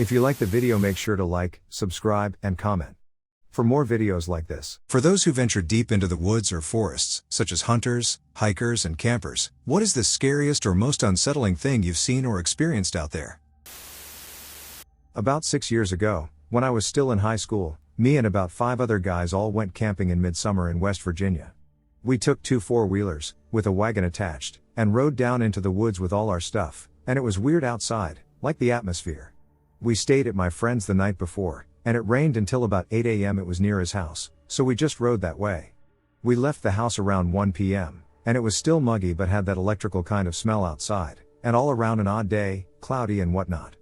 If you like the video, make sure to like, subscribe, and comment for more videos like this. For those who venture deep into the woods or forests, such as hunters, hikers, and campers, what is the scariest or most unsettling thing you've seen or experienced out there? About 6 years ago, when I was still in high school, me and about 5 other guys all went camping in midsummer in West Virginia. We took 2 four-wheelers, with a wagon attached, and rode down into the woods with all our stuff, and it was weird outside, like the atmosphere. We stayed at my friend's the night before, and it rained until about 8 a.m. It was near his house, so we just rode that way. We left the house around 1 p.m., and it was still muggy but had that electrical kind of smell outside, and all around an odd day, cloudy and whatnot.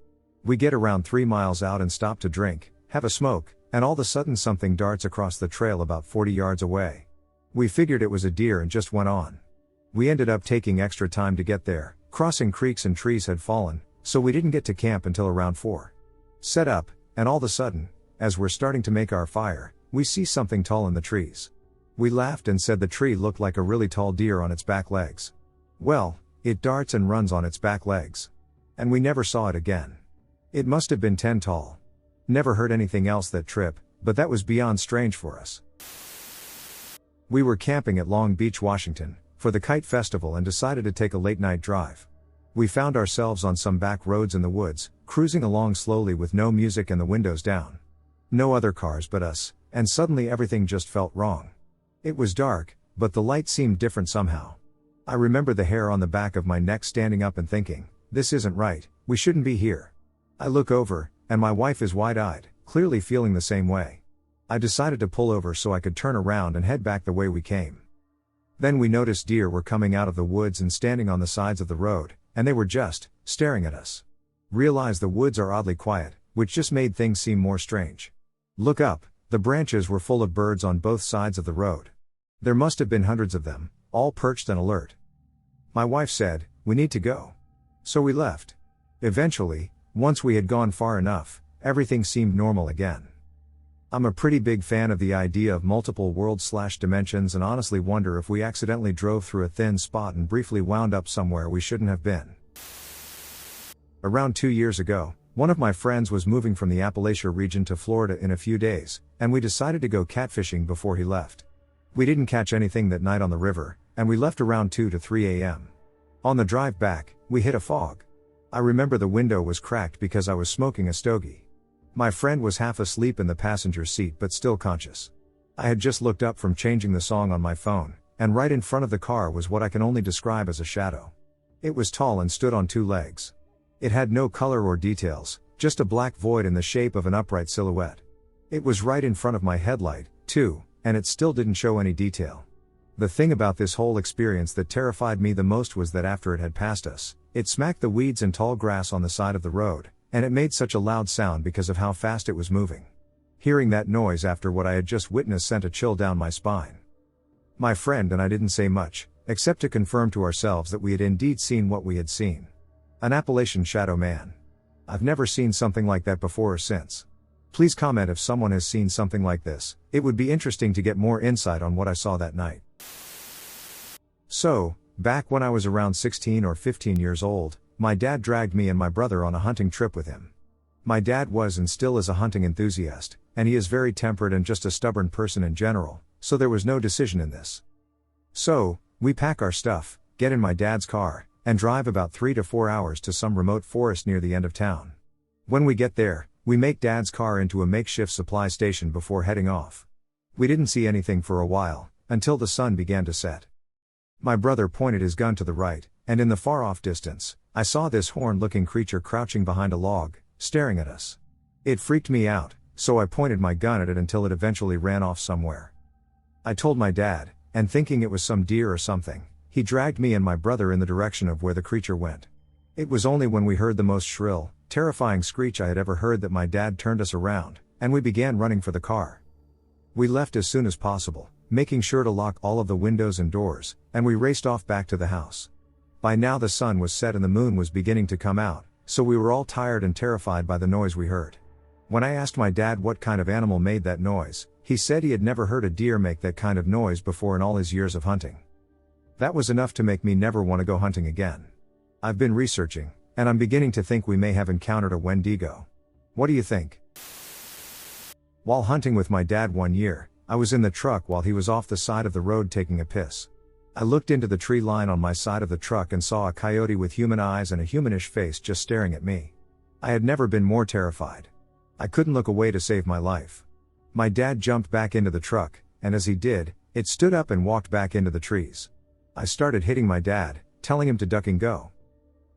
We get around 3 miles out and stop to drink, have a smoke, and all of a sudden something darts across the trail about 40 yards away. We figured it was a deer and just went on. We ended up taking extra time to get there, crossing creeks and trees had fallen, so we didn't get to camp until around 4. Set up, and all of a sudden, as we're starting to make our fire, we see something tall in the trees. We laughed and said the tree looked like a really tall deer on its back legs. Well, it darts and runs on its back legs. And we never saw it again. It must have been 10 tall. Never heard anything else that trip, but that was beyond strange for us. We were camping at Long Beach, Washington, for the Kite Festival and decided to take a late night drive. We found ourselves on some back roads in the woods, cruising along slowly with no music and the windows down. No other cars but us, and suddenly everything just felt wrong. It was dark, but the light seemed different somehow. I remember the hair on the back of my neck standing up and thinking, this isn't right, we shouldn't be here. I look over, and my wife is wide-eyed, clearly feeling the same way. I decided to pull over so I could turn around and head back the way we came. Then we noticed deer were coming out of the woods and standing on the sides of the road, and they were just staring at us. Realized the woods are oddly quiet, which just made things seem more strange. Look up, the branches were full of birds on both sides of the road. There must have been hundreds of them, all perched and alert. My wife said, we need to go. So we left. Eventually, once we had gone far enough, everything seemed normal again. I'm a pretty big fan of the idea of multiple worlds/dimensions and honestly wonder if we accidentally drove through a thin spot and briefly wound up somewhere we shouldn't have been. Around 2 years ago, one of my friends was moving from the Appalachian region to Florida in a few days, and we decided to go catfishing before he left. We didn't catch anything that night on the river, and we left around 2 to 3 a.m. On the drive back, we hit a fog. I remember the window was cracked because I was smoking a stogie. My friend was half asleep in the passenger seat but still conscious. I had just looked up from changing the song on my phone, and right in front of the car was what I can only describe as a shadow. It was tall and stood on 2 legs. It had no color or details, just a black void in the shape of an upright silhouette. It was right in front of my headlight, too, and it still didn't show any detail. The thing about this whole experience that terrified me the most was that after it had passed us, it smacked the weeds and tall grass on the side of the road, and it made such a loud sound because of how fast it was moving. Hearing that noise after what I had just witnessed sent a chill down my spine. My friend and I didn't say much, except to confirm to ourselves that we had indeed seen what we had seen. An Appalachian shadow man. I've never seen something like that before or since. Please comment if someone has seen something like this. It would be interesting to get more insight on what I saw that night. So, back when I was around 16 or 15 years old, my dad dragged me and my brother on a hunting trip with him. My dad was and still is a hunting enthusiast, and he is very temperate and just a stubborn person in general, so there was no decision in this. So, we pack our stuff, get in my dad's car, and drive about 3 to 4 hours to some remote forest near the end of town. When we get there, we make dad's car into a makeshift supply station before heading off. We didn't see anything for a while, until the sun began to set. My brother pointed his gun to the right, and in the far-off distance, I saw this horned-looking creature crouching behind a log, staring at us. It freaked me out, so I pointed my gun at it until it eventually ran off somewhere. I told my dad, and thinking it was some deer or something, he dragged me and my brother in the direction of where the creature went. It was only when we heard the most shrill, terrifying screech I had ever heard that my dad turned us around, and we began running for the car. We left as soon as possible, making sure to lock all of the windows and doors, and we raced off back to the house. By now the sun was set and the moon was beginning to come out, so we were all tired and terrified by the noise we heard. When I asked my dad what kind of animal made that noise, he said he had never heard a deer make that kind of noise before in all his years of hunting. That was enough to make me never want to go hunting again. I've been researching, and I'm beginning to think we may have encountered a Wendigo. What do you think? While hunting with my dad one year, I was in the truck while he was off the side of the road taking a piss. I looked into the tree line on my side of the truck and saw a coyote with human eyes and a humanish face just staring at me. I had never been more terrified. I couldn't look away to save my life. My dad jumped back into the truck, and as he did, it stood up and walked back into the trees. I started hitting my dad, telling him to duck and go.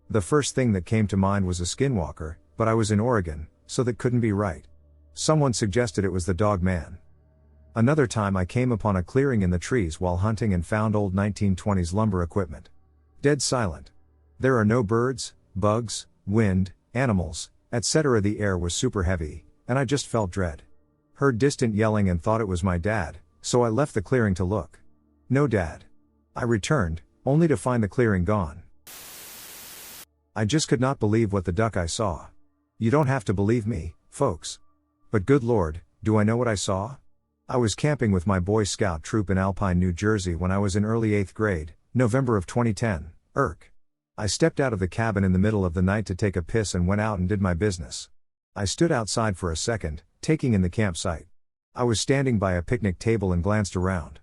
The first thing that came to mind was a skinwalker, but I was in Oregon, so that couldn't be right. Someone suggested it was the dog man. Another time I came upon a clearing in the trees while hunting and found old 1920s lumber equipment. Dead silent. There are no birds, bugs, wind, animals, etc. The air was super heavy, and I just felt dread. Heard distant yelling and thought it was my dad, so I left the clearing to look. No dad. I returned, only to find the clearing gone. I just could not believe what the duck I saw. You don't have to believe me, folks. But good Lord, do I know what I saw? I was camping with my Boy Scout troop in Alpine, New Jersey when I was in early 8th grade, November of 2010, I stepped out of the cabin in the middle of the night to take a piss and went out and did my business. I stood outside for a second, taking in the campsite. I was standing by a picnic table and glanced around.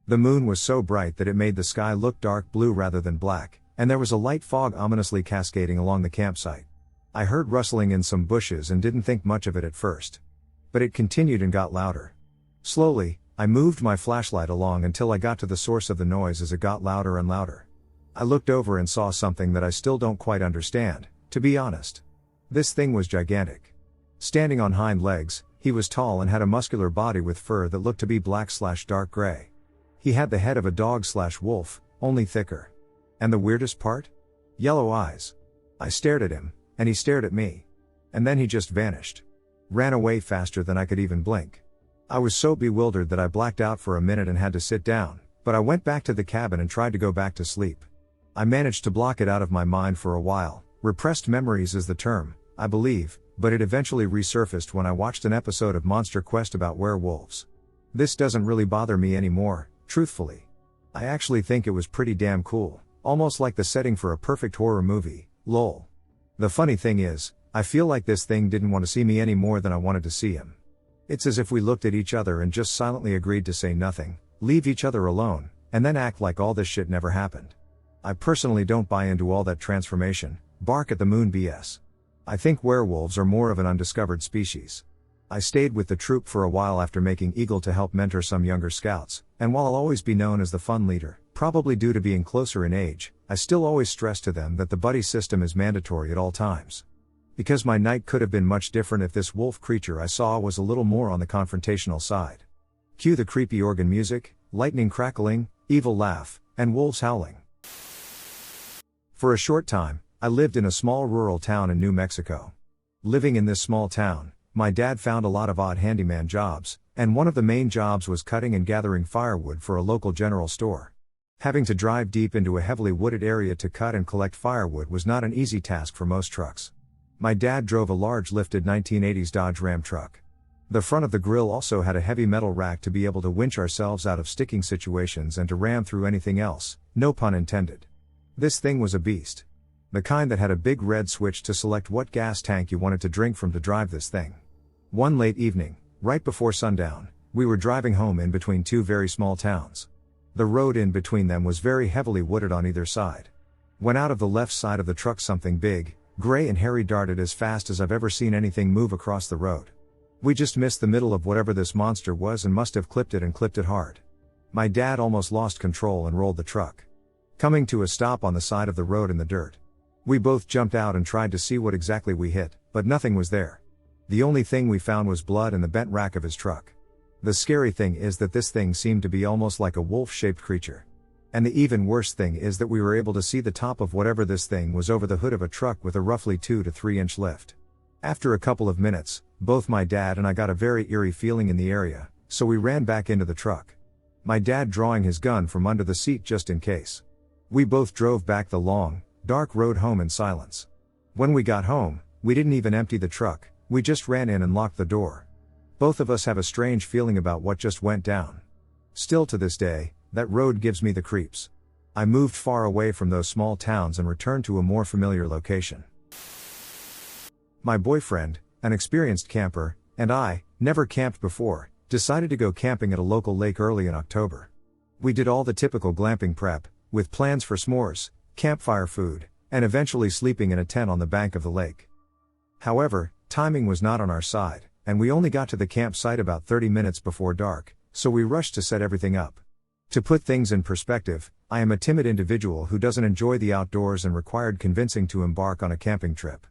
The moon was so bright that it made the sky look dark blue rather than black, and there was a light fog ominously cascading along the campsite. I heard rustling in some bushes and didn't think much of it at first. But it continued and got louder. Slowly, I moved my flashlight along until I got to the source of the noise as it got louder and louder. I looked over and saw something that I still don't quite understand, to be honest. This thing was gigantic. Standing on hind legs, he was tall and had a muscular body with fur that looked to be black/dark gray. He had the head of a dog/wolf, only thicker. And the weirdest part? Yellow eyes. I stared at him, and he stared at me. And then he just vanished. Ran away faster than I could even blink. I was so bewildered that I blacked out for a minute and had to sit down, but I went back to the cabin and tried to go back to sleep. I managed to block it out of my mind for a while. Repressed memories is the term, I believe, but it eventually resurfaced when I watched an episode of Monster Quest about werewolves. This doesn't really bother me anymore, truthfully. I actually think it was pretty damn cool, almost like the setting for a perfect horror movie, lol. The funny thing is, I feel like this thing didn't want to see me any more than I wanted to see him. It's as if we looked at each other and just silently agreed to say nothing, leave each other alone, and then act like all this shit never happened. I personally don't buy into all that transformation, bark at the moon BS. I think werewolves are more of an undiscovered species. I stayed with the troop for a while after making Eagle to help mentor some younger scouts, and while I'll always be known as the fun leader, probably due to being closer in age, I still always stress to them that the buddy system is mandatory at all times. Because my night could have been much different if this wolf creature I saw was a little more on the confrontational side. Cue the creepy organ music, lightning crackling, evil laugh, and wolves howling. For a short time, I lived in a small rural town in New Mexico. Living in this small town, my dad found a lot of odd handyman jobs, and one of the main jobs was cutting and gathering firewood for a local general store. Having to drive deep into a heavily wooded area to cut and collect firewood was not an easy task for most trucks. My dad drove a large lifted 1980s Dodge Ram truck. The front of the grill also had a heavy metal rack to be able to winch ourselves out of sticking situations and to ram through anything else, no pun intended. This thing was a beast. The kind that had a big red switch to select what gas tank you wanted to drink from to drive this thing. One late evening, right before sundown, we were driving home in between two very small towns. The road in between them was very heavily wooded on either side. When out of the left side of the truck something big, gray and hairy darted as fast as I've ever seen anything move across the road. We just missed the middle of whatever this monster was and must have clipped it hard. My dad almost lost control and rolled the truck, coming to a stop on the side of the road in the dirt. We both jumped out and tried to see what exactly we hit, but nothing was there. The only thing we found was blood in the bent rack of his truck. The scary thing is that this thing seemed to be almost like a wolf-shaped creature. And the even worse thing is that we were able to see the top of whatever this thing was over the hood of a truck with a roughly 2 to 3 inch lift. After a couple of minutes, both my dad and I got a very eerie feeling in the area, so we ran back into the truck. My dad drawing his gun from under the seat just in case. We both drove back the long, dark road home in silence. When we got home, we didn't even empty the truck, we just ran in and locked the door. Both of us have a strange feeling about what just went down. Still to this day, that road gives me the creeps. I moved far away from those small towns and returned to a more familiar location. My boyfriend, an experienced camper, and I, never camped before, decided to go camping at a local lake early in October. We did all the typical glamping prep, with plans for s'mores, campfire food, and eventually sleeping in a tent on the bank of the lake. However, timing was not on our side, and we only got to the campsite about 30 minutes before dark, so we rushed to set everything up. To put things in perspective, I am a timid individual who doesn't enjoy the outdoors and required convincing to embark on a camping trip.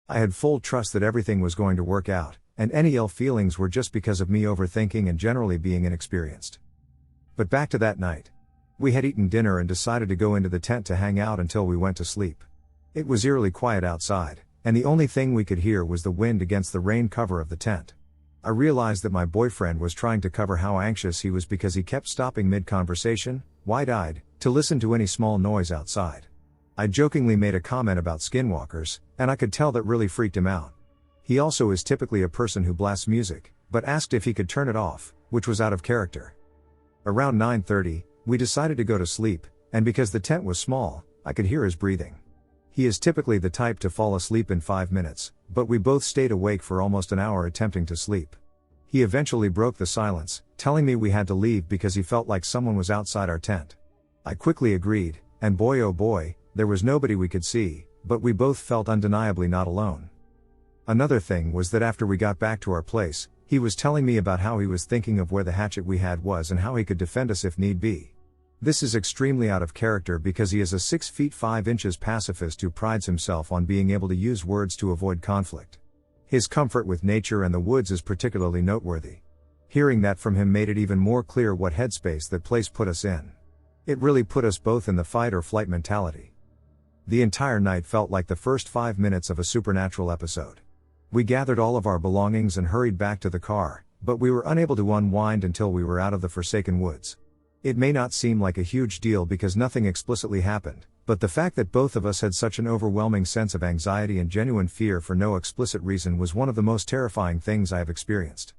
I had full trust that everything was going to work out, and any ill feelings were just because of me overthinking and generally being inexperienced. But back to that night. We had eaten dinner and decided to go into the tent to hang out until we went to sleep. It was eerily quiet outside, and the only thing we could hear was the wind against the rain cover of the tent. I realized that my boyfriend was trying to cover how anxious he was because he kept stopping mid-conversation, wide-eyed, to listen to any small noise outside. I jokingly made a comment about skinwalkers, and I could tell that really freaked him out. He also is typically a person who blasts music, but asked if he could turn it off, which was out of character. Around 9:30, we decided to go to sleep, and because the tent was small, I could hear his breathing. He is typically the type to fall asleep in 5 minutes, but we both stayed awake for almost an hour attempting to sleep. He eventually broke the silence, telling me we had to leave because he felt like someone was outside our tent. I quickly agreed, and boy oh boy, there was nobody we could see, but we both felt undeniably not alone. Another thing was that after we got back to our place, he was telling me about how he was thinking of where the hatchet we had was and how he could defend us if need be. This is extremely out of character because he is a 6 feet 5 inches pacifist who prides himself on being able to use words to avoid conflict. His comfort with nature and the woods is particularly noteworthy. Hearing that from him made it even more clear what headspace that place put us in. It really put us both in the fight or flight mentality. The entire night felt like the first 5 minutes of a supernatural episode. We gathered all of our belongings and hurried back to the car, but we were unable to unwind until we were out of the forsaken woods. It may not seem like a huge deal because nothing explicitly happened, but the fact that both of us had such an overwhelming sense of anxiety and genuine fear for no explicit reason was one of the most terrifying things I have experienced.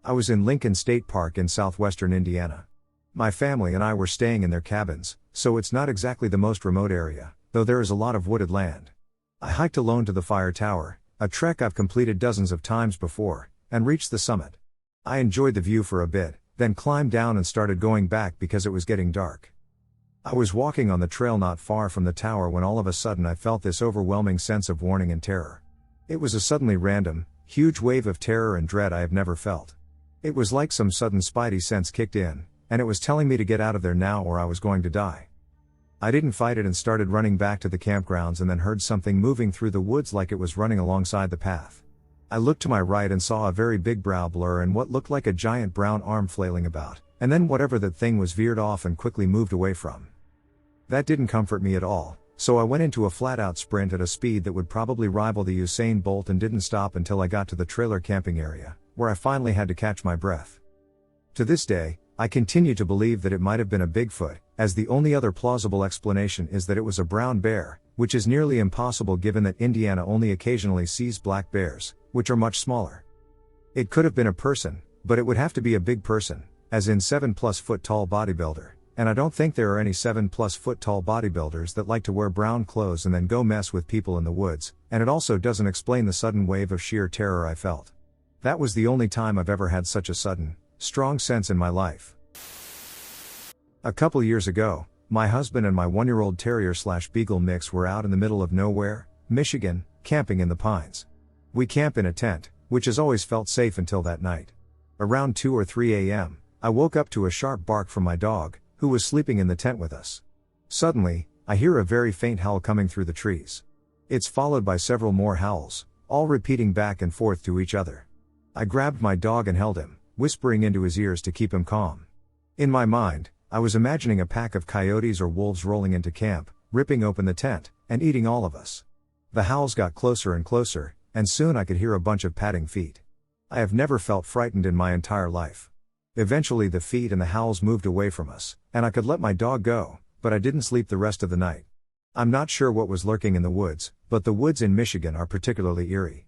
I was in Lincoln State Park in southwestern Indiana. My family and I were staying in their cabins, so it's not exactly the most remote area, though there is a lot of wooded land. I hiked alone to the fire tower, a trek I've completed dozens of times before, and reached the summit. I enjoyed the view for a bit, then climbed down and started going back because it was getting dark. I was walking on the trail not far from the tower when all of a sudden I felt this overwhelming sense of warning and terror. It was a suddenly random, huge wave of terror and dread I have never felt. It was like some sudden spidey sense kicked in, and it was telling me to get out of there now or I was going to die. I didn't fight it and started running back to the campgrounds and then heard something moving through the woods like it was running alongside the path. I looked to my right and saw a very big brow blur and what looked like a giant brown arm flailing about, and then whatever that thing was veered off and quickly moved away from. That didn't comfort me at all, so I went into a flat-out sprint at a speed that would probably rival the Usain Bolt and didn't stop until I got to the trailer camping area, where I finally had to catch my breath. To this day, I continue to believe that it might have been a Bigfoot, as the only other plausible explanation is that it was a brown bear, which is nearly impossible given that Indiana only occasionally sees black bears, which are much smaller. It could have been a person, but it would have to be a big person, as in 7+ foot tall bodybuilder, and I don't think there are any 7+ foot tall bodybuilders that like to wear brown clothes and then go mess with people in the woods, and it also doesn't explain the sudden wave of sheer terror I felt. That was the only time I've ever had such a sudden, strong sense in my life. A couple years ago, my husband and my 1-year-old terrier/beagle mix were out in the middle of nowhere, Michigan, camping in the pines. We camp in a tent, which has always felt safe until that night. Around 2 or 3 a.m., I woke up to a sharp bark from my dog, who was sleeping in the tent with us. Suddenly, I hear a very faint howl coming through the trees. It's followed by several more howls, all repeating back and forth to each other. I grabbed my dog and held him, whispering into his ears to keep him calm. In my mind, I was imagining a pack of coyotes or wolves rolling into camp, ripping open the tent, and eating all of us. The howls got closer and closer, and soon I could hear a bunch of padding feet. I have never felt frightened in my entire life. Eventually the feet and the howls moved away from us, and I could let my dog go, but I didn't sleep the rest of the night. I'm not sure what was lurking in the woods, but the woods in Michigan are particularly eerie.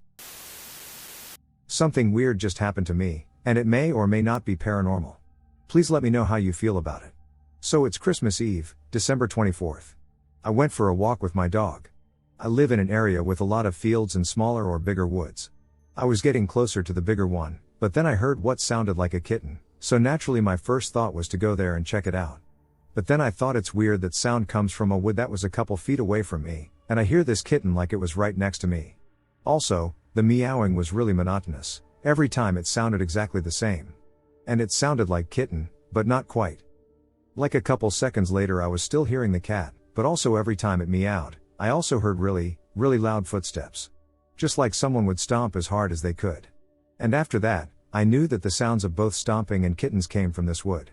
Something weird just happened to me, and it may or may not be paranormal. Please let me know how you feel about it. So it's Christmas Eve, December 24th. I went for a walk with my dog. I live in an area with a lot of fields and smaller or bigger woods. I was getting closer to the bigger one, but then I heard what sounded like a kitten, so naturally my first thought was to go there and check it out. But then I thought it's weird that sound comes from a wood that was a couple feet away from me, and I hear this kitten like it was right next to me. Also, the meowing was really monotonous. Every time it sounded exactly the same. And it sounded like kitten, but not quite. Like a couple seconds later I was still hearing the cat, but also every time it meowed, I also heard really, really loud footsteps. Just like someone would stomp as hard as they could. And after that, I knew that the sounds of both stomping and kittens came from this wood.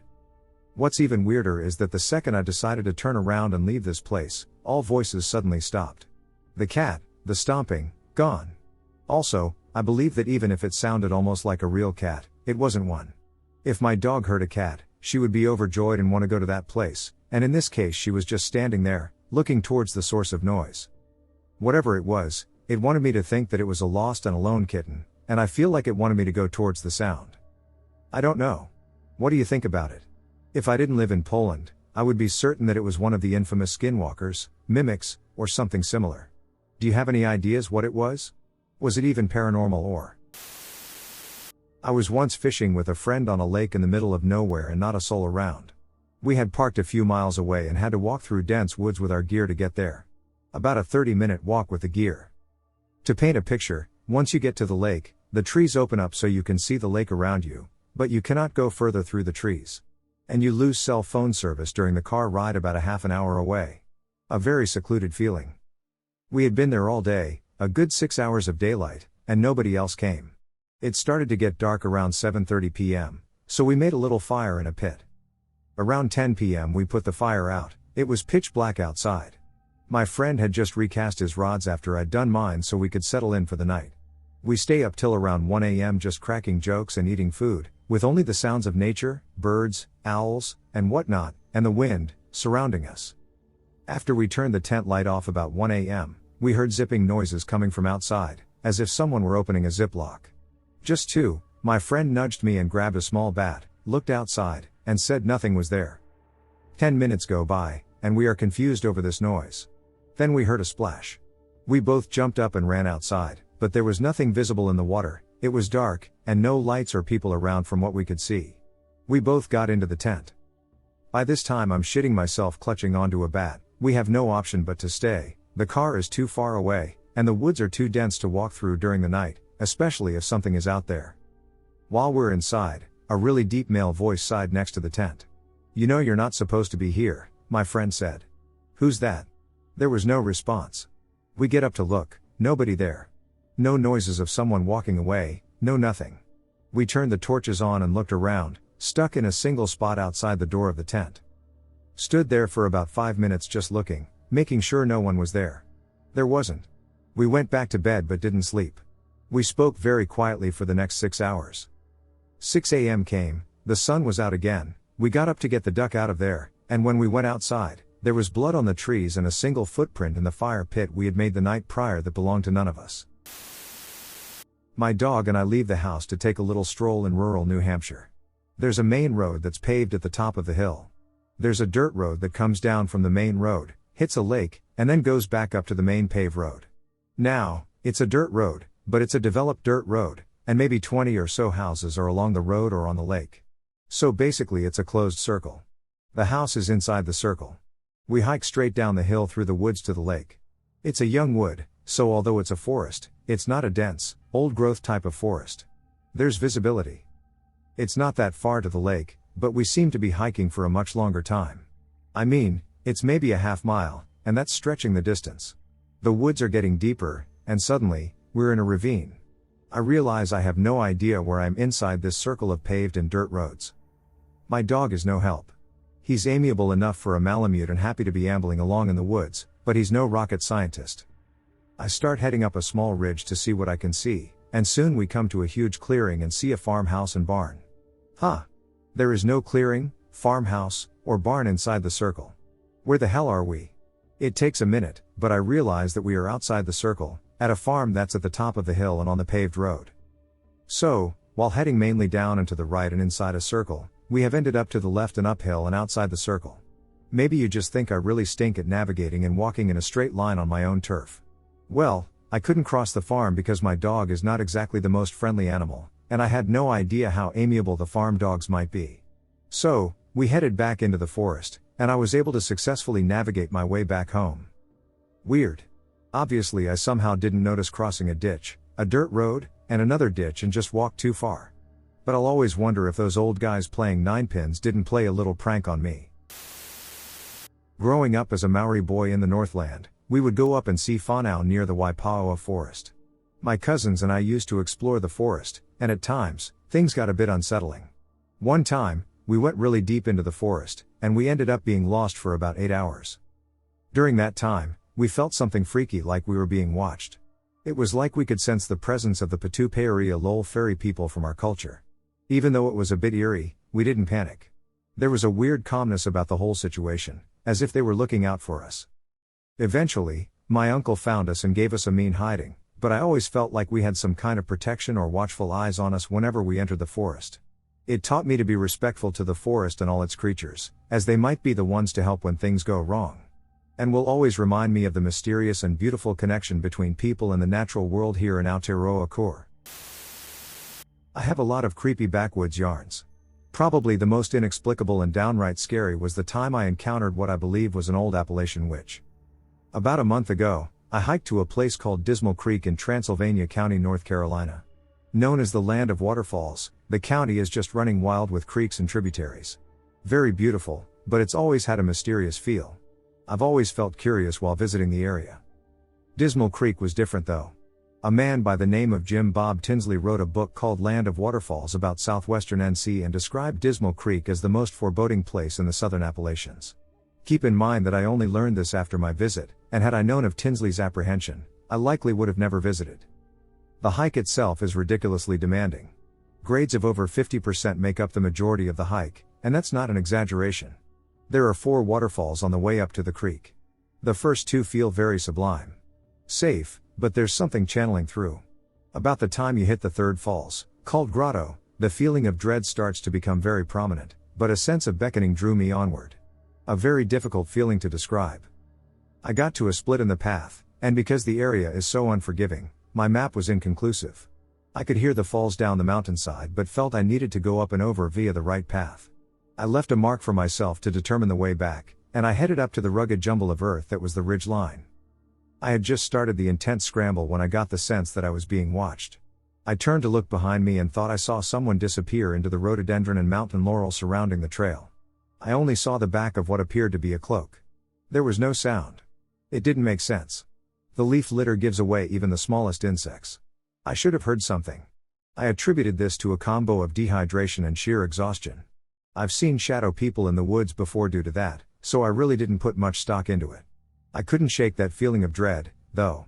What's even weirder is that the second I decided to turn around and leave this place, all voices suddenly stopped. The cat, the stomping, gone. Also, I believe that even if it sounded almost like a real cat, it wasn't one. If my dog heard a cat, she would be overjoyed and want to go to that place, and in this case she was just standing there, looking towards the source of noise. Whatever it was, it wanted me to think that it was a lost and alone kitten, and I feel like it wanted me to go towards the sound. I don't know. What do you think about it? If I didn't live in Poland, I would be certain that it was one of the infamous skinwalkers, mimics, or something similar. Do you have any ideas what it was? Was it even paranormal or? I was once fishing with a friend on a lake in the middle of nowhere and not a soul around. We had parked a few miles away and had to walk through dense woods with our gear to get there. About a 30-minute walk with the gear. To paint a picture, once you get to the lake, the trees open up so you can see the lake around you, but you cannot go further through the trees. And you lose cell phone service during the car ride about a half an hour away. A very secluded feeling. We had been there all day, a good 6 hours of daylight, and nobody else came. It started to get dark around 7:30 p.m., so we made a little fire in a pit. Around 10 p.m. we put the fire out. It was pitch black outside. My friend had just recast his rods after I'd done mine so we could settle in for the night. We stay up till around 1 a.m. just cracking jokes and eating food, with only the sounds of nature, birds, owls, and whatnot, and the wind, surrounding us. After we turned the tent light off about 1 a.m., we heard zipping noises coming from outside, as if someone were opening a ziplock. Just two, my friend nudged me and grabbed a small bat, looked outside, and said nothing was there. 10 minutes go by, and we are confused over this noise. Then we heard a splash. We both jumped up and ran outside, but there was nothing visible in the water, it was dark, and no lights or people around from what we could see. We both got into the tent. By this time I'm shitting myself clutching onto a bat. We have no option but to stay, the car is too far away, and the woods are too dense to walk through during the night, especially if something is out there. While we're inside, a really deep male voice sighed next to the tent. "You know you're not supposed to be here," my friend said. "Who's that?" There was no response. We get up to look, nobody there. No noises of someone walking away, no nothing. We turned the torches on and looked around, stuck in a single spot outside the door of the tent. Stood there for about 5 minutes just looking, making sure no one was there. There wasn't. We went back to bed but didn't sleep. We spoke very quietly for the next 6 hours. 6 a.m. came, the sun was out again, we got up to get the duck out of there, and when we went outside, there was blood on the trees and a single footprint in the fire pit we had made the night prior that belonged to none of us. My dog and I leave the house to take a little stroll in rural New Hampshire. There's a main road that's paved at the top of the hill. There's a dirt road that comes down from the main road, hits a lake, and then goes back up to the main paved road. Now, it's a dirt road, but it's a developed dirt road, and maybe 20 or so houses are along the road or on the lake. So basically it's a closed circle. The house is inside the circle. We hike straight down the hill through the woods to the lake. It's a young wood, so although it's a forest, it's not a dense, old-growth type of forest. There's visibility. It's not that far to the lake, but we seem to be hiking for a much longer time. I mean, it's maybe a half mile, and that's stretching the distance. The woods are getting deeper, and suddenly, we're in a ravine. I realize I have no idea where I'm inside this circle of paved and dirt roads. My dog is no help. He's amiable enough for a Malamute and happy to be ambling along in the woods, but he's no rocket scientist. I start heading up a small ridge to see what I can see, and soon we come to a huge clearing and see a farmhouse and barn. There is no clearing, farmhouse, or barn inside the circle. Where the hell are we? It takes a minute, but I realize that we are outside the circle, at a farm that's at the top of the hill and on the paved road. So, while heading mainly down and to the right and inside a circle, we have ended up to the left and uphill and outside the circle. Maybe you just think I really stink at navigating and walking in a straight line on my own turf. Well, I couldn't cross the farm because my dog is not exactly the most friendly animal, and I had no idea how amiable the farm dogs might be. So, we headed back into the forest, and I was able to successfully navigate my way back home. Weird. Obviously I somehow didn't notice crossing a ditch, a dirt road, and another ditch and just walked too far. But I'll always wonder if those old guys playing ninepins didn't play a little prank on me. Growing up as a Maori boy in the Northland, we would go up and see whānau near the Waipaoa forest. My cousins and I used to explore the forest, and at times, things got a bit unsettling. One time, we went really deep into the forest, and we ended up being lost for about 8 hours. During that time, we felt something freaky like we were being watched. It was like we could sense the presence of the Patuperia Lol fairy people from our culture. Even though it was a bit eerie, we didn't panic. There was a weird calmness about the whole situation, as if they were looking out for us. Eventually, my uncle found us and gave us a mean hiding, but I always felt like we had some kind of protection or watchful eyes on us whenever we entered the forest. It taught me to be respectful to the forest and all its creatures, as they might be the ones to help when things go wrong. And will always remind me of the mysterious and beautiful connection between people and the natural world here in Aotearoa Core. I have a lot of creepy backwoods yarns. Probably the most inexplicable and downright scary was the time I encountered what I believe was an old Appalachian witch. About a month ago, I hiked to a place called Dismal Creek in Transylvania County, North Carolina. Known as the Land of Waterfalls, the county is just running wild with creeks and tributaries. Very beautiful, but it's always had a mysterious feel. I've always felt curious while visiting the area. Dismal Creek was different though. A man by the name of Jim Bob Tinsley wrote a book called Land of Waterfalls about southwestern NC and described Dismal Creek as the most foreboding place in the southern Appalachians. Keep in mind that I only learned this after my visit, and had I known of Tinsley's apprehension, I likely would have never visited. The hike itself is ridiculously demanding. Grades of over 50% make up the majority of the hike, and that's not an exaggeration. There are 4 waterfalls on the way up to the creek. The first 2 feel very sublime. Safe, but there's something channeling through. About the time you hit the third falls, called Grotto, the feeling of dread starts to become very prominent, but a sense of beckoning drew me onward. A very difficult feeling to describe. I got to a split in the path, and because the area is so unforgiving, my map was inconclusive. I could hear the falls down the mountainside but felt I needed to go up and over via the right path. I left a mark for myself to determine the way back, and I headed up to the rugged jumble of earth that was the ridge line. I had just started the intense scramble when I got the sense that I was being watched. I turned to look behind me and thought I saw someone disappear into the rhododendron and mountain laurel surrounding the trail. I only saw the back of what appeared to be a cloak. There was no sound. It didn't make sense. The leaf litter gives away even the smallest insects. I should have heard something. I attributed this to a combo of dehydration and sheer exhaustion. I've seen shadow people in the woods before due to that, so I really didn't put much stock into it. I couldn't shake that feeling of dread, though.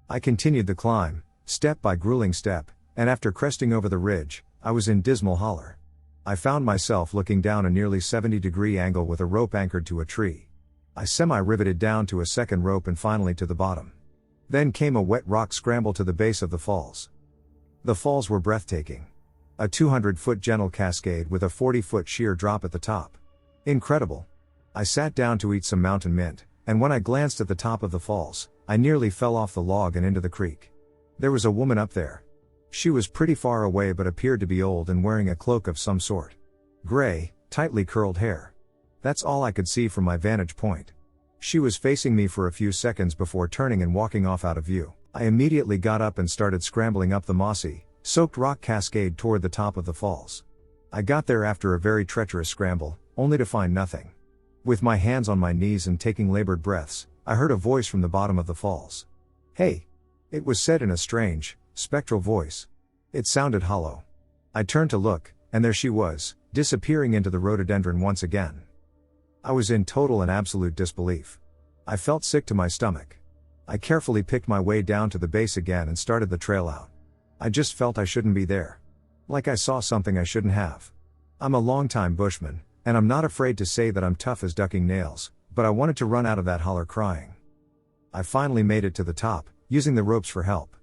I continued the climb, step by grueling step, and after cresting over the ridge, I was in Dismal Holler. I found myself looking down a nearly 70-degree angle with a rope anchored to a tree. I semi-riveted down to a second rope and finally to the bottom. Then came a wet rock scramble to the base of the falls. The falls were breathtaking. A 200-foot gentle cascade with a 40-foot sheer drop at the top. Incredible. I sat down to eat some mountain mint, and when I glanced at the top of the falls, I nearly fell off the log and into the creek. There was a woman up there. She was pretty far away but appeared to be old and wearing a cloak of some sort. Gray, tightly curled hair. That's all I could see from my vantage point. She was facing me for a few seconds before turning and walking off out of view. I immediately got up and started scrambling up the mossy, soaked rock cascade toward the top of the falls. I got there after a very treacherous scramble, only to find nothing. With my hands on my knees and taking labored breaths, I heard a voice from the bottom of the falls. "Hey!" It was said in a strange, spectral voice. It sounded hollow. I turned to look, and there she was, disappearing into the rhododendron once again. I was in total and absolute disbelief. I felt sick to my stomach. I carefully picked my way down to the base again and started the trail out. I just felt I shouldn't be there. Like I saw something I shouldn't have. I'm a longtime bushman, and I'm not afraid to say that I'm tough as ducking nails, but I wanted to run out of that holler crying. I finally made it to the top, using the ropes for help.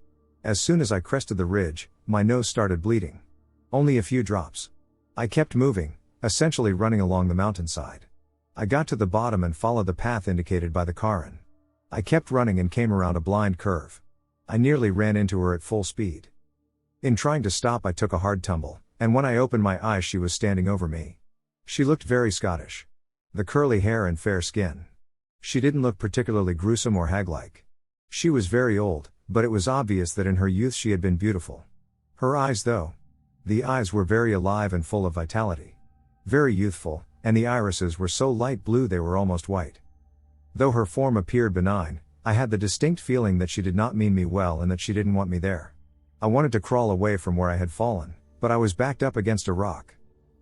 As soon as I crested the ridge, my nose started bleeding. Only a few drops. I kept moving, essentially running along the mountainside. I got to the bottom and followed the path indicated by the Karin. I kept running and came around a blind curve. I nearly ran into her at full speed. In trying to stop, I took a hard tumble, and when I opened my eyes, she was standing over me. She looked very Scottish. The curly hair and fair skin. She didn't look particularly gruesome or hag-like. She was very old, but it was obvious that in her youth she had been beautiful. Her eyes though. The eyes were very alive and full of vitality. Very youthful, and the irises were so light blue they were almost white. Though her form appeared benign, I had the distinct feeling that she did not mean me well and that she didn't want me there. I wanted to crawl away from where I had fallen, but I was backed up against a rock.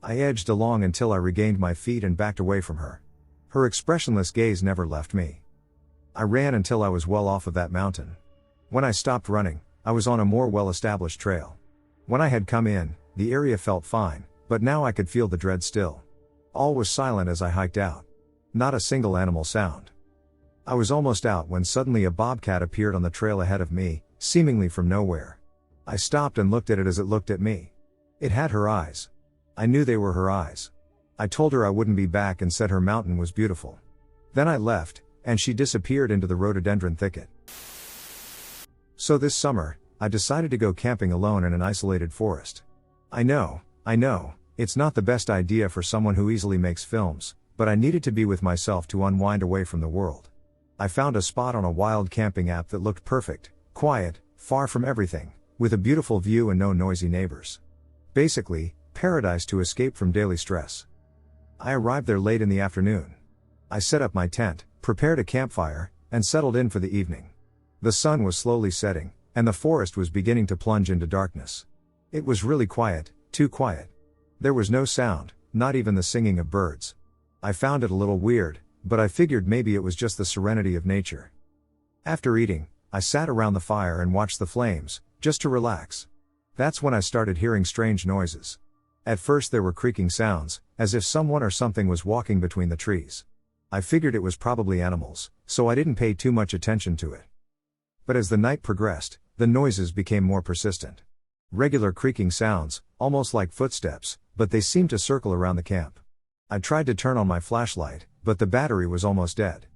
I edged along until I regained my feet and backed away from her. Her expressionless gaze never left me. I ran until I was well off of that mountain. When I stopped running, I was on a more well-established trail. When I had come in, the area felt fine, but now I could feel the dread still. All was silent as I hiked out. Not a single animal sound. I was almost out when suddenly a bobcat appeared on the trail ahead of me, seemingly from nowhere. I stopped and looked at it as it looked at me. It had her eyes. I knew they were her eyes. I told her I wouldn't be back and said her mountain was beautiful. Then I left, and she disappeared into the rhododendron thicket. So this summer, I decided to go camping alone in an isolated forest. I know, it's not the best idea for someone who easily makes films, but I needed to be with myself to unwind away from the world. I found a spot on a wild camping app that looked perfect, quiet, far from everything, with a beautiful view and no noisy neighbors. Basically, paradise to escape from daily stress. I arrived there late in the afternoon. I set up my tent, prepared a campfire, and settled in for the evening. The sun was slowly setting, and the forest was beginning to plunge into darkness. It was really quiet, too quiet. There was no sound, not even the singing of birds. I found it a little weird, but I figured maybe it was just the serenity of nature. After eating, I sat around the fire and watched the flames, just to relax. That's when I started hearing strange noises. At first there were creaking sounds, as if someone or something was walking between the trees. I figured it was probably animals, so I didn't pay too much attention to it. But as the night progressed, the noises became more persistent. Regular creaking sounds, almost like footsteps, but they seemed to circle around the camp. I tried to turn on my flashlight, but the battery was almost dead.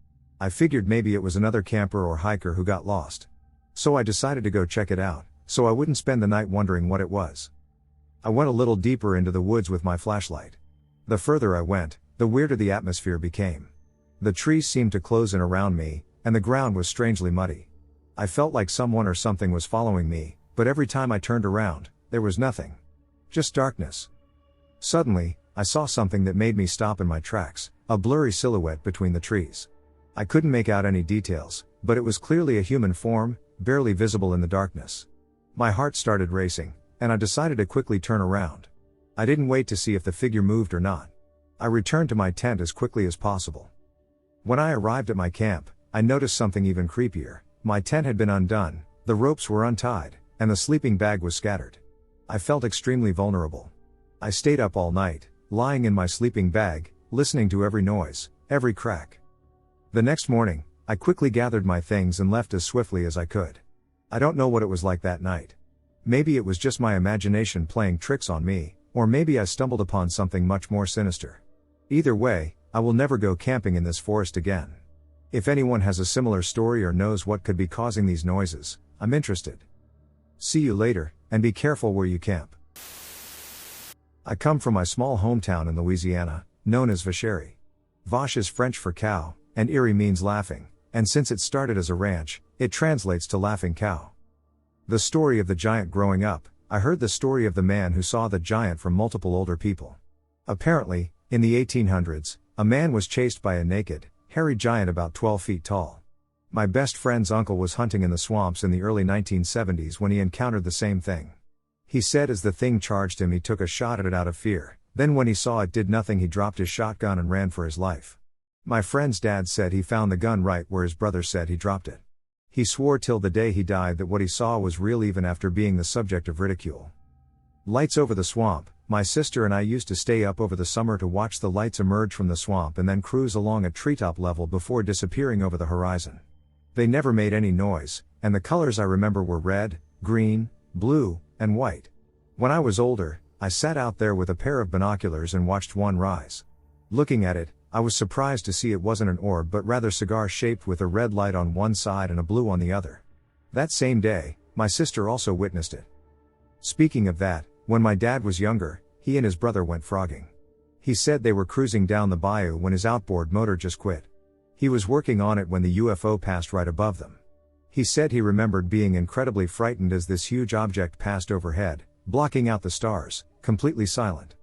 I figured maybe it was another camper or hiker who got lost. So I decided to go check it out, so I wouldn't spend the night wondering what it was. I went a little deeper into the woods with my flashlight. The further I went, the weirder the atmosphere became. The trees seemed to close in around me, and the ground was strangely muddy. I felt like someone or something was following me, but every time I turned around, there was nothing. Just darkness. Suddenly, I saw something that made me stop in my tracks, a blurry silhouette between the trees. I couldn't make out any details, but it was clearly a human form, barely visible in the darkness. My heart started racing, and I decided to quickly turn around. I didn't wait to see if the figure moved or not. I returned to my tent as quickly as possible. When I arrived at my camp, I noticed something even creepier. My tent had been undone, the ropes were untied, and the sleeping bag was scattered. I felt extremely vulnerable. I stayed up all night, lying in my sleeping bag, listening to every noise, every crack. The next morning, I quickly gathered my things and left as swiftly as I could. I don't know what it was like that night. Maybe it was just my imagination playing tricks on me, or maybe I stumbled upon something much more sinister. Either way, I will never go camping in this forest again. If anyone has a similar story or knows what could be causing these noises, I'm interested. See you later, and be careful where you camp. I come from my small hometown in Louisiana, known as Vacherie. Vache is French for cow, and Erie means laughing, and since it started as a ranch, it translates to laughing cow. The story of the giant growing up, I heard the story of the man who saw the giant from multiple older people. Apparently, in the 1800s, a man was chased by a naked, hairy giant about 12 feet tall. My best friend's uncle was hunting in the swamps in the early 1970s when he encountered the same thing. He said as the thing charged him he took a shot at it out of fear, then when he saw it did nothing he dropped his shotgun and ran for his life. My friend's dad said he found the gun right where his brother said he dropped it. He swore till the day he died that what he saw was real even after being the subject of ridicule. Lights over the swamp. My sister and I used to stay up over the summer to watch the lights emerge from the swamp and then cruise along at treetop level before disappearing over the horizon. They never made any noise, and the colors I remember were red, green, blue, and white. When I was older, I sat out there with a pair of binoculars and watched one rise. Looking at it, I was surprised to see it wasn't an orb but rather cigar-shaped with a red light on one side and a blue on the other. That same day, my sister also witnessed it. Speaking of that, when my dad was younger, he and his brother went frogging. He said they were cruising down the bayou when his outboard motor just quit. He was working on it when the UFO passed right above them. He said he remembered being incredibly frightened as this huge object passed overhead, blocking out the stars, completely silent.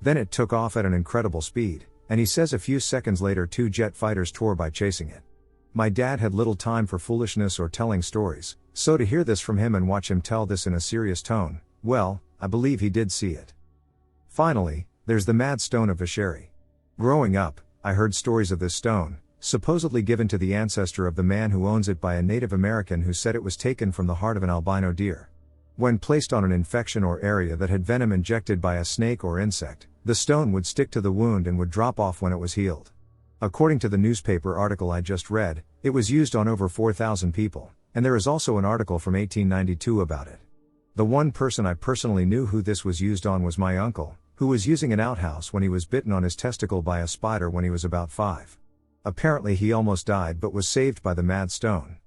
Then it took off at an incredible speed, and he says a few seconds later 2 jet fighters tore by chasing it. My dad had little time for foolishness or telling stories, so to hear this from him and watch him tell this in a serious tone, well, I believe he did see it. Finally, there's the Mad Stone of Vacherie. Growing up, I heard stories of this stone, supposedly given to the ancestor of the man who owns it by a Native American who said it was taken from the heart of an albino deer. When placed on an infection or area that had venom injected by a snake or insect, the stone would stick to the wound and would drop off when it was healed. According to the newspaper article I just read, it was used on over 4,000 people, and there is also an article from 1892 about it. The one person I personally knew who this was used on was my uncle, who was using an outhouse when he was bitten on his testicle by a spider when he was about 5. Apparently he almost died but was saved by the Mad Stone.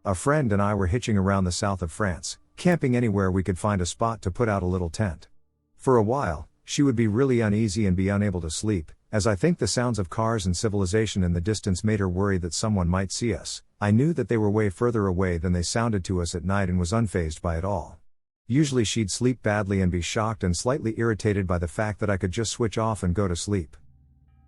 A friend and I were hitching around the south of France, camping anywhere we could find a spot to put out a little tent. For a while, she would be really uneasy and be unable to sleep, as I think the sounds of cars and civilization in the distance made her worry that someone might see us. I knew that they were way further away than they sounded to us at night and was unfazed by it all. Usually she'd sleep badly and be shocked and slightly irritated by the fact that I could just switch off and go to sleep.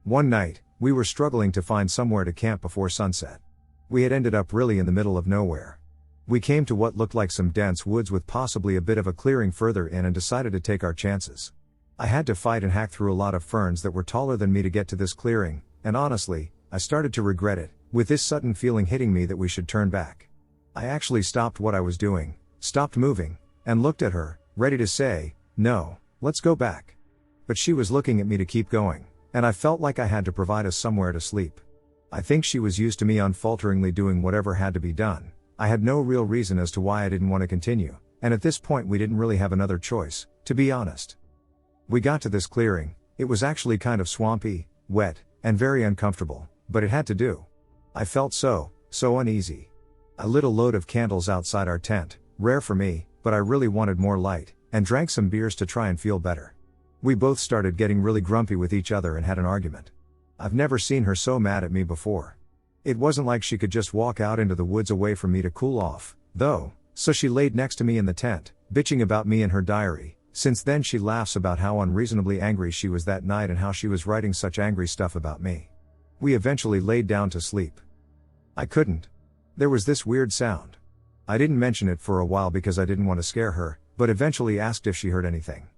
One night, we were struggling to find somewhere to camp before sunset. We had ended up really in the middle of nowhere. We came to what looked like some dense woods with possibly a bit of a clearing further in and decided to take our chances. I had to fight and hack through a lot of ferns that were taller than me to get to this clearing, and honestly, I started to regret it, with this sudden feeling hitting me that we should turn back. I actually stopped what I was doing, stopped moving, and looked at her, ready to say, "No, let's go back." But she was looking at me to keep going, and I felt like I had to provide us somewhere to sleep. I think she was used to me unfalteringly doing whatever had to be done. I had no real reason as to why I didn't want to continue, and at this point we didn't really have another choice, to be honest. We got to this clearing. It was actually kind of swampy, wet, and very uncomfortable, but it had to do. I felt so uneasy. I lit a load of candles outside our tent, rare for me, but I really wanted more light, and drank some beers to try and feel better. We both started getting really grumpy with each other and had an argument. I've never seen her so mad at me before. It wasn't like she could just walk out into the woods away from me to cool off, though, so she laid next to me in the tent, bitching about me in her diary. Since then she laughs about how unreasonably angry she was that night and how she was writing such angry stuff about me. We eventually laid down to sleep. I couldn't. There was this weird sound. I didn't mention it for a while because I didn't want to scare her, but eventually asked if she heard anything.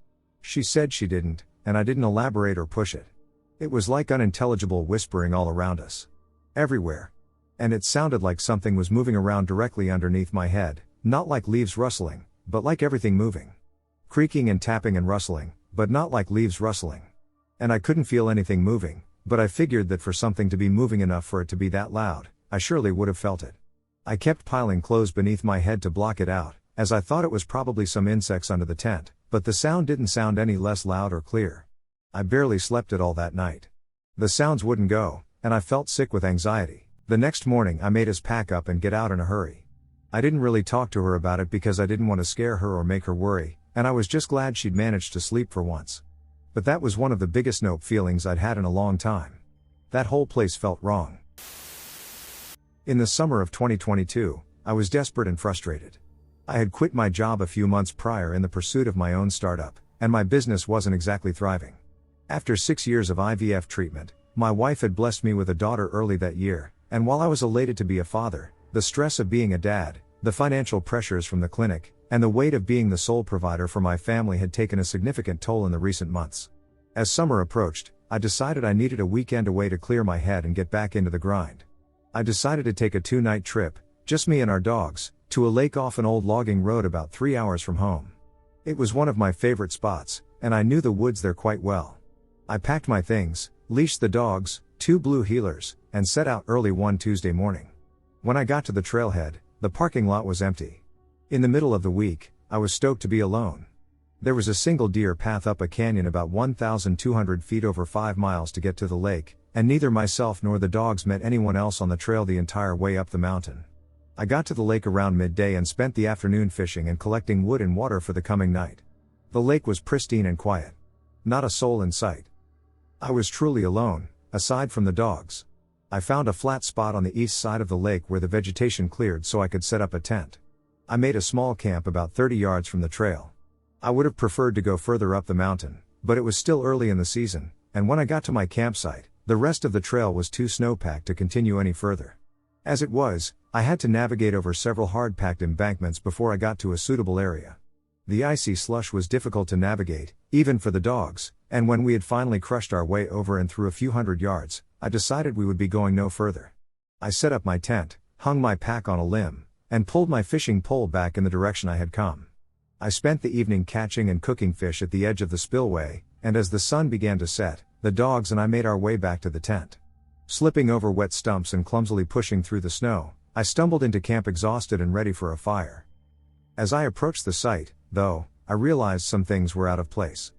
She said she didn't, and I didn't elaborate or push it. It was like unintelligible whispering all around us. Everywhere. And it sounded like something was moving around directly underneath my head, not like leaves rustling, but like everything moving. Creaking and tapping and rustling, but not like leaves rustling. And I couldn't feel anything moving, but I figured that for something to be moving enough for it to be that loud, I surely would have felt it. I kept piling clothes beneath my head to block it out, as I thought it was probably some insects under the tent, but the sound didn't sound any less loud or clear. I barely slept at all that night. The sounds wouldn't go, and I felt sick with anxiety. The next morning I made us pack up and get out in a hurry. I didn't really talk to her about it because I didn't want to scare her or make her worry, and I was just glad she'd managed to sleep for once. But that was one of the biggest nope feelings I'd had in a long time. That whole place felt wrong. In the summer of 2022, I was desperate and frustrated. I had quit my job a few months prior in the pursuit of my own startup, and my business wasn't exactly thriving. After 6 years of IVF treatment, my wife had blessed me with a daughter early that year, and while I was elated to be a father, the stress of being a dad, the financial pressures from the clinic, and the weight of being the sole provider for my family had taken a significant toll in the recent months. As summer approached, I decided I needed a weekend away to clear my head and get back into the grind. I decided to take a 2-night trip, just me and our dogs, to a lake off an old logging road about 3 hours from home. It was one of my favorite spots, and I knew the woods there quite well. I packed my things, leashed the dogs, 2 blue heelers, and set out early one Tuesday morning. When I got to the trailhead, the parking lot was empty. In the middle of the week, I was stoked to be alone. There was a single deer path up a canyon about 1,200 feet over 5 miles to get to the lake, and neither myself nor the dogs met anyone else on the trail the entire way up the mountain. I got to the lake around midday and spent the afternoon fishing and collecting wood and water for the coming night. The lake was pristine and quiet. Not a soul in sight. I was truly alone, aside from the dogs. I found a flat spot on the east side of the lake where the vegetation cleared so I could set up a tent. I made a small camp about 30 yards from the trail. I would have preferred to go further up the mountain, but it was still early in the season, and when I got to my campsite, the rest of the trail was too snow-packed to continue any further. As it was, I had to navigate over several hard-packed embankments before I got to a suitable area. The icy slush was difficult to navigate, even for the dogs, and when we had finally crushed our way over and through a few hundred yards, I decided we would be going no further. I set up my tent, hung my pack on a limb, and pulled my fishing pole back in the direction I had come. I spent the evening catching and cooking fish at the edge of the spillway, and as the sun began to set, the dogs and I made our way back to the tent. Slipping over wet stumps and clumsily pushing through the snow, I stumbled into camp exhausted and ready for a fire. As I approached the site, though, I realized some things were out of place.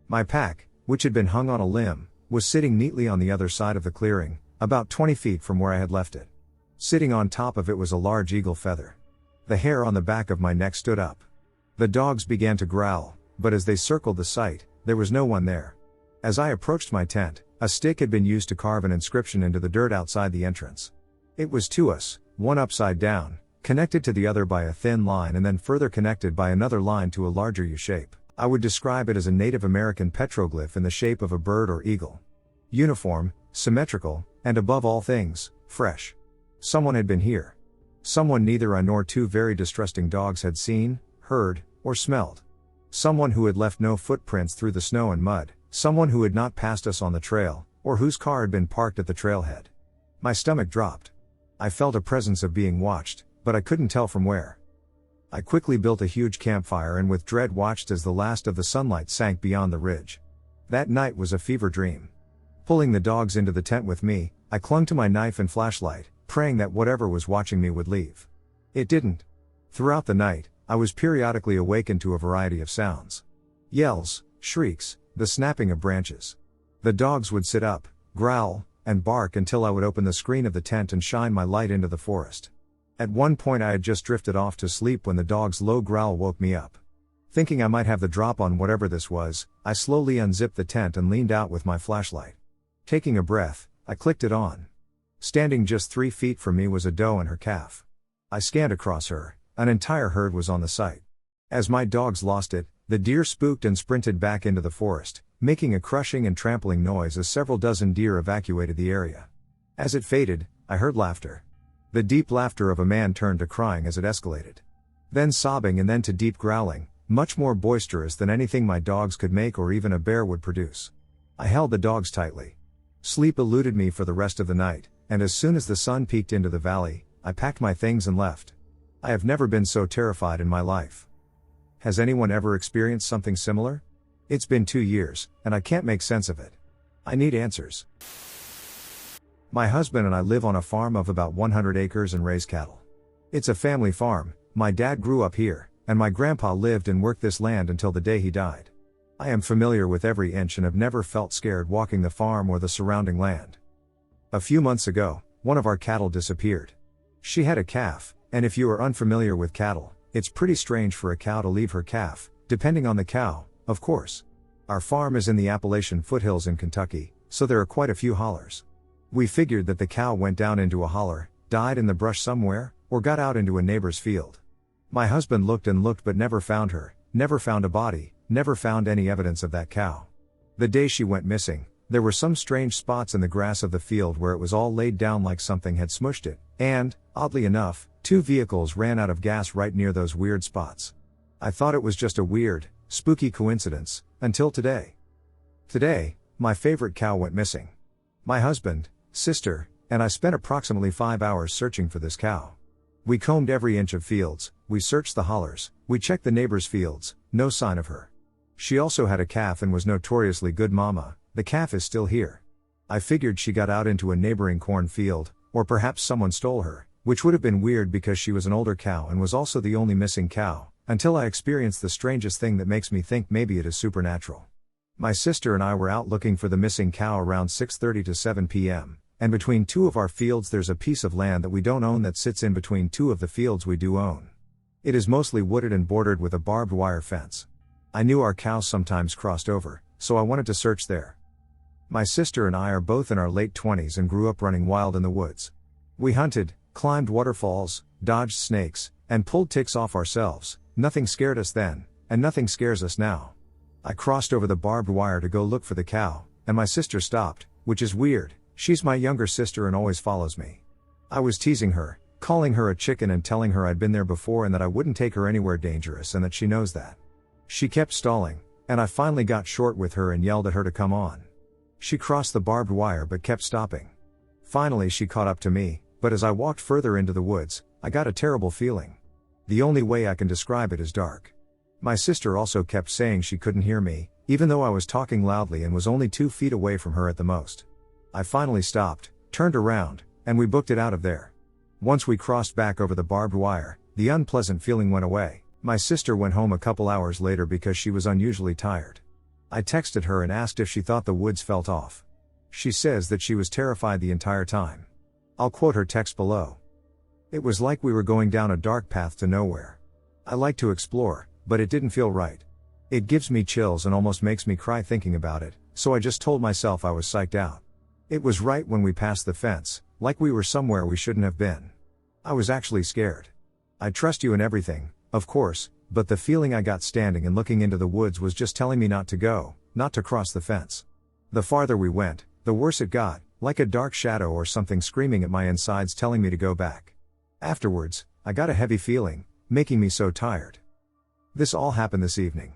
My pack, which had been hung on a limb, was sitting neatly on the other side of the clearing, about 20 feet from where I had left it. Sitting on top of it was a large eagle feather. The hair on the back of my neck stood up. The dogs began to growl, but as they circled the site, there was no one there. As I approached my tent, a stick had been used to carve an inscription into the dirt outside the entrance. It was to us, one upside down, connected to the other by a thin line and then further connected by another line to a larger U shape. I would describe it as a Native American petroglyph in the shape of a bird or eagle. Uniform, symmetrical, and above all things, fresh. Someone had been here. Someone neither I nor two very distrusting dogs had seen, heard, or smelled. Someone who had left no footprints through the snow and mud, someone who had not passed us on the trail, or whose car had been parked at the trailhead. My stomach dropped. I felt a presence of being watched, but I couldn't tell from where. I quickly built a huge campfire and with dread watched as the last of the sunlight sank beyond the ridge. That night was a fever dream. Pulling the dogs into the tent with me, I clung to my knife and flashlight, praying that whatever was watching me would leave. It didn't. Throughout the night, I was periodically awakened to a variety of sounds. Yells, shrieks, the snapping of branches. The dogs would sit up, growl, and bark until I would open the screen of the tent and shine my light into the forest. At one point I had just drifted off to sleep when the dog's low growl woke me up. Thinking I might have the drop on whatever this was, I slowly unzipped the tent and leaned out with my flashlight. Taking a breath, I clicked it on. Standing just 3 feet from me was a doe and her calf. I scanned across her. An entire herd was on the site. As my dogs lost it, the deer spooked and sprinted back into the forest, making a crushing and trampling noise as several dozen deer evacuated the area. As it faded, I heard laughter. The deep laughter of a man turned to crying as it escalated. Then sobbing and then to deep growling, much more boisterous than anything my dogs could make or even a bear would produce. I held the dogs tightly. Sleep eluded me for the rest of the night, and as soon as the sun peeked into the valley, I packed my things and left. I have never been so terrified in my life. Has anyone ever experienced something similar? It's been 2 years, and I can't make sense of it. I need answers. My husband and I live on a farm of about 100 acres and raise cattle. It's a family farm. My dad grew up here, and my grandpa lived and worked this land until the day he died. I am familiar with every inch and have never felt scared walking the farm or the surrounding land. A few months ago, one of our cattle disappeared. She had a calf, and if you are unfamiliar with cattle, it's pretty strange for a cow to leave her calf, depending on the cow, of course. Our farm is in the Appalachian foothills in Kentucky, so there are quite a few hollers. We figured that the cow went down into a holler, died in the brush somewhere, or got out into a neighbor's field. My husband looked and looked but never found her, never found a body, never found any evidence of that cow. The day she went missing, there were some strange spots in the grass of the field where it was all laid down like something had smushed it, and, oddly enough, 2 vehicles ran out of gas right near those weird spots. I thought it was just a weird, spooky coincidence, until today. Today, my favorite cow went missing. My husband, sister, and I spent approximately 5 hours searching for this cow. We combed every inch of fields, we searched the hollers, we checked the neighbors' fields, no sign of her. She also had a calf and was notoriously good mama. The calf is still here. I figured she got out into a neighboring corn field, or perhaps someone stole her, which would have been weird because she was an older cow and was also the only missing cow, Until I experienced the strangest thing that makes me think maybe it is supernatural. My sister and I were out looking for the missing cow around 6:30 to 7 p.m., and between two of our fields there's a piece of land that we don't own that sits in between two of the fields we do own. It is mostly wooded and bordered with a barbed wire fence. I knew our cows sometimes crossed over, so I wanted to search there. My sister and I are both in our late 20s and grew up running wild in the woods. We hunted, climbed waterfalls, dodged snakes, and pulled ticks off ourselves. Nothing scared us then, and nothing scares us now. I crossed over the barbed wire to go look for the cow, and my sister stopped, which is weird. She's my younger sister and always follows me. I was teasing her, calling her a chicken and telling her I'd been there before and that I wouldn't take her anywhere dangerous and that she knows that. She kept stalling, and I finally got short with her and yelled at her to come on. She crossed the barbed wire but kept stopping. Finally she caught up to me, but as I walked further into the woods, I got a terrible feeling. The only way I can describe it is dark. My sister also kept saying she couldn't hear me, even though I was talking loudly and was only 2 feet away from her at the most. I finally stopped, turned around, and we booked it out of there. Once we crossed back over the barbed wire, the unpleasant feeling went away. My sister went home a couple hours later because she was unusually tired. I texted her and asked if she thought the woods felt off. She says that she was terrified the entire time. I'll quote her text below. "It was like we were going down a dark path to nowhere. I like to explore, but it didn't feel right. It gives me chills and almost makes me cry thinking about it, so I just told myself I was psyched out. It was right when we passed the fence, like we were somewhere we shouldn't have been. I was actually scared. I trust you in everything, of course, but the feeling I got standing and looking into the woods was just telling me not to go, not to cross the fence. The farther we went, the worse it got, like a dark shadow or something screaming at my insides telling me to go back. Afterwards, I got a heavy feeling, making me so tired." This all happened this evening.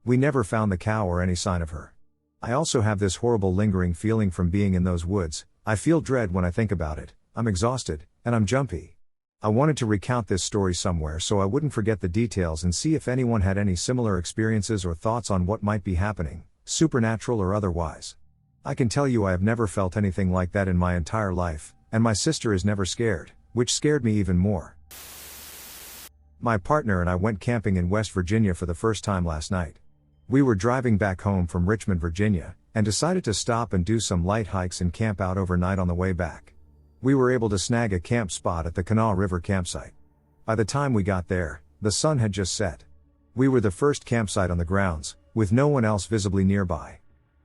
We never found the cow or any sign of her. I also have this horrible lingering feeling from being in those woods. I feel dread when I think about it. I'm exhausted, and I'm jumpy. I wanted to recount this story somewhere so I wouldn't forget the details and see if anyone had any similar experiences or thoughts on what might be happening, supernatural or otherwise. I can tell you I have never felt anything like that in my entire life, and my sister is never scared, which scared me even more. My partner and I went camping in West Virginia for the first time last night. We were driving back home from Richmond, Virginia, and decided to stop and do some light hikes and camp out overnight on the way back. We were able to snag a camp spot at the Kanawha River campsite. By the time we got there, the sun had just set. We were the first campsite on the grounds, with no one else visibly nearby.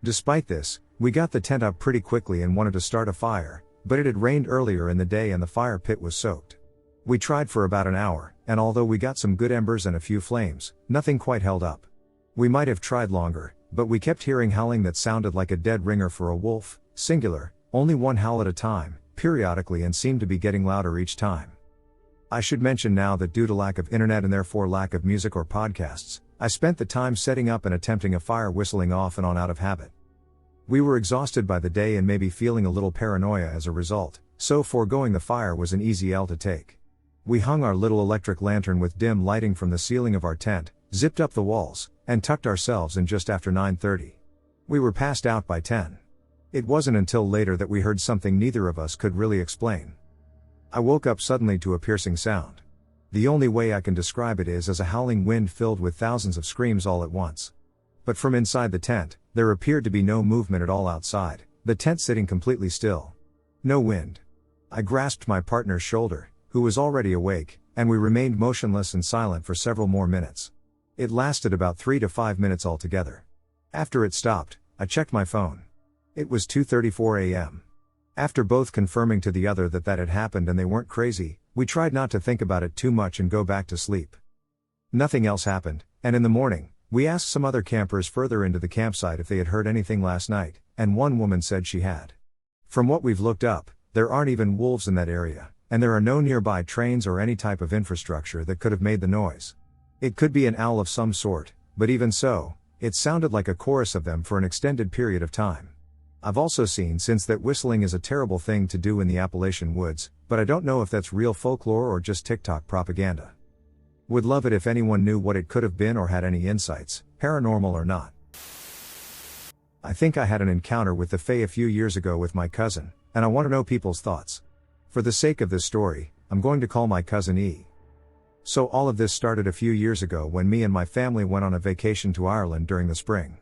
Despite this, we got the tent up pretty quickly and wanted to start a fire, but it had rained earlier in the day and the fire pit was soaked. We tried for about an hour, and although we got some good embers and a few flames, nothing quite held up. We might have tried longer, but we kept hearing howling that sounded like a dead ringer for a wolf, singular, only one howl at a time, periodically, and seemed to be getting louder each time. I should mention now that due to lack of internet and therefore lack of music or podcasts, I spent the time setting up and attempting a fire whistling off and on out of habit. We were exhausted by the day and maybe feeling a little paranoia as a result, so foregoing the fire was an easy L to take. We hung our little electric lantern with dim lighting from the ceiling of our tent, zipped up the walls, and tucked ourselves in just after 9:30. We were passed out by 10. It wasn't until later that we heard something neither of us could really explain. I woke up suddenly to a piercing sound. The only way I can describe it is as a howling wind filled with thousands of screams all at once. But from inside the tent, there appeared to be no movement at all outside, the tent sitting completely still. No wind. I grasped my partner's shoulder, who was already awake, and we remained motionless and silent for several more minutes. It lasted about 3 to 5 minutes altogether. After it stopped, I checked my phone. It was 2:34 a.m. After both confirming to the other that had happened and they weren't crazy, we tried not to think about it too much and go back to sleep. Nothing else happened, and in the morning, we asked some other campers further into the campsite if they had heard anything last night, and one woman said she had. From what we've looked up, there aren't even wolves in that area, and there are no nearby trains or any type of infrastructure that could have made the noise. It could be an owl of some sort, but even so, it sounded like a chorus of them for an extended period of time. I've also seen since that whistling is a terrible thing to do in the Appalachian woods, but I don't know if that's real folklore or just TikTok propaganda. Would love it if anyone knew what it could have been or had any insights, paranormal or not. I think I had an encounter with the Fae a few years ago with my cousin, and I want to know people's thoughts. For the sake of this story, I'm going to call my cousin E. So all of this started a few years ago when me and my family went on a vacation to Ireland during the spring.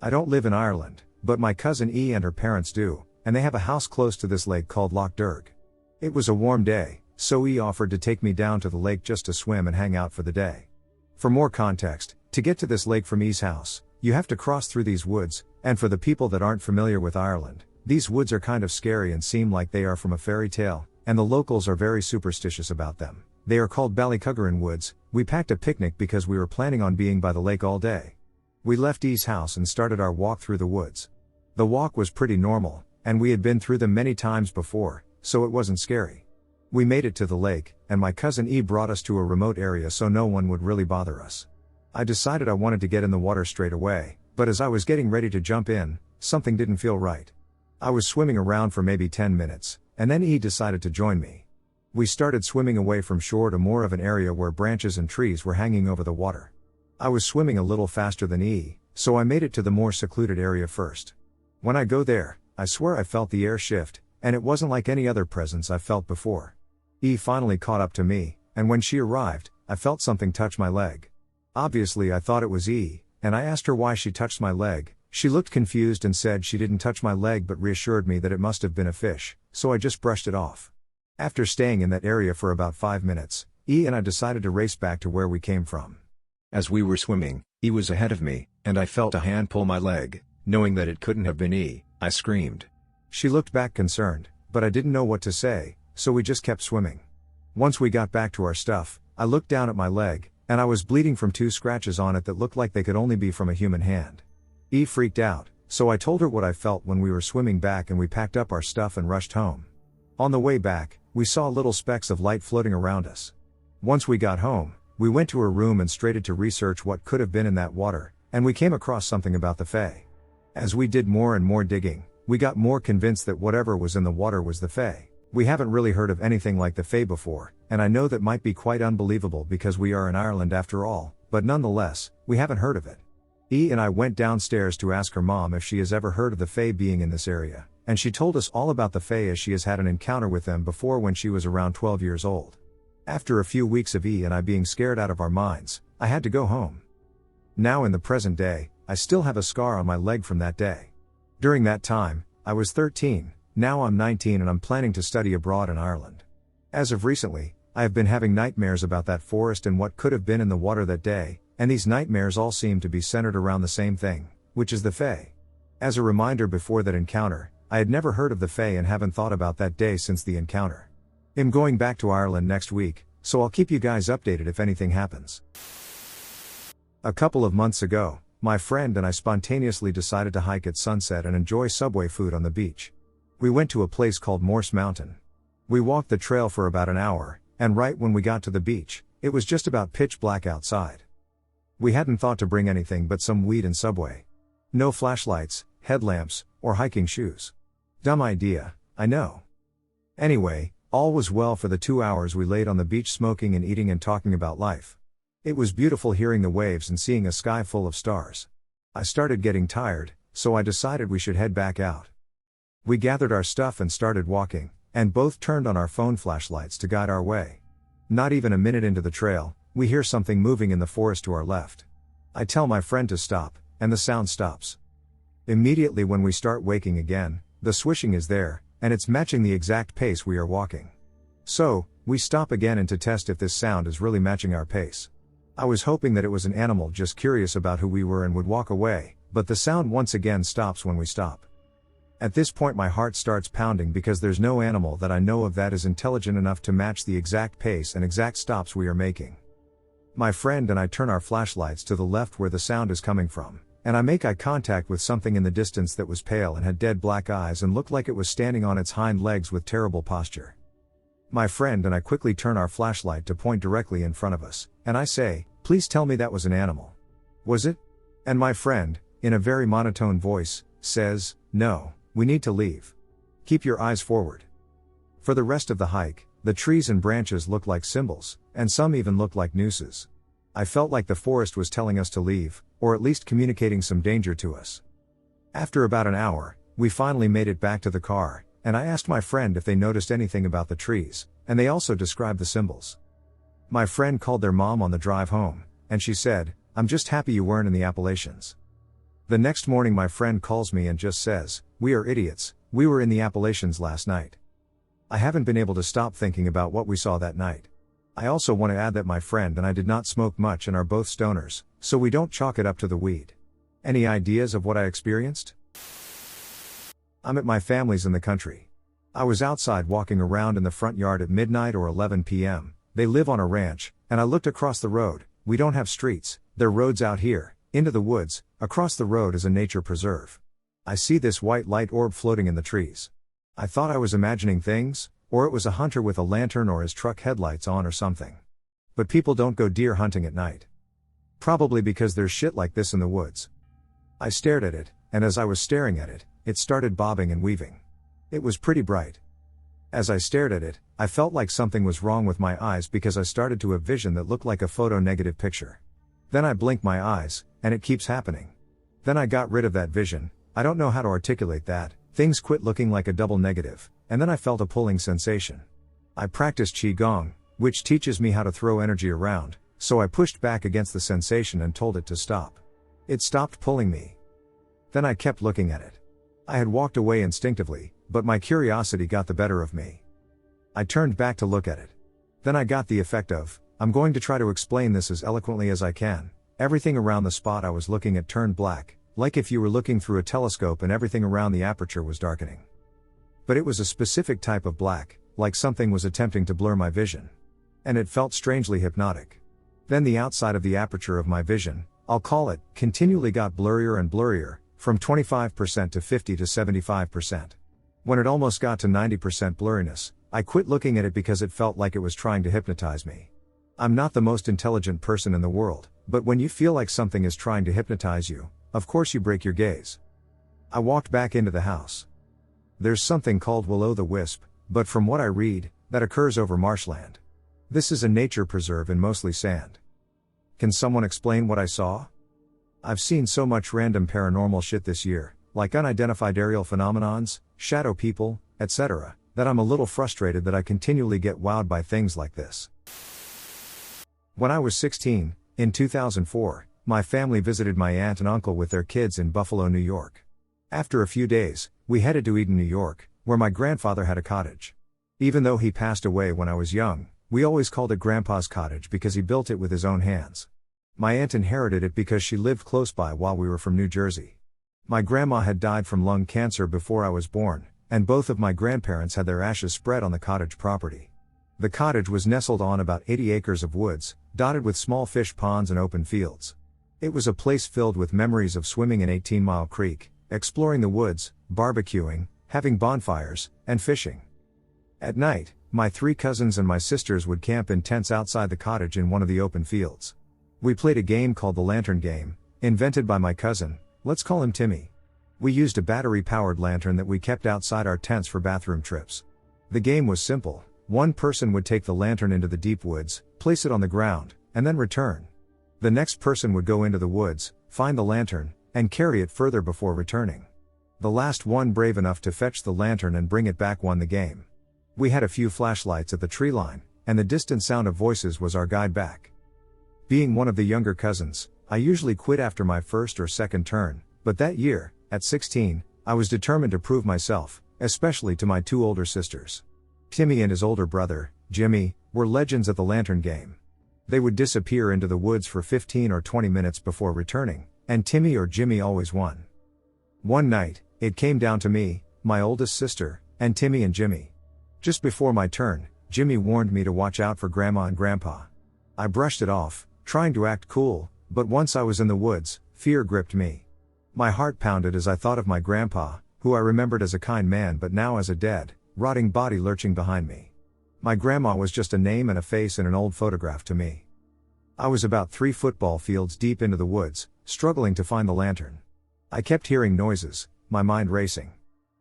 I don't live in Ireland, but my cousin E and her parents do, and they have a house close to this lake called Loch Derg. It was a warm day, so E offered to take me down to the lake just to swim and hang out for the day. For more context, to get to this lake from E's house, you have to cross through these woods, and for the people that aren't familiar with Ireland, these woods are kind of scary and seem like they are from a fairy tale, and the locals are very superstitious about them. They are called Ballycuggarin Woods. We packed a picnic because we were planning on being by the lake all day. We left E's house and started our walk through the woods. The walk was pretty normal, and we had been through them many times before, so it wasn't scary. We made it to the lake, and my cousin E brought us to a remote area so no one would really bother us. I decided I wanted to get in the water straight away, but as I was getting ready to jump in, something didn't feel right. I was swimming around for maybe 10 minutes, and then E decided to join me. We started swimming away from shore to more of an area where branches and trees were hanging over the water. I was swimming a little faster than E, so I made it to the more secluded area first. When I go there, I swear I felt the air shift, and it wasn't like any other presence I've felt before. E finally caught up to me, and when she arrived, I felt something touch my leg. Obviously I thought it was E, and I asked her why she touched my leg. She looked confused and said she didn't touch my leg but reassured me that it must have been a fish, so I just brushed it off. After staying in that area for about 5 minutes, E and I decided to race back to where we came from. As we were swimming, E was ahead of me, and I felt a hand pull my leg. Knowing that it couldn't have been E, I screamed. She looked back concerned, but I didn't know what to say, so we just kept swimming. Once we got back to our stuff, I looked down at my leg, and I was bleeding from 2 scratches on it that looked like they could only be from a human hand. E freaked out, so I told her what I felt when we were swimming back, and we packed up our stuff and rushed home. On the way back, we saw little specks of light floating around us. Once we got home, we went to her room and straighted to research what could have been in that water, and we came across something about the Fae. As we did more and more digging, we got more convinced that whatever was in the water was the Fae. We haven't really heard of anything like the Fae before, and I know that might be quite unbelievable because we are in Ireland after all, but nonetheless, we haven't heard of it. E and I went downstairs to ask her mom if she has ever heard of the Fae being in this area, and she told us all about the Fae as she has had an encounter with them before when she was around 12 years old. After a few weeks of E and I being scared out of our minds, I had to go home. Now in the present day, I still have a scar on my leg from that day. During that time, I was 13, now I'm 19 and I'm planning to study abroad in Ireland. As of recently, I have been having nightmares about that forest and what could have been in the water that day, and these nightmares all seem to be centered around the same thing, which is the Fae. As a reminder before that encounter, I had never heard of the Fae and haven't thought about that day since the encounter. I'm going back to Ireland next week, so I'll keep you guys updated if anything happens. A couple of months ago, my friend and I spontaneously decided to hike at sunset and enjoy Subway food on the beach. We went to a place called Morse Mountain. We walked the trail for about an hour, and right when we got to the beach, it was just about pitch black outside. We hadn't thought to bring anything but some weed and Subway. No flashlights, headlamps, or hiking shoes. Dumb idea, I know. Anyway, all was well for the 2 hours we laid on the beach smoking and eating and talking about life. It was beautiful hearing the waves and seeing a sky full of stars. I started getting tired, so I decided we should head back out. We gathered our stuff and started walking, and both turned on our phone flashlights to guide our way. Not even a minute into the trail, we hear something moving in the forest to our left. I tell my friend to stop, and the sound stops. Immediately when we start waking again, the swishing is there, and it's matching the exact pace we are walking. So, we stop again and to test if this sound is really matching our pace. I was hoping that it was an animal just curious about who we were and would walk away, but the sound once again stops when we stop. At this point my heart starts pounding because there's no animal that I know of that is intelligent enough to match the exact pace and exact stops we are making. My friend and I turn our flashlights to the left where the sound is coming from, and I make eye contact with something in the distance that was pale and had dead black eyes and looked like it was standing on its hind legs with terrible posture. My friend and I quickly turn our flashlight to point directly in front of us, and I say, "Please tell me that was an animal." "Was it?" And my friend, in a very monotone voice, says, "No, we need to leave. Keep your eyes forward." For the rest of the hike, the trees and branches looked like symbols, and some even looked like nooses. I felt like the forest was telling us to leave, or at least communicating some danger to us. After about an hour, we finally made it back to the car, and I asked my friend if they noticed anything about the trees, and they also described the symbols. My friend called their mom on the drive home, and she said, "I'm just happy you weren't in the Appalachians." The next morning my friend calls me and just says, "We are idiots, we were in the Appalachians last night." I haven't been able to stop thinking about what we saw that night. I also want to add that my friend and I did not smoke much and are both stoners, so we don't chalk it up to the weed. Any ideas of what I experienced? I'm at my family's in the country. I was outside walking around in the front yard at midnight or 11 p.m. They live on a ranch, and I looked across the road. We don't have streets, they're roads out here, into the woods. Across the road is a nature preserve. I see this white light orb floating in the trees. I thought I was imagining things, or it was a hunter with a lantern or his truck headlights on or something. But people don't go deer hunting at night. Probably because there's shit like this in the woods. I stared at it, and as I was staring at it, it started bobbing and weaving. It was pretty bright. As I stared at it, I felt like something was wrong with my eyes because I started to have vision that looked like a photo-negative picture. Then I blinked my eyes, and it keeps happening. Then I got rid of that vision. I don't know how to articulate that. Things quit looking like a double negative, and then I felt a pulling sensation. I practiced Qigong, which teaches me how to throw energy around, so I pushed back against the sensation and told it to stop. It stopped pulling me. Then I kept looking at it. I had walked away instinctively, but my curiosity got the better of me. I turned back to look at it. Then I got the effect of, I'm going to try to explain this as eloquently as I can. Everything around the spot I was looking at turned black, like if you were looking through a telescope and everything around the aperture was darkening. But it was a specific type of black, like something was attempting to blur my vision. And it felt strangely hypnotic. Then the outside of the aperture of my vision, I'll call it, continually got blurrier and blurrier, from 25% to 50 to 75%. When it almost got to 90% blurriness, I quit looking at it because it felt like it was trying to hypnotize me. I'm not the most intelligent person in the world, but when you feel like something is trying to hypnotize you, of course you break your gaze. I walked back into the house. There's something called will-o'-the-wisp, but from what I read, that occurs over marshland. This is a nature preserve in mostly sand. Can someone explain what I saw? I've seen so much random paranormal shit this year, like unidentified aerial phenomenons, shadow people, etc., that I'm a little frustrated that I continually get wowed by things like this. When I was 16, in 2004, my family visited my aunt and uncle with their kids in Buffalo, New York. After a few days, we headed to Eden, New York, where my grandfather had a cottage. Even though he passed away when I was young, we always called it Grandpa's cottage because he built it with his own hands. My aunt inherited it because she lived close by while we were from New Jersey. My grandma had died from lung cancer before I was born, and both of my grandparents had their ashes spread on the cottage property. The cottage was nestled on about 80 acres of woods, dotted with small fish ponds and open fields. It was a place filled with memories of swimming in 18 Mile Creek, exploring the woods, barbecuing, having bonfires, and fishing. At night, my 3 cousins and my sisters would camp in tents outside the cottage in one of the open fields. We played a game called the Lantern Game, invented by my cousin, let's call him Timmy. We used a battery-powered lantern that we kept outside our tents for bathroom trips. The game was simple. One person would take the lantern into the deep woods, place it on the ground, and then return. The next person would go into the woods, find the lantern, and carry it further before returning. The last one brave enough to fetch the lantern and bring it back won the game. We had a few flashlights at the tree line, and the distant sound of voices was our guide back. Being one of the younger cousins, I usually quit after my first or second turn, but that year, at 16, I was determined to prove myself, especially to my 2 older sisters. Timmy and his older brother, Jimmy, were legends at the Lantern Game. They would disappear into the woods for 15 or 20 minutes before returning, and Timmy or Jimmy always won. One night, it came down to me, my oldest sister, and Timmy and Jimmy. Just before my turn, Jimmy warned me to watch out for Grandma and Grandpa. I brushed it off, trying to act cool, but once I was in the woods, fear gripped me. My heart pounded as I thought of my grandpa, who I remembered as a kind man but now as a dead, rotting body lurching behind me. My grandma was just a name and a face in an old photograph to me. I was about 3 football fields deep into the woods, struggling to find the lantern. I kept hearing noises, my mind racing.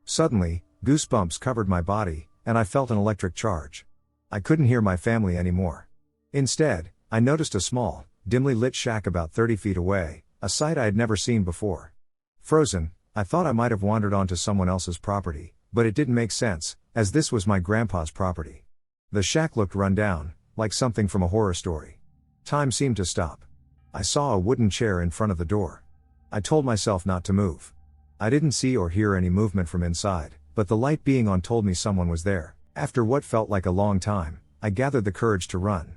Suddenly, goosebumps covered my body, and I felt an electric charge. I couldn't hear my family anymore. Instead, I noticed a small, dimly lit shack about 30 feet away, a sight I had never seen before. Frozen, I thought I might have wandered onto someone else's property, but it didn't make sense, as this was my grandpa's property. The shack looked run down, like something from a horror story. Time seemed to stop. I saw a wooden chair in front of the door. I told myself not to move. I didn't see or hear any movement from inside, but the light being on told me someone was there. After what felt like a long time, I gathered the courage to run.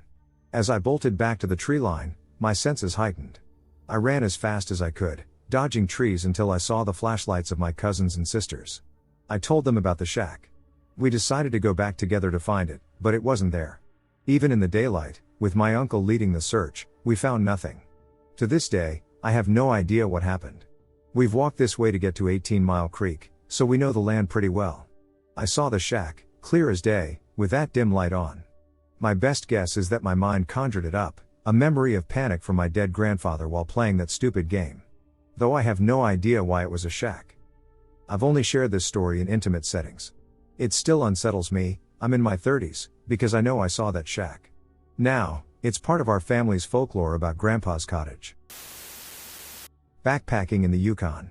As I bolted back to the tree line, my senses heightened. I ran as fast as I could, dodging trees until I saw the flashlights of my cousins and sisters. I told them about the shack. We decided to go back together to find it, but it wasn't there. Even in the daylight, with my uncle leading the search, we found nothing. To this day, I have no idea what happened. We've walked this way to get to 18 Mile Creek, so we know the land pretty well. I saw the shack, clear as day, with that dim light on. My best guess is that my mind conjured it up, a memory of panic from my dead grandfather while playing that stupid game. Though I have no idea why it was a shack. I've only shared this story in intimate settings. It still unsettles me, I'm in my 30s, because I know I saw that shack. Now, it's part of our family's folklore about Grandpa's cottage. Backpacking in the Yukon.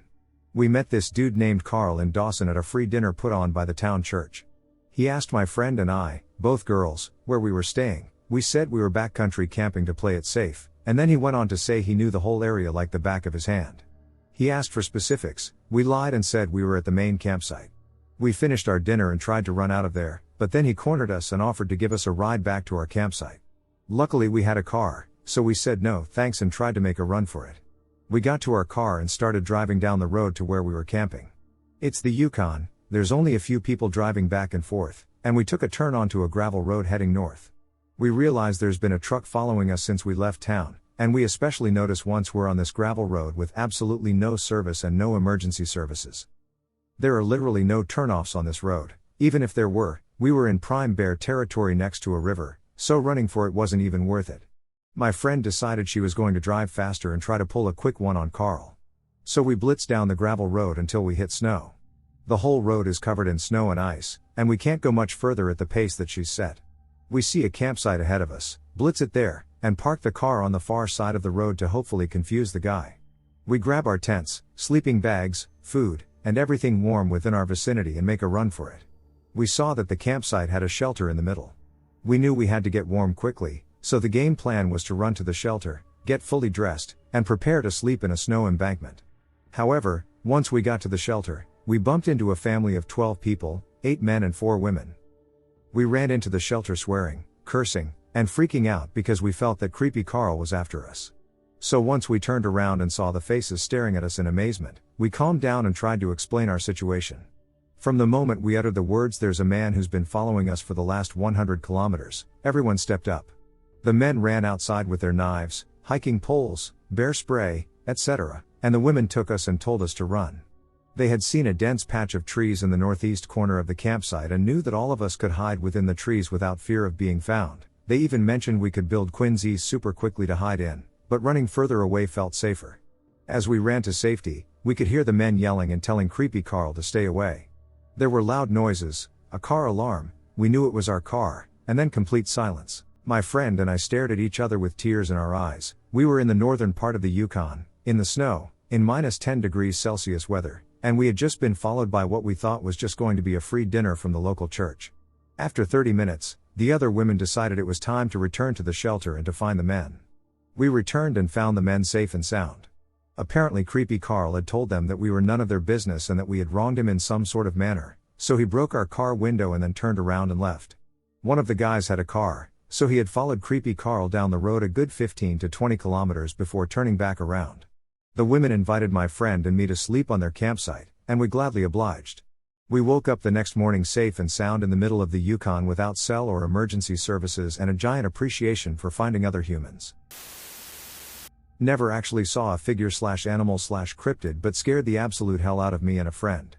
We met this dude named Carl in Dawson at a free dinner put on by the town church. He asked my friend and I, both girls, where we were staying. We said we were backcountry camping to play it safe, and then he went on to say he knew the whole area like the back of his hand. He asked for specifics, we lied and said we were at the main campsite. We finished our dinner and tried to run out of there, but then he cornered us and offered to give us a ride back to our campsite. Luckily we had a car, so we said no thanks and tried to make a run for it. We got to our car and started driving down the road to where we were camping. It's the Yukon, there's only a few people driving back and forth, and we took a turn onto a gravel road heading north. We realized there's been a truck following us since we left town, and we especially noticed once we're on this gravel road with absolutely no service and no emergency services. There are literally no turnoffs on this road. Even if there were, we were in prime bear territory next to a river, so running for it wasn't even worth it. My friend decided she was going to drive faster and try to pull a quick one on Carl. So we blitzed down the gravel road until we hit snow. The whole road is covered in snow and ice, and we can't go much further at the pace that she's set. We see a campsite ahead of us, blitz it there, and park the car on the far side of the road to hopefully confuse the guy. We grab our tents, sleeping bags, food, and everything warm within our vicinity and make a run for it. We saw that the campsite had a shelter in the middle. We knew we had to get warm quickly, so the game plan was to run to the shelter, get fully dressed, and prepare to sleep in a snow embankment. However, once we got to the shelter, we bumped into a family of 12 people, 8 men and 4 women. We ran into the shelter swearing, cursing, and freaking out because we felt that creepy Carl was after us. So once we turned around and saw the faces staring at us in amazement, we calmed down and tried to explain our situation. From the moment we uttered the words "there's a man who's been following us for the last 100 kilometers, everyone stepped up. The men ran outside with their knives, hiking poles, bear spray, etc., and the women took us and told us to run. They had seen a dense patch of trees in the northeast corner of the campsite and knew that all of us could hide within the trees without fear of being found. They even mentioned we could build quinzees super quickly to hide in, but running further away felt safer. As we ran to safety, we could hear the men yelling and telling creepy Carl to stay away. There were loud noises, a car alarm, we knew it was our car, and then complete silence. My friend and I stared at each other with tears in our eyes. We were in the northern part of the Yukon, in the snow, in minus 10 degrees Celsius weather, and we had just been followed by what we thought was just going to be a free dinner from the local church. After 30 minutes, the other women decided it was time to return to the shelter and to find the men. We returned and found the men safe and sound. Apparently creepy Carl had told them that we were none of their business and that we had wronged him in some sort of manner, so he broke our car window and then turned around and left. One of the guys had a car, so he had followed creepy Carl down the road a good 15 to 20 kilometers before turning back around. The women invited my friend and me to sleep on their campsite, and we gladly obliged. We woke up the next morning safe and sound in the middle of the Yukon without cell or emergency services and a giant appreciation for finding other humans. Never actually saw a figure/animal/cryptid but scared the absolute hell out of me and a friend.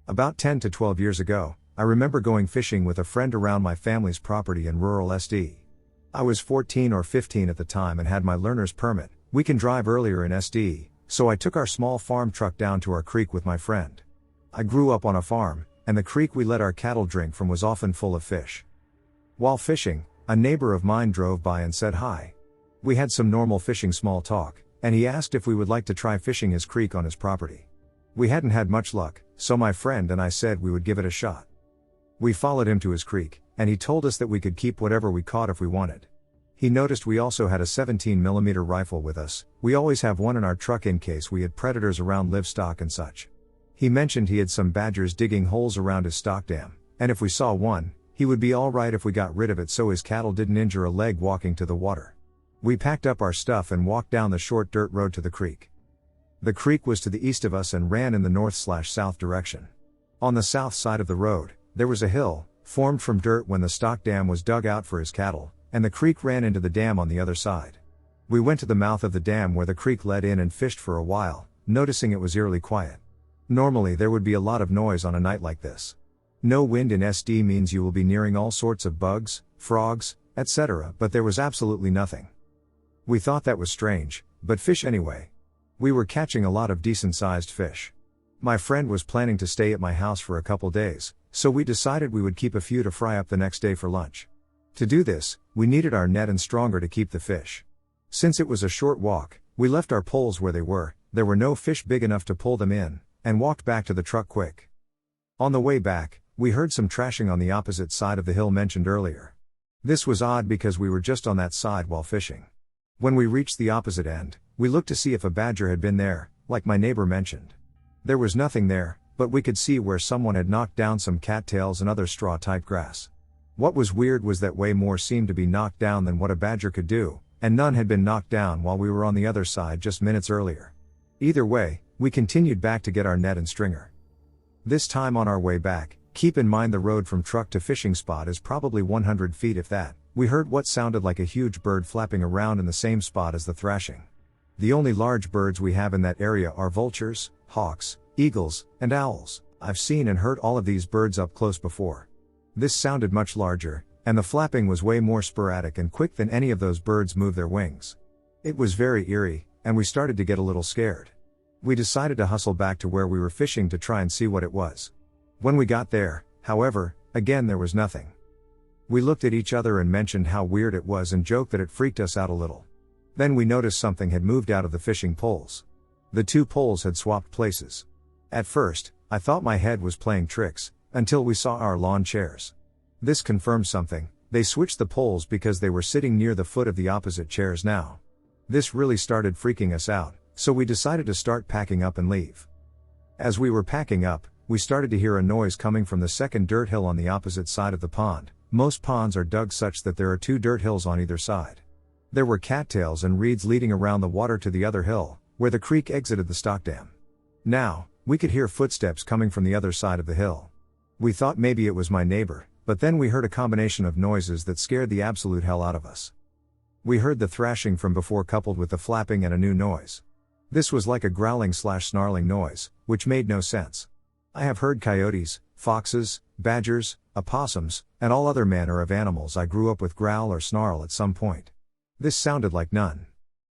About 10 to 12 years ago, I remember going fishing with a friend around my family's property in rural SD. I was 14 or 15 at the time and had my learner's permit. We can drive earlier in SD, so I took our small farm truck down to our creek with my friend. I grew up on a farm, and the creek we let our cattle drink from was often full of fish. While fishing, a neighbor of mine drove by and said hi. We had some normal fishing small talk, and he asked if we would like to try fishing his creek on his property. We hadn't had much luck, so my friend and I said we would give it a shot. We followed him to his creek, and he told us that we could keep whatever we caught if we wanted. He noticed we also had a 17mm rifle with us. We always have one in our truck in case we had predators around livestock and such. He mentioned he had some badgers digging holes around his stock dam, and if we saw one, he would be alright if we got rid of it so his cattle didn't injure a leg walking to the water. We packed up our stuff and walked down the short dirt road to the creek. The creek was to the east of us and ran in the north/south direction. On the south side of the road, there was a hill, formed from dirt when the stock dam was dug out for his cattle, and the creek ran into the dam on the other side. We went to the mouth of the dam where the creek led in and fished for a while, noticing it was eerily quiet. Normally there would be a lot of noise on a night like this. No wind in SD means you will be nearing all sorts of bugs, frogs, etc., but there was absolutely nothing. We thought that was strange, but fish anyway. We were catching a lot of decent-sized fish. My friend was planning to stay at my house for a couple days, so we decided we would keep a few to fry up the next day for lunch. To do this, we needed our net and stronger to keep the fish. Since it was a short walk, we left our poles where they were, there were no fish big enough to pull them in, and walked back to the truck quick. On the way back, we heard some trashing on the opposite side of the hill mentioned earlier. This was odd because we were just on that side while fishing. When we reached the opposite end, we looked to see if a badger had been there, like my neighbor mentioned. There was nothing there, but we could see where someone had knocked down some cattails and other straw-type grass. What was weird was that way more seemed to be knocked down than what a badger could do, and none had been knocked down while we were on the other side just minutes earlier. Either way, we continued back to get our net and stringer. This time on our way back, keep in mind the road from truck to fishing spot is probably 100 feet if that. We heard what sounded like a huge bird flapping around in the same spot as the thrashing. The only large birds we have in that area are vultures, hawks, eagles, and owls. I've seen and heard all of these birds up close before. This sounded much larger, and the flapping was way more sporadic and quick than any of those birds move their wings. It was very eerie, and we started to get a little scared. We decided to hustle back to where we were fishing to try and see what it was. When we got there, however, again there was nothing. We looked at each other and mentioned how weird it was and joked that it freaked us out a little. Then we noticed something had moved out of the fishing poles. The two poles had swapped places. At first, I thought my head was playing tricks, until we saw our lawn chairs. This confirmed something, they switched the poles because they were sitting near the foot of the opposite chairs now. This really started freaking us out, so we decided to start packing up and leave. As we were packing up, we started to hear a noise coming from the second dirt hill on the opposite side of the pond. Most ponds are dug such that there are two dirt hills on either side. There were cattails and reeds leading around the water to the other hill, where the creek exited the stock dam. Now, we could hear footsteps coming from the other side of the hill. We thought maybe it was my neighbor, but then we heard a combination of noises that scared the absolute hell out of us. We heard the thrashing from before coupled with the flapping and a new noise. This was like a growling/snarling noise, which made no sense. I have heard coyotes, foxes, badgers, opossums, and all other manner of animals I grew up with growl or snarl at some point. This sounded like none.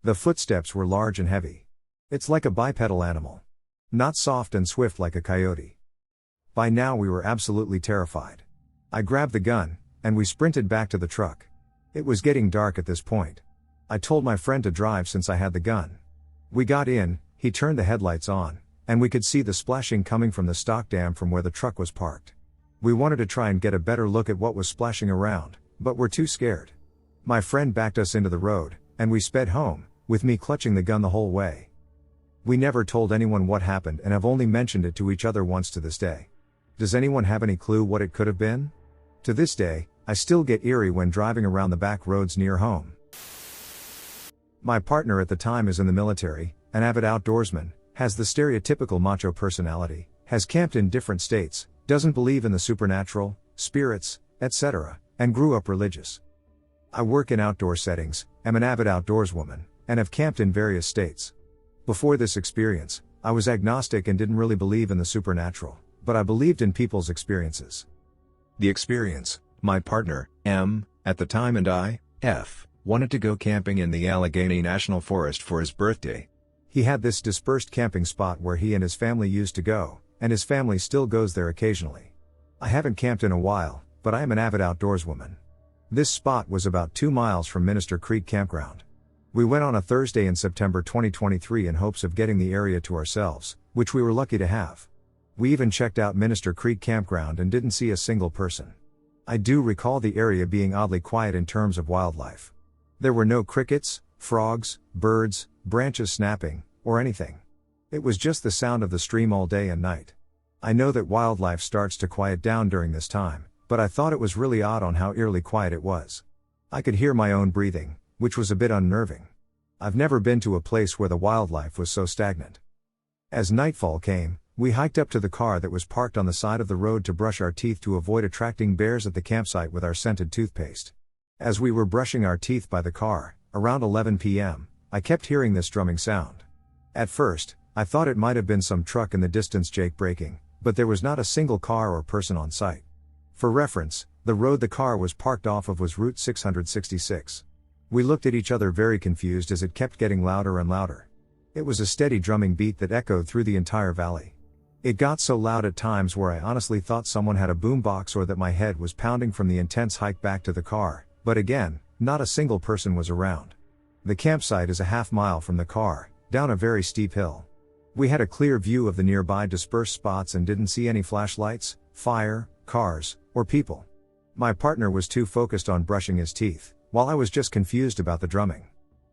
The footsteps were large and heavy. It's like a bipedal animal. Not soft and swift like a coyote. By now we were absolutely terrified. I grabbed the gun, and we sprinted back to the truck. It was getting dark at this point. I told my friend to drive since I had the gun. We got in, he turned the headlights on, and we could see the splashing coming from the stock dam from where the truck was parked. We wanted to try and get a better look at what was splashing around, but were too scared. My friend backed us into the road, and we sped home, with me clutching the gun the whole way. We never told anyone what happened and have only mentioned it to each other once to this day. Does anyone have any clue what it could have been? To this day, I still get eerie when driving around the back roads near home. My partner at the time is in the military, an avid outdoorsman, has the stereotypical macho personality, has camped in different states, doesn't believe in the supernatural, spirits, etc., and grew up religious. I work in outdoor settings, am an avid outdoorswoman, and have camped in various states. Before this experience, I was agnostic and didn't really believe in the supernatural, but I believed in people's experiences. The experience, my partner, M, at the time and I, F, wanted to go camping in the Allegheny National Forest for his birthday. He had this dispersed camping spot where he and his family used to go, and his family still goes there occasionally. I haven't camped in a while, but I am an avid outdoorswoman. This spot was about 2 miles from Minister Creek Campground. We went on a Thursday in September 2023 in hopes of getting the area to ourselves, which we were lucky to have. We even checked out Minister Creek Campground and didn't see a single person. I do recall the area being oddly quiet in terms of wildlife. There were no crickets, frogs, birds, branches snapping, or anything. It was just the sound of the stream all day and night. I know that wildlife starts to quiet down during this time, but I thought it was really odd on how eerily quiet it was. I could hear my own breathing, which was a bit unnerving. I've never been to a place where the wildlife was so stagnant. As nightfall came, we hiked up to the car that was parked on the side of the road to brush our teeth to avoid attracting bears at the campsite with our scented toothpaste. As we were brushing our teeth by the car, around 11 p.m., I kept hearing this drumming sound. At first, I thought it might have been some truck in the distance jake braking, but there was not a single car or person on site. For reference, the road the car was parked off of was Route 666. We looked at each other very confused as it kept getting louder and louder. It was a steady drumming beat that echoed through the entire valley. It got so loud at times where I honestly thought someone had a boombox or that my head was pounding from the intense hike back to the car, but again, not a single person was around. The campsite is a half-mile from the car, down a very steep hill. We had a clear view of the nearby dispersed spots and didn't see any flashlights, fire, cars, or people. My partner was too focused on brushing his teeth, while I was just confused about the drumming.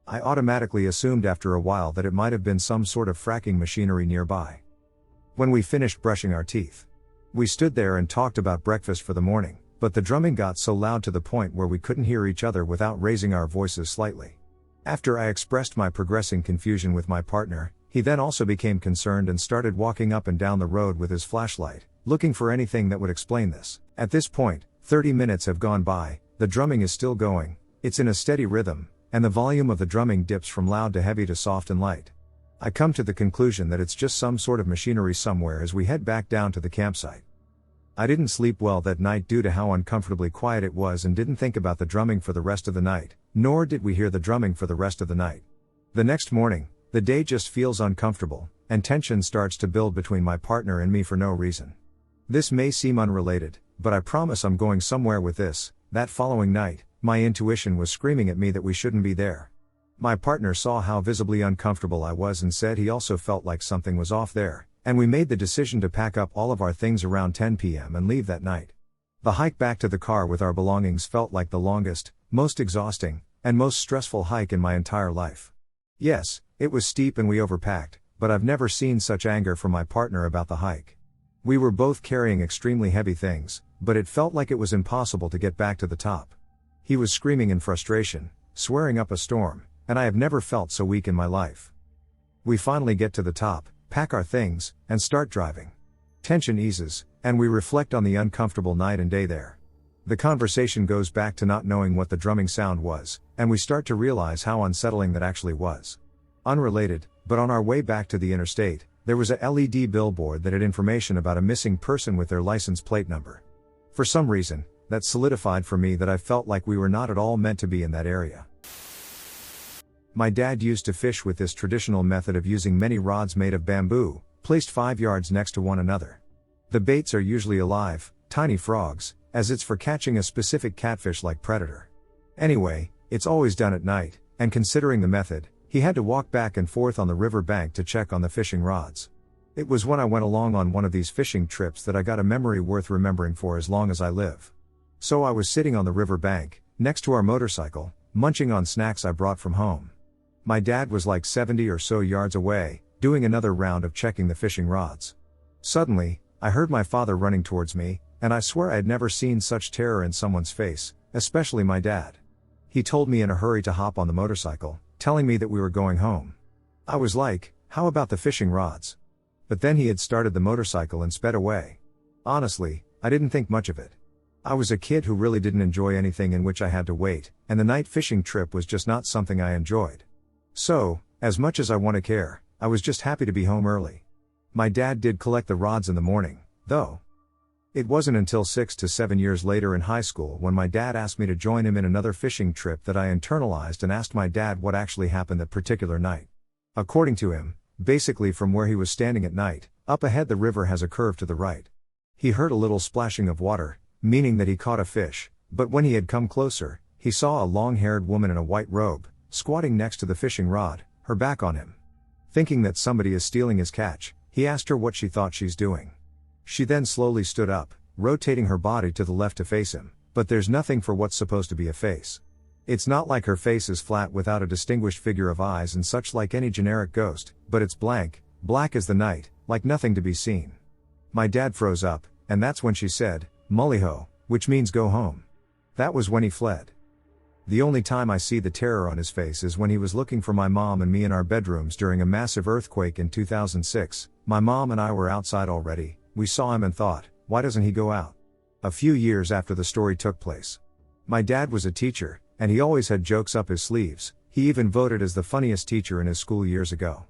I automatically assumed after a while that it might have been some sort of fracking machinery nearby. When we finished brushing our teeth, we stood there and talked about breakfast for the morning, but the drumming got so loud to the point where we couldn't hear each other without raising our voices slightly. After I expressed my progressing confusion with my partner, he then also became concerned and started walking up and down the road with his flashlight, looking for anything that would explain this. At this point, 30 minutes have gone by, the drumming is still going, it's in a steady rhythm, and the volume of the drumming dips from loud to heavy to soft and light. I come to the conclusion that it's just some sort of machinery somewhere as we head back down to the campsite. I didn't sleep well that night due to how uncomfortably quiet it was and didn't think about the drumming for the rest of the night, nor did we hear the drumming for the rest of the night. The next morning, the day just feels uncomfortable, and tension starts to build between my partner and me for no reason. This may seem unrelated, but I promise I'm going somewhere with this. That following night, my intuition was screaming at me that we shouldn't be there. My partner saw how visibly uncomfortable I was and said he also felt like something was off there, and we made the decision to pack up all of our things around 10 p.m. and leave that night. The hike back to the car with our belongings felt like the longest, most exhausting, and most stressful hike in my entire life. Yes, it was steep and we overpacked, but I've never seen such anger from my partner about the hike. We were both carrying extremely heavy things, but it felt like it was impossible to get back to the top. He was screaming in frustration, swearing up a storm, and I have never felt so weak in my life. We finally get to the top, pack our things, and start driving. Tension eases, and we reflect on the uncomfortable night and day there. The conversation goes back to not knowing what the drumming sound was, and we start to realize how unsettling that actually was. Unrelated, but on our way back to the interstate, there was a LED billboard that had information about a missing person with their license plate number. For some reason, that solidified for me that I felt like we were not at all meant to be in that area. My dad used to fish with this traditional method of using many rods made of bamboo, placed 5 yards next to one another. The baits are usually alive, tiny frogs, as it's for catching a specific catfish-like predator. Anyway, it's always done at night, and considering the method, he had to walk back and forth on the river bank to check on the fishing rods. It was when I went along on one of these fishing trips that I got a memory worth remembering for as long as I live. So I was sitting on the river bank, next to our motorcycle, munching on snacks I brought from home. My dad was like 70 or so yards away, doing another round of checking the fishing rods. Suddenly, I heard my father running towards me, and I swear I had never seen such terror in someone's face, especially my dad. He told me in a hurry to hop on the motorcycle, telling me that we were going home. I was like, how about the fishing rods? But then he had started the motorcycle and sped away. Honestly, I didn't think much of it. I was a kid who really didn't enjoy anything in which I had to wait, and the night fishing trip was just not something I enjoyed. So, as much as I want to care, I was just happy to be home early. My dad did collect the rods in the morning, though. It wasn't until 6 to 7 years later in high school when my dad asked me to join him in another fishing trip that I internalized and asked my dad what actually happened that particular night. According to him, basically from where he was standing at night, up ahead the river has a curve to the right. He heard a little splashing of water, meaning that he caught a fish, but when he had come closer, he saw a long-haired woman in a white robe, squatting next to the fishing rod, her back on him. Thinking that somebody is stealing his catch, he asked her what she thought she's doing. She then slowly stood up, rotating her body to the left to face him, but there's nothing for what's supposed to be a face. It's not like her face is flat without a distinguished figure of eyes and such like any generic ghost, but it's blank, black as the night, like nothing to be seen. My dad froze up, and that's when she said, "Mullyho," which means go home. That was when he fled. The only time I see the terror on his face is when he was looking for my mom and me in our bedrooms during a massive earthquake in 2006. My mom and I were outside already. We saw him and thought, why doesn't he go out? A few years after the story took place. My dad was a teacher, and he always had jokes up his sleeves. He even voted as the funniest teacher in his school years ago.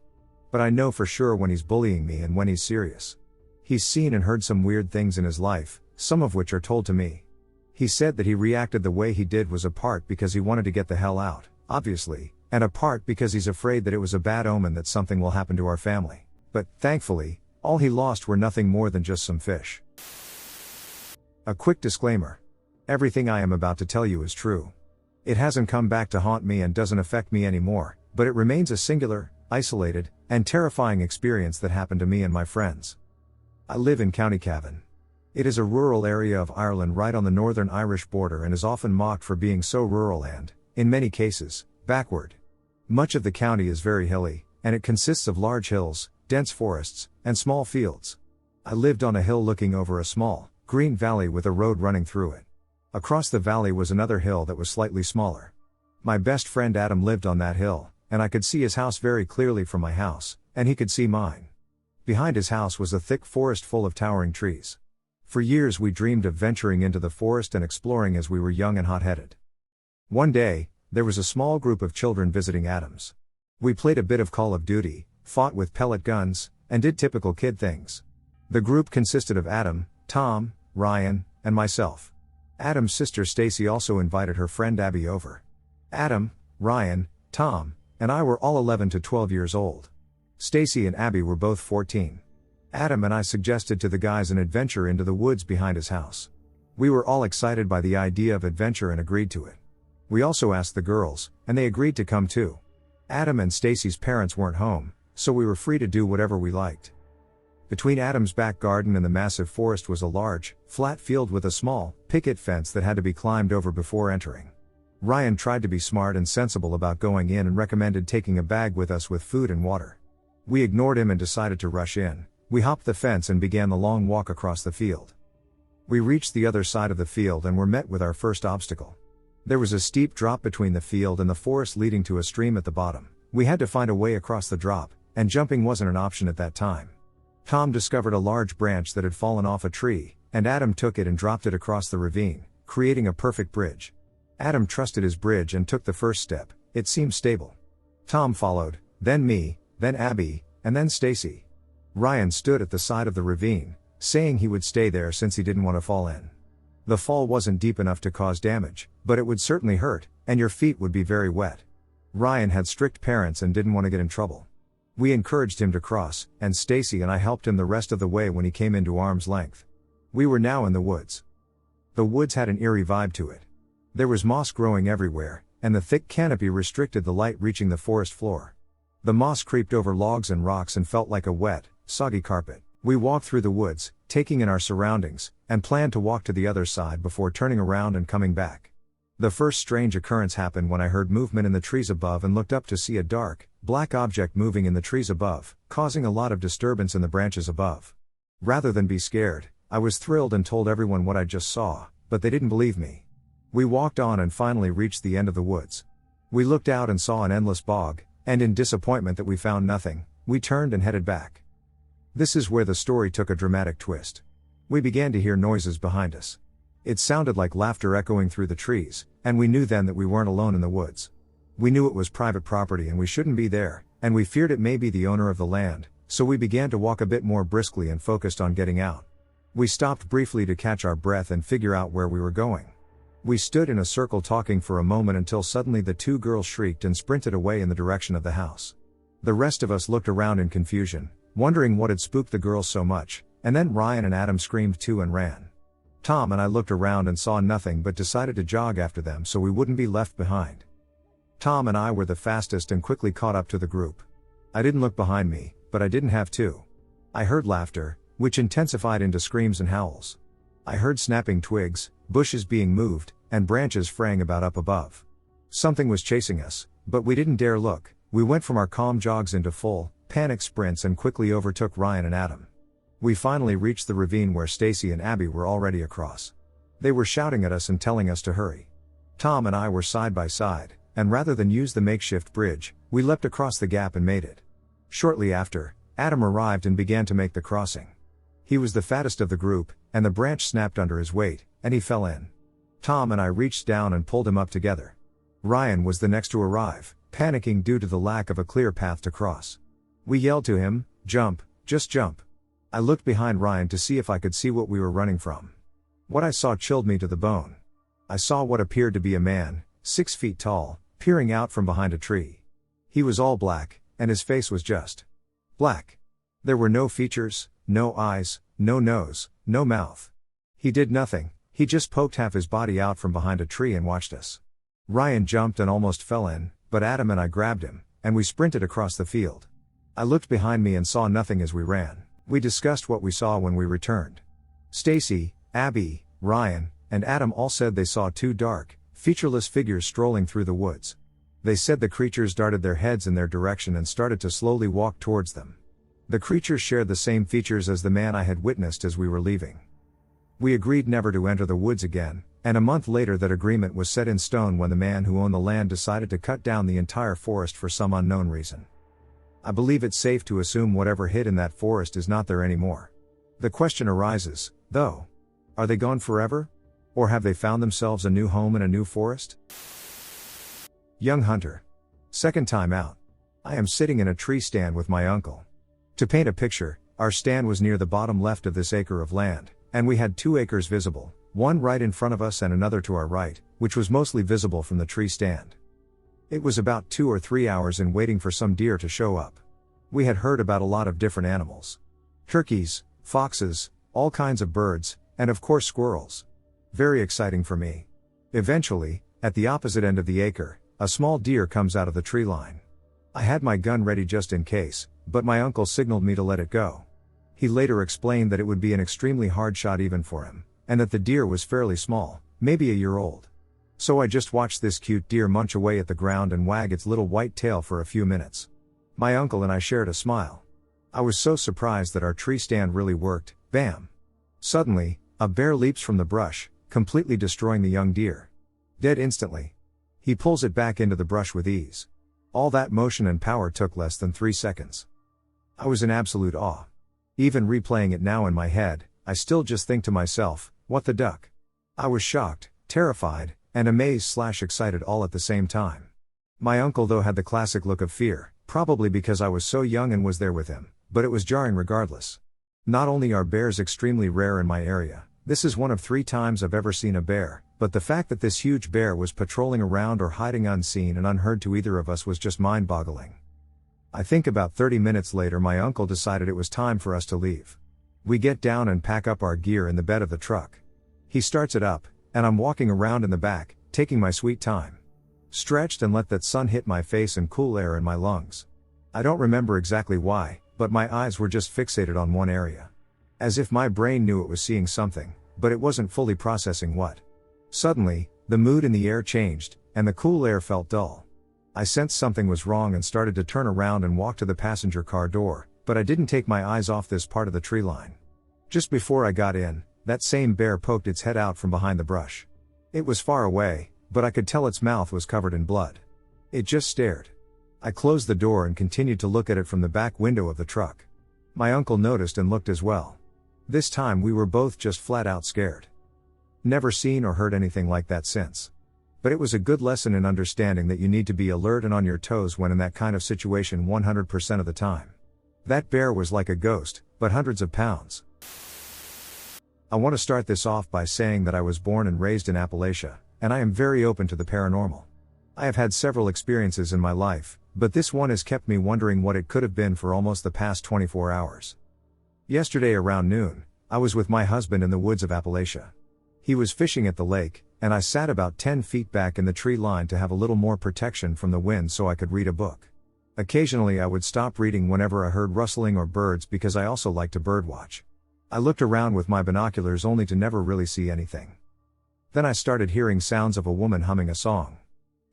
But I know for sure when he's bullying me and when he's serious. He's seen and heard some weird things in his life, some of which are told to me. He said that he reacted the way he did was a part because he wanted to get the hell out, obviously, and a part because he's afraid that it was a bad omen that something will happen to our family. But, thankfully, all he lost were nothing more than just some fish. A quick disclaimer. Everything I am about to tell you is true. It hasn't come back to haunt me and doesn't affect me anymore, but it remains a singular, isolated, and terrifying experience that happened to me and my friends. I live in County Cavan. It is a rural area of Ireland right on the northern Irish border and is often mocked for being so rural and, in many cases, backward. Much of the county is very hilly, and it consists of large hills, dense forests, and small fields. I lived on a hill looking over a small, green valley with a road running through it. Across the valley was another hill that was slightly smaller. My best friend Adam lived on that hill, and I could see his house very clearly from my house, and he could see mine. Behind his house was a thick forest full of towering trees. For years we dreamed of venturing into the forest and exploring as we were young and hot-headed. One day, there was a small group of children visiting Adam's. We played a bit of Call of Duty, fought with pellet guns, and did typical kid things. The group consisted of Adam, Tom, Ryan, and myself. Adam's sister Stacy also invited her friend Abby over. Adam, Ryan, Tom, and I were all 11 to 12 years old. Stacy and Abby were both 14. Adam and I suggested to the guys an adventure into the woods behind his house. We were all excited by the idea of adventure and agreed to it. We also asked the girls, and they agreed to come too. Adam and Stacy's parents weren't home, so we were free to do whatever we liked. Between Adam's back garden and the massive forest was a large, flat field with a small, picket fence that had to be climbed over before entering. Ryan tried to be smart and sensible about going in and recommended taking a bag with us with food and water. We ignored him and decided to rush in. We hopped the fence and began the long walk across the field. We reached the other side of the field and were met with our first obstacle. There was a steep drop between the field and the forest leading to a stream at the bottom. We had to find a way across the drop, and jumping wasn't an option at that time. Tom discovered a large branch that had fallen off a tree, and Adam took it and dropped it across the ravine, creating a perfect bridge. Adam trusted his bridge and took the first step. It seemed stable. Tom followed, then me, then Abby, and then Stacy. Ryan stood at the side of the ravine, saying he would stay there since he didn't want to fall in. The fall wasn't deep enough to cause damage, but it would certainly hurt, and your feet would be very wet. Ryan had strict parents and didn't want to get in trouble. We encouraged him to cross, and Stacy and I helped him the rest of the way when he came into arm's length. We were now in the woods. The woods had an eerie vibe to it. There was moss growing everywhere, and the thick canopy restricted the light reaching the forest floor. The moss creeped over logs and rocks and felt like a wet, soggy carpet. We walked through the woods, taking in our surroundings, and planned to walk to the other side before turning around and coming back. The first strange occurrence happened when I heard movement in the trees above and looked up to see a dark, black object moving in the trees above, causing a lot of disturbance in the branches above. Rather than be scared, I was thrilled and told everyone what I just saw, but they didn't believe me. We walked on and finally reached the end of the woods. We looked out and saw an endless bog, and in disappointment that we found nothing, we turned and headed back. This is where the story took a dramatic twist. We began to hear noises behind us. It sounded like laughter echoing through the trees, and we knew then that we weren't alone in the woods. We knew it was private property and we shouldn't be there, and we feared it may be the owner of the land, so we began to walk a bit more briskly and focused on getting out. We stopped briefly to catch our breath and figure out where we were going. We stood in a circle talking for a moment until suddenly the two girls shrieked and sprinted away in the direction of the house. The rest of us looked around in confusion, wondering what had spooked the girls so much, and then Ryan and Adam screamed too and ran. Tom and I looked around and saw nothing but decided to jog after them so we wouldn't be left behind. Tom and I were the fastest and quickly caught up to the group. I didn't look behind me, but I didn't have to. I heard laughter, which intensified into screams and howls. I heard snapping twigs, bushes being moved, and branches fraying about up above. Something was chasing us, but we didn't dare look. We went from our calm jogs into full, panic sprints and quickly overtook Ryan and Adam. We finally reached the ravine where Stacy and Abby were already across. They were shouting at us and telling us to hurry. Tom and I were side by side, and rather than use the makeshift bridge, we leapt across the gap and made it. Shortly after, Adam arrived and began to make the crossing. He was the fattest of the group, and the branch snapped under his weight, and he fell in. Tom and I reached down and pulled him up together. Ryan was the next to arrive, panicking due to the lack of a clear path to cross. We yelled to him, "Jump, just jump." I looked behind Ryan to see if I could see what we were running from. What I saw chilled me to the bone. I saw what appeared to be a man, 6 feet tall, peering out from behind a tree. He was all black, and his face was just black. There were no features, no eyes, no nose, no mouth. He did nothing, he just poked half his body out from behind a tree and watched us. Ryan jumped and almost fell in, but Adam and I grabbed him, and we sprinted across the field. I looked behind me and saw nothing as we ran. We discussed what we saw when we returned. Stacy, Abby, Ryan, and Adam all said they saw 2 dark, featureless figures strolling through the woods. They said the creatures darted their heads in their direction and started to slowly walk towards them. The creatures shared the same features as the man I had witnessed as we were leaving. We agreed never to enter the woods again, and a month later that agreement was set in stone when the man who owned the land decided to cut down the entire forest for some unknown reason. I believe it's safe to assume whatever hid in that forest is not there anymore. The question arises, though, are they gone forever? Or have they found themselves a new home in a new forest? Young hunter. Second time out. I am sitting in a tree stand with my uncle. To paint a picture, our stand was near the bottom left of this acre of land, and we had 2 acres visible, one right in front of us and another to our right, which was mostly visible from the tree stand. It was about 2 or 3 hours in waiting for some deer to show up. We had heard about a lot of different animals. Turkeys, foxes, all kinds of birds, and of course squirrels. Very exciting for me. Eventually, at the opposite end of the acre, a small deer comes out of the tree line. I had my gun ready just in case, but my uncle signaled me to let it go. He later explained that it would be an extremely hard shot even for him, and that the deer was fairly small, maybe a year old. So I just watched this cute deer munch away at the ground and wag its little white tail for a few minutes. My uncle and I shared a smile. I was so surprised that our tree stand really worked. Bam! Suddenly, a bear leaps from the brush, completely destroying the young deer. Dead instantly. He pulls it back into the brush with ease. All that motion and power took less than 3 seconds. I was in absolute awe. Even replaying it now in my head, I still just think to myself, what the duck? I was shocked, terrified, and amazed/excited all at the same time. My uncle though had the classic look of fear, probably because I was so young and was there with him, but it was jarring regardless. Not only are bears extremely rare in my area, this is one of 3 times I've ever seen a bear, but the fact that this huge bear was patrolling around or hiding unseen and unheard to either of us was just mind-boggling. I think about 30 minutes later my uncle decided it was time for us to leave. We get down and pack up our gear in the bed of the truck. He starts it up, and I'm walking around in the back, taking my sweet time. Stretched and let that sun hit my face and cool air in my lungs. I don't remember exactly why, but my eyes were just fixated on one area. As if my brain knew it was seeing something, but it wasn't fully processing what. Suddenly, the mood in the air changed, and the cool air felt dull. I sensed something was wrong and started to turn around and walk to the passenger car door, but I didn't take my eyes off this part of the tree line. Just before I got in, that same bear poked its head out from behind the brush. It was far away, but I could tell its mouth was covered in blood. It just stared. I closed the door and continued to look at it from the back window of the truck. My uncle noticed and looked as well. This time we were both just flat out scared. Never seen or heard anything like that since. But it was a good lesson in understanding that you need to be alert and on your toes when in that kind of situation 100% of the time. That bear was like a ghost, but hundreds of pounds. I want to start this off by saying that I was born and raised in Appalachia, and I am very open to the paranormal. I have had several experiences in my life, but this one has kept me wondering what it could have been for almost the past 24 hours. Yesterday around noon, I was with my husband in the woods of Appalachia. He was fishing at the lake, and I sat about 10 feet back in the tree line to have a little more protection from the wind so I could read a book. Occasionally I would stop reading whenever I heard rustling or birds because I also like to birdwatch. I looked around with my binoculars only to never really see anything. Then I started hearing sounds of a woman humming a song.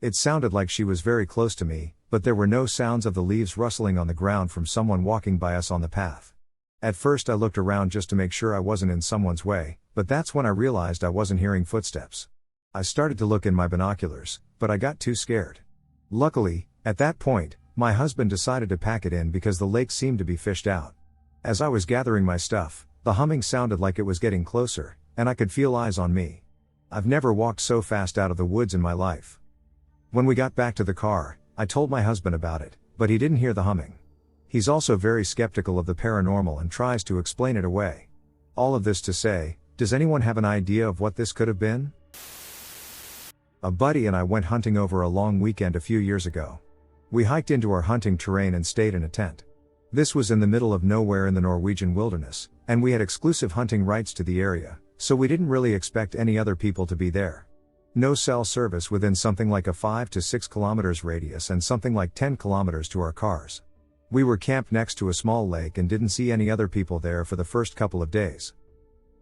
It sounded like she was very close to me, but there were no sounds of the leaves rustling on the ground from someone walking by us on the path. At first I looked around just to make sure I wasn't in someone's way, but that's when I realized I wasn't hearing footsteps. I started to look in my binoculars, but I got too scared. Luckily, at that point, my husband decided to pack it in because the lake seemed to be fished out. As I was gathering my stuff, the humming sounded like it was getting closer, and I could feel eyes on me. I've never walked so fast out of the woods in my life. When we got back to the car, I told my husband about it, but he didn't hear the humming. He's also very skeptical of the paranormal and tries to explain it away. All of this to say, does anyone have an idea of what this could have been? A buddy and I went hunting over a long weekend a few years ago. We hiked into our hunting terrain and stayed in a tent. This was in the middle of nowhere in the Norwegian wilderness, and we had exclusive hunting rights to the area, so we didn't really expect any other people to be there. No cell service within something like a 5 to 6 kilometers radius and something like 10 kilometers to our cars. We were camped next to a small lake and didn't see any other people there for the first couple of days.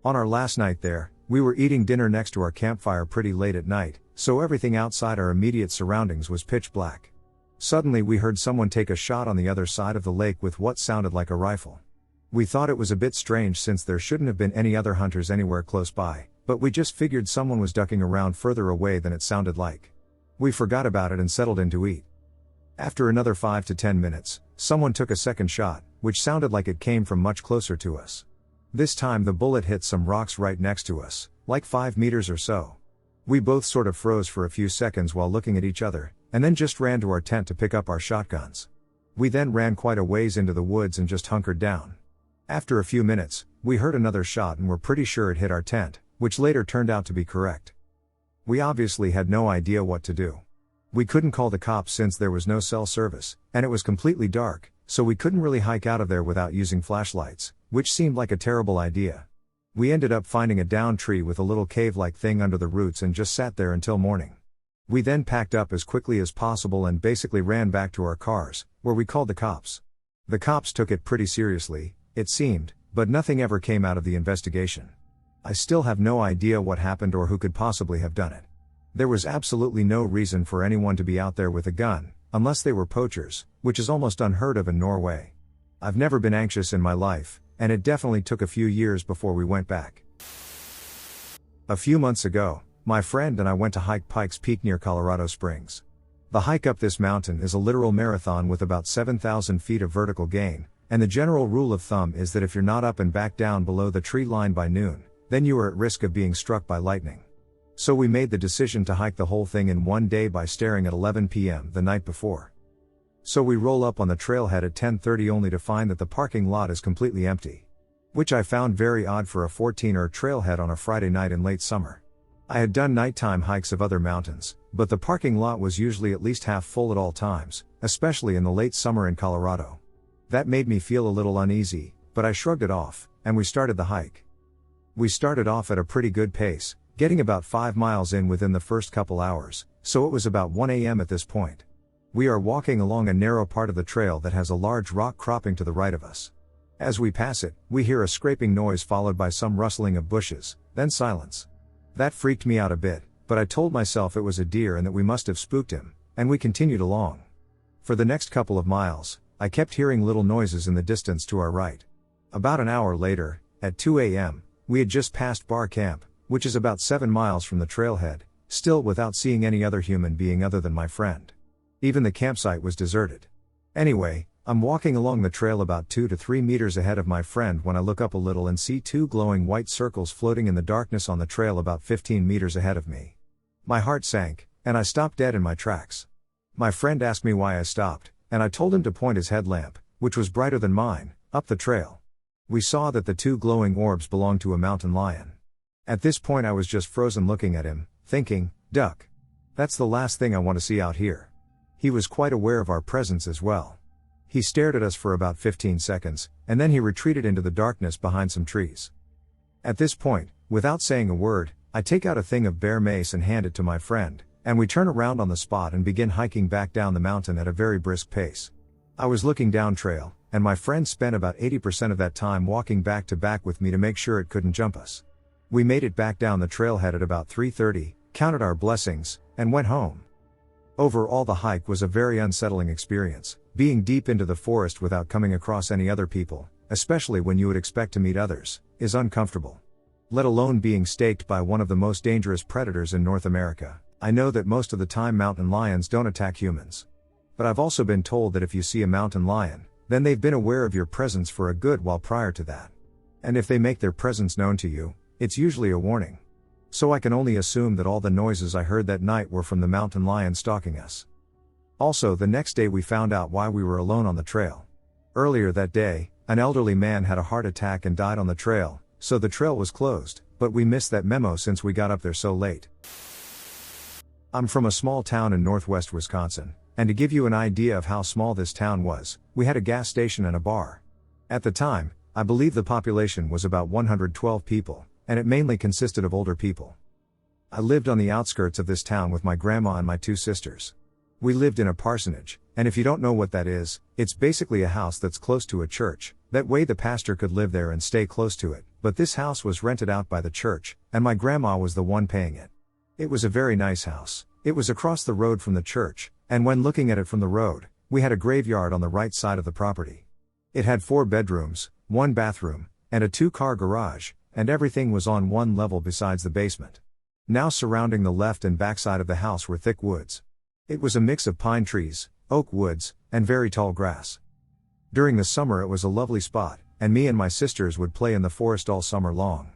On our last night there, we were eating dinner next to our campfire pretty late at night, so everything outside our immediate surroundings was pitch black. Suddenly we heard someone take a shot on the other side of the lake with what sounded like a rifle. We thought it was a bit strange since there shouldn't have been any other hunters anywhere close by, but we just figured someone was ducking around further away than it sounded like. We forgot about it and settled in to eat. After another 5 to 10 minutes, someone took a second shot, which sounded like it came from much closer to us. This time the bullet hit some rocks right next to us, like 5 meters or so. We both sort of froze for a few seconds while looking at each other, and then just ran to our tent to pick up our shotguns. We then ran quite a ways into the woods and just hunkered down. After a few minutes, we heard another shot and were pretty sure it hit our tent, which later turned out to be correct. We obviously had no idea what to do. We couldn't call the cops since there was no cell service, and it was completely dark, so we couldn't really hike out of there without using flashlights, which seemed like a terrible idea. We ended up finding a downed tree with a little cave-like thing under the roots and just sat there until morning. We then packed up as quickly as possible and basically ran back to our cars, where we called the cops. The cops took it pretty seriously, it seemed, but nothing ever came out of the investigation. I still have no idea what happened or who could possibly have done it. There was absolutely no reason for anyone to be out there with a gun, unless they were poachers, which is almost unheard of in Norway. I've never been anxious in my life, and it definitely took a few years before we went back. A few months ago, my friend and I went to hike Pikes Peak near Colorado Springs. The hike up this mountain is a literal marathon with about 7,000 feet of vertical gain, and the general rule of thumb is that if you're not up and back down below the tree line by noon, then you are at risk of being struck by lightning. So we made the decision to hike the whole thing in one day by starting at 11 p.m. the night before. So we roll up on the trailhead at 10:30 only to find that the parking lot is completely empty. Which I found very odd for a 14-er trailhead on a Friday night in late summer. I had done nighttime hikes of other mountains, but the parking lot was usually at least half full at all times, especially in the late summer in Colorado. That made me feel a little uneasy, but I shrugged it off, and we started the hike. We started off at a pretty good pace, getting about 5 miles in within the first couple hours, so it was about 1 a.m. at this point. We are walking along a narrow part of the trail that has a large rock cropping to the right of us. As we pass it, we hear a scraping noise followed by some rustling of bushes, then silence. That freaked me out a bit, but I told myself it was a deer and that we must have spooked him, and we continued along. For the next couple of miles, I kept hearing little noises in the distance to our right. About an hour later, at 2 a.m., we had just passed Bar Camp, which is about 7 miles from the trailhead, still without seeing any other human being other than my friend. Even the campsite was deserted. Anyway, I'm walking along the trail about 2 to 3 meters ahead of my friend when I look up a little and see 2 glowing white circles floating in the darkness on the trail about 15 meters ahead of me. My heart sank, and I stopped dead in my tracks. My friend asked me why I stopped, and I told him to point his headlamp, which was brighter than mine, up the trail. We saw that the 2 glowing orbs belonged to a mountain lion. At this point I was just frozen looking at him, thinking, duck. That's the last thing I want to see out here. He was quite aware of our presence as well. He stared at us for about 15 seconds, and then he retreated into the darkness behind some trees. At this point, without saying a word, I take out a thing of bear mace and hand it to my friend, and we turn around on the spot and begin hiking back down the mountain at a very brisk pace. I was looking down trail, and my friend spent about 80% of that time walking back to back with me to make sure it couldn't jump us. We made it back down the trailhead at about 3:30, counted our blessings, and went home. Overall, the hike was a very unsettling experience. Being deep into the forest without coming across any other people, especially when you would expect to meet others, is uncomfortable. Let alone being staked by one of the most dangerous predators in North America. I know that most of the time mountain lions don't attack humans. But I've also been told that if you see a mountain lion, then they've been aware of your presence for a good while prior to that. And if they make their presence known to you, it's usually a warning. So I can only assume that all the noises I heard that night were from the mountain lion stalking us. Also, the next day we found out why we were alone on the trail. Earlier that day, an elderly man had a heart attack and died on the trail, so the trail was closed, but we missed that memo since we got up there so late. I'm from a small town in northwest Wisconsin, and to give you an idea of how small this town was, we had a gas station and a bar. At the time, I believe the population was about 112 people, and it mainly consisted of older people. I lived on the outskirts of this town with my grandma and my two sisters. We lived in a parsonage, and if you don't know what that is, it's basically a house that's close to a church. That way the pastor could live there and stay close to it, but this house was rented out by the church, and my grandma was the one paying it. It was a very nice house. It was across the road from the church, and when looking at it from the road, we had a graveyard on the right side of the property. It had 4 bedrooms, 1 bathroom, and a 2-car garage, and everything was on one level besides the basement. Now surrounding the left and back side of the house were thick woods. It was a mix of pine trees, oak woods, and very tall grass. During the summer it was a lovely spot, and me and my sisters would play in the forest all summer long.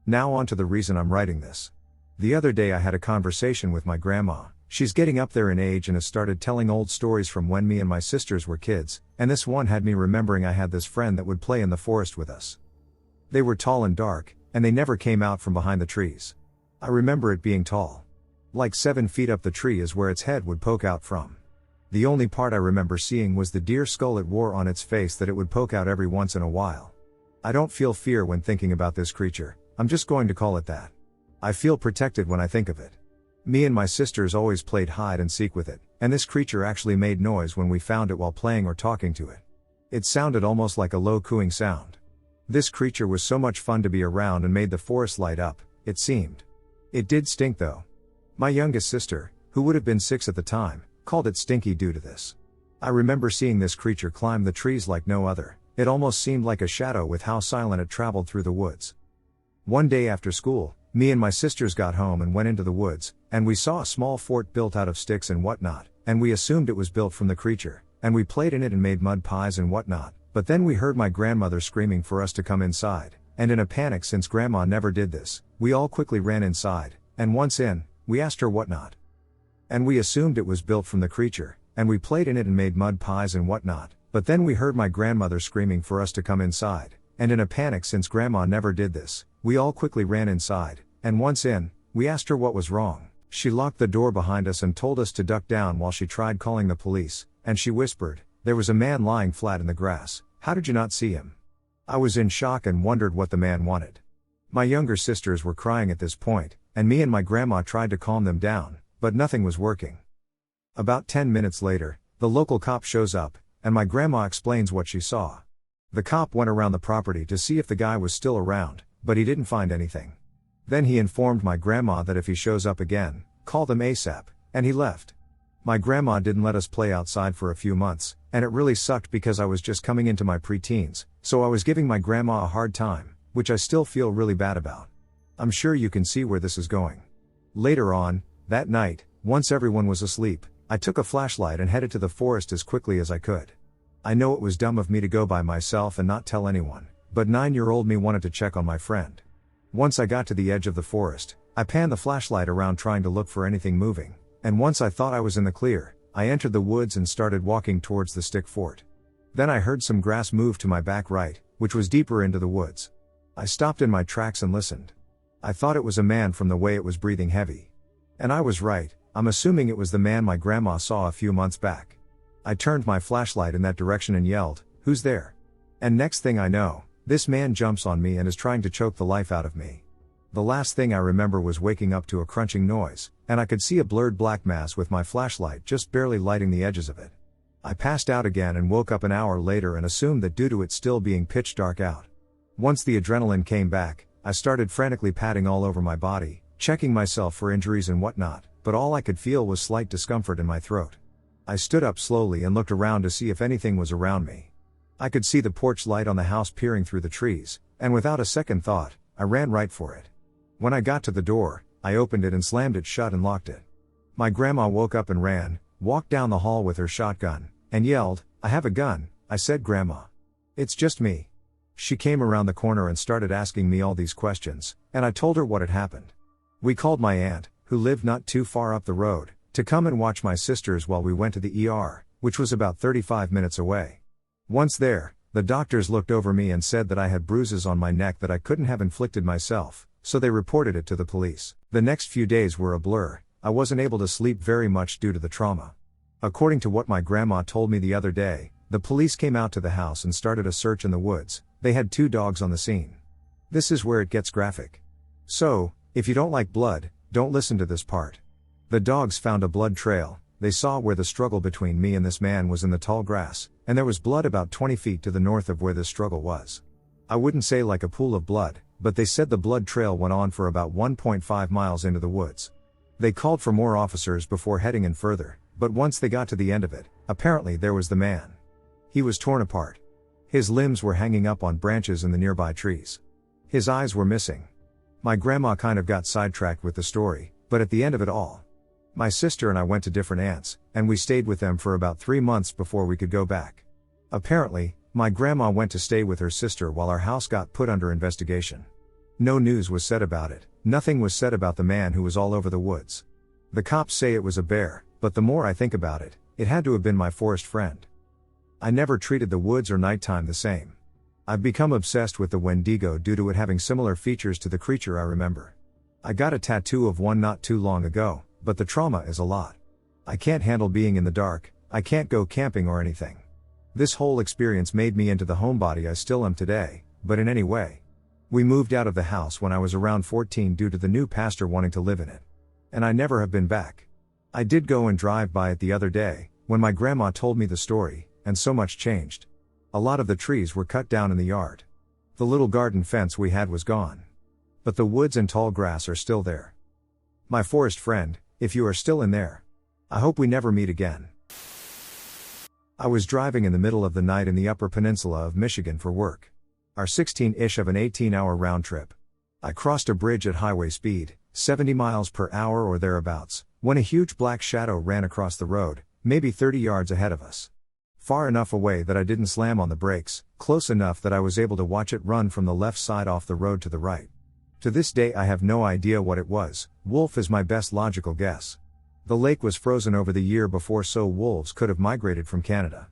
Now on to the reason I'm writing this. The other day I had a conversation with my grandma. She's getting up there in age and has started telling old stories from when me and my sisters were kids, and this one had me remembering I had this friend that would play in the forest with us. They were tall and dark, and they never came out from behind the trees. I remember it being tall. Like 7 feet up the tree is where its head would poke out from. The only part I remember seeing was the deer skull it wore on its face that it would poke out every once in a while. I don't feel fear when thinking about this creature, I'm just going to call it that. I feel protected when I think of it. Me and my sisters always played hide and seek with it, and this creature actually made noise when we found it while playing or talking to it. It sounded almost like a low cooing sound. This creature was so much fun to be around and made the forest light up, it seemed. It did stink though. My youngest sister, who would have been 6 at the time, called it stinky due to this. I remember seeing this creature climb the trees like no other. It almost seemed like a shadow with how silent it traveled through the woods. One day after school, me and my sisters got home and went into the woods, and we saw a small fort built out of sticks and whatnot, and we assumed it was built from the creature, and we played in it and made mud pies and whatnot, but then we heard my grandmother screaming for us to come inside, and in a panic since grandma never did this, we all quickly ran inside, and once in, we asked her whatnot. And we assumed it was built from the creature, and we played in it and made mud pies and whatnot, but then we heard my grandmother screaming for us to come inside, and in a panic since grandma never did this, we all quickly ran inside, and once in, we asked her what was wrong. She locked the door behind us and told us to duck down while she tried calling the police, and she whispered, "There was a man lying flat in the grass, how did you not see him?" I was in shock and wondered what the man wanted. My younger sisters were crying at this point, and me and my grandma tried to calm them down, but nothing was working. About 10 minutes later, the local cop shows up, and my grandma explains what she saw. The cop went around the property to see if the guy was still around, but he didn't find anything. Then he informed my grandma that if he shows up again, call them ASAP, and he left. My grandma didn't let us play outside for a few months, and it really sucked because I was just coming into my preteens, so I was giving my grandma a hard time, which I still feel really bad about. I'm sure you can see where this is going. Later on, that night, once everyone was asleep, I took a flashlight and headed to the forest as quickly as I could. I know it was dumb of me to go by myself and not tell anyone, but 9-year-old me wanted to check on my friend. Once I got to the edge of the forest, I panned the flashlight around trying to look for anything moving, and once I thought I was in the clear, I entered the woods and started walking towards the stick fort. Then I heard some grass move to my back right, which was deeper into the woods. I stopped in my tracks and listened. I thought it was a man from the way it was breathing heavy. And I was right, I'm assuming it was the man my grandma saw a few months back. I turned my flashlight in that direction and yelled, "Who's there?" And next thing I know, this man jumps on me and is trying to choke the life out of me. The last thing I remember was waking up to a crunching noise, and I could see a blurred black mass with my flashlight just barely lighting the edges of it. I passed out again and woke up an hour later and assumed that due to it still being pitch dark out. Once the adrenaline came back, I started frantically patting all over my body, checking myself for injuries and whatnot, but all I could feel was slight discomfort in my throat. I stood up slowly and looked around to see if anything was around me. I could see the porch light on the house peering through the trees, and without a second thought, I ran right for it. When I got to the door, I opened it and slammed it shut and locked it. My grandma woke up and ran, walked down the hall with her shotgun, and yelled, "I have a gun." I said, "Grandma. It's just me." She came around the corner and started asking me all these questions, and I told her what had happened. We called my aunt, who lived not too far up the road, to come and watch my sisters while we went to the ER, which was about 35 minutes away. Once there, the doctors looked over me and said that I had bruises on my neck that I couldn't have inflicted myself, so they reported it to the police. The next few days were a blur. I wasn't able to sleep very much due to the trauma. According to what my grandma told me the other day, the police came out to the house and started a search in the woods. They had 2 dogs on the scene. This is where it gets graphic. So, if you don't like blood, don't listen to this part. The dogs found a blood trail. They saw where the struggle between me and this man was in the tall grass, and there was blood about 20 feet to the north of where this struggle was. I wouldn't say like a pool of blood, but they said the blood trail went on for about 1.5 miles into the woods. They called for more officers before heading in further, but once they got to the end of it, apparently there was the man. He was torn apart. His limbs were hanging up on branches in the nearby trees. His eyes were missing. My grandma kind of got sidetracked with the story, but at the end of it all, my sister and I went to different aunts, and we stayed with them for about 3 months before we could go back. Apparently, my grandma went to stay with her sister while our house got put under investigation. No news was said about it, nothing was said about the man who was all over the woods. The cops say it was a bear, but the more I think about it, it had to have been my forest friend. I never treated the woods or nighttime the same. I've become obsessed with the Wendigo due to it having similar features to the creature I remember. I got a tattoo of one not too long ago, but the trauma is a lot. I can't handle being in the dark, I can't go camping or anything. This whole experience made me into the homebody I still am today, but in any way. We moved out of the house when I was around 14 due to the new pastor wanting to live in it. And I never have been back. I did go and drive by it the other day, when my grandma told me the story, and so much changed. A lot of the trees were cut down in the yard. The little garden fence we had was gone. But the woods and tall grass are still there. My forest friend, if you are still in there, I hope we never meet again. I was driving in the middle of the night in the Upper Peninsula of Michigan for work. Our 16-ish of an 18-hour round trip. I crossed a bridge at highway speed, 70 miles per hour or thereabouts, when a huge black shadow ran across the road, maybe 30 yards ahead of us. Far enough away that I didn't slam on the brakes, close enough that I was able to watch it run from the left side off the road to the right. To this day I have no idea what it was. Wolf is my best logical guess. The lake was frozen over the year before, so wolves could have migrated from Canada.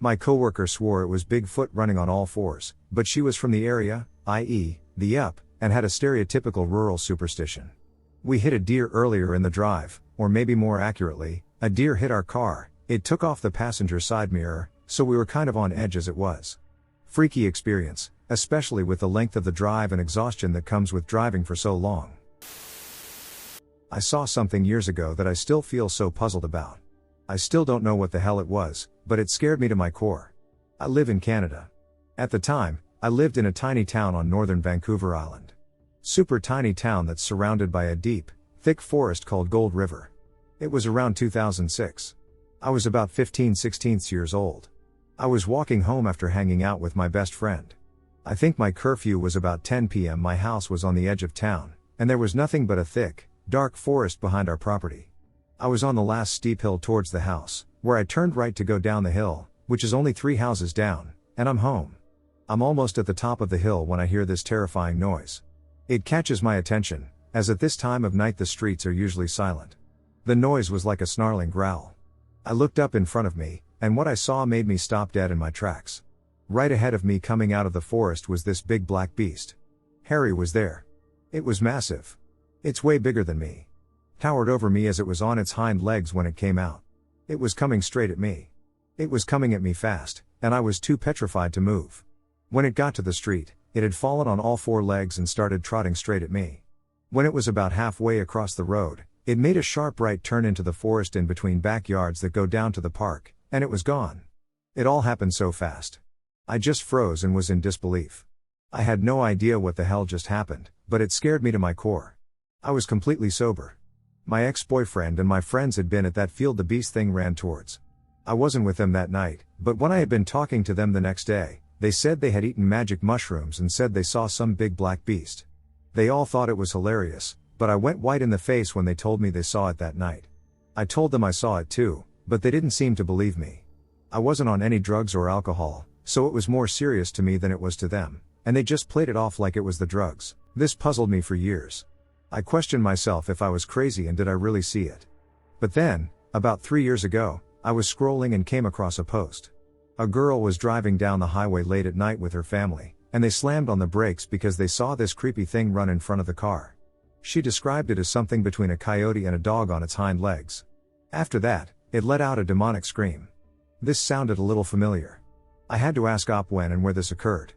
My coworker swore it was Bigfoot running on all fours, but she was from the area, i.e., the Up, and had a stereotypical rural superstition. We hit a deer earlier in the drive, or maybe more accurately, a deer hit our car. It took off the passenger side mirror, so we were kind of on edge as it was. Freaky experience, especially with the length of the drive and exhaustion that comes with driving for so long. I saw something years ago that I still feel so puzzled about. I still don't know what the hell it was, but it scared me to my core. I live in Canada. At the time, I lived in a tiny town on northern Vancouver Island. Super tiny town that's surrounded by a deep, thick forest called Gold River. It was around 2006. I was about 15-16 years old. I was walking home after hanging out with my best friend. I think my curfew was about 10 p.m. My house was on the edge of town, and there was nothing but a thick, dark forest behind our property. I was on the last steep hill towards the house, where I turned right to go down the hill, which is only 3 houses down, and I'm home. I'm almost at the top of the hill when I hear this terrifying noise. It catches my attention, as at this time of night the streets are usually silent. The noise was like a snarling growl. I looked up in front of me, and what I saw made me stop dead in my tracks. Right ahead of me coming out of the forest was this big black beast. Harry was there. It was massive. It's way bigger than me. Towered over me as it was on its hind legs when it came out. It was coming straight at me. It was coming at me fast, and I was too petrified to move. When it got to the street, it had fallen on all 4 legs and started trotting straight at me. When it was about halfway across the road, it made a sharp right turn into the forest in between backyards that go down to the park, and it was gone. It all happened so fast. I just froze and was in disbelief. I had no idea what the hell just happened, but it scared me to my core. I was completely sober. My ex-boyfriend and my friends had been at that field the beast thing ran towards. I wasn't with them that night, but when I had been talking to them the next day, they said they had eaten magic mushrooms and said they saw some big black beast. They all thought it was hilarious, but I went white in the face when they told me they saw it that night. I told them I saw it too, but they didn't seem to believe me. I wasn't on any drugs or alcohol, so it was more serious to me than it was to them, and they just played it off like it was the drugs. This puzzled me for years. I questioned myself if I was crazy and did I really see it. But then, about 3 years ago, I was scrolling and came across a post. A girl was driving down the highway late at night with her family, and they slammed on the brakes because they saw this creepy thing run in front of the car. She described it as something between a coyote and a dog on its hind legs. After that, it let out a demonic scream. This sounded a little familiar. I had to ask Op when and where this occurred.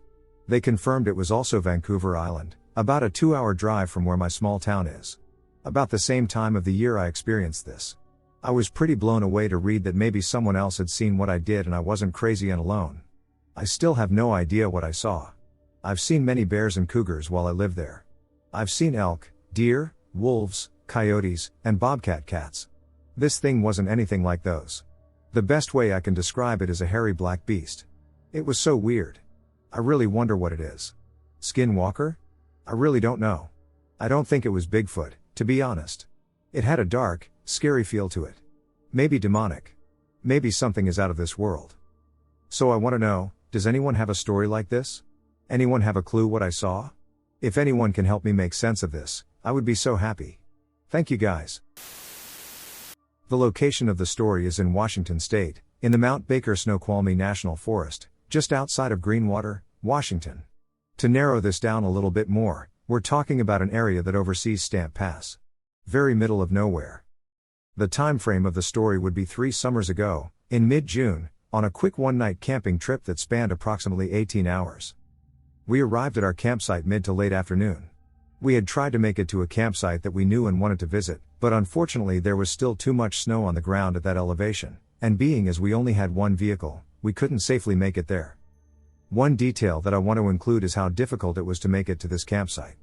They confirmed it was also Vancouver Island, about a 2-hour drive from where my small town is. About the same time of the year I experienced this. I was pretty blown away to read that maybe someone else had seen what I did and I wasn't crazy and alone. I still have no idea what I saw. I've seen many bears and cougars while I lived there. I've seen elk, deer, wolves, coyotes, and bobcat cats. This thing wasn't anything like those. The best way I can describe it is a hairy black beast. It was so weird. I really wonder what it is. Skinwalker? I really don't know. I don't think it was Bigfoot, to be honest. It had a dark, scary feel to it. Maybe demonic. Maybe something is out of this world. So I want to know, does anyone have a story like this? Anyone have a clue what I saw? If anyone can help me make sense of this, I would be so happy. Thank you guys. The location of the story is in Washington State, in the Mount Baker Snoqualmie National Forest, just outside of Greenwater, Washington. To narrow this down a little bit more, we're talking about an area that oversees Stamp Pass. Very middle of nowhere. The time frame of the story would be 3 summers ago, in mid-June, on a quick one-night camping trip that spanned approximately 18 hours. We arrived at our campsite mid to late afternoon. We had tried to make it to a campsite that we knew and wanted to visit, but unfortunately there was still too much snow on the ground at that elevation, and being as we only had one vehicle, we couldn't safely make it there. One detail that I want to include is how difficult it was to make it to this campsite.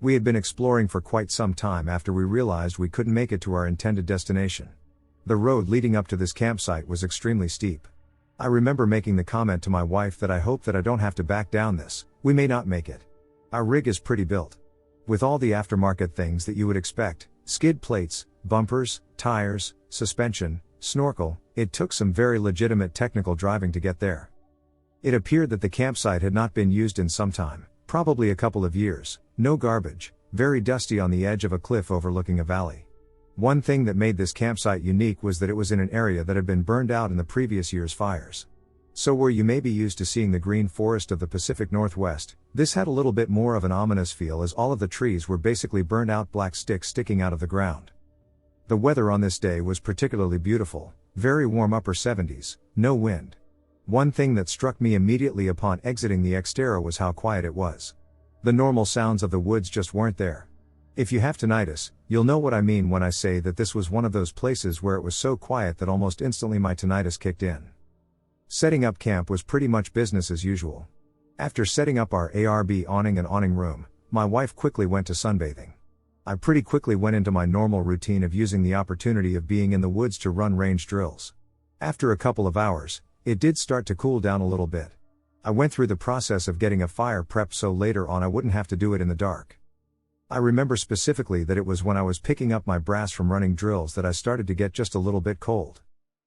We had been exploring for quite some time after we realized we couldn't make it to our intended destination. The road leading up to this campsite was extremely steep. I remember making the comment to my wife that I hope that I don't have to back down this, we may not make it. Our rig is pretty built. With all the aftermarket things that you would expect, skid plates, bumpers, tires, suspension, snorkel, it took some very legitimate technical driving to get there. It appeared that the campsite had not been used in some time, probably a couple of years, no garbage, very dusty on the edge of a cliff overlooking a valley. One thing that made this campsite unique was that it was in an area that had been burned out in the previous year's fires. So where you may be used to seeing the green forest of the Pacific Northwest, this had a little bit more of an ominous feel as all of the trees were basically burned out black sticks sticking out of the ground. The weather on this day was particularly beautiful, very warm upper 70s, no wind. One thing that struck me immediately upon exiting the Xterra was how quiet it was. The normal sounds of the woods just weren't there. If you have tinnitus, you'll know what I mean when I say that this was one of those places where it was so quiet that almost instantly my tinnitus kicked in. Setting up camp was pretty much business as usual. After setting up our ARB awning and awning room, my wife quickly went to sunbathing. I pretty quickly went into my normal routine of using the opportunity of being in the woods to run range drills. After a couple of hours, it did start to cool down a little bit. I went through the process of getting a fire prepped so later on I wouldn't have to do it in the dark. I remember specifically that it was when I was picking up my brass from running drills that I started to get just a little bit cold.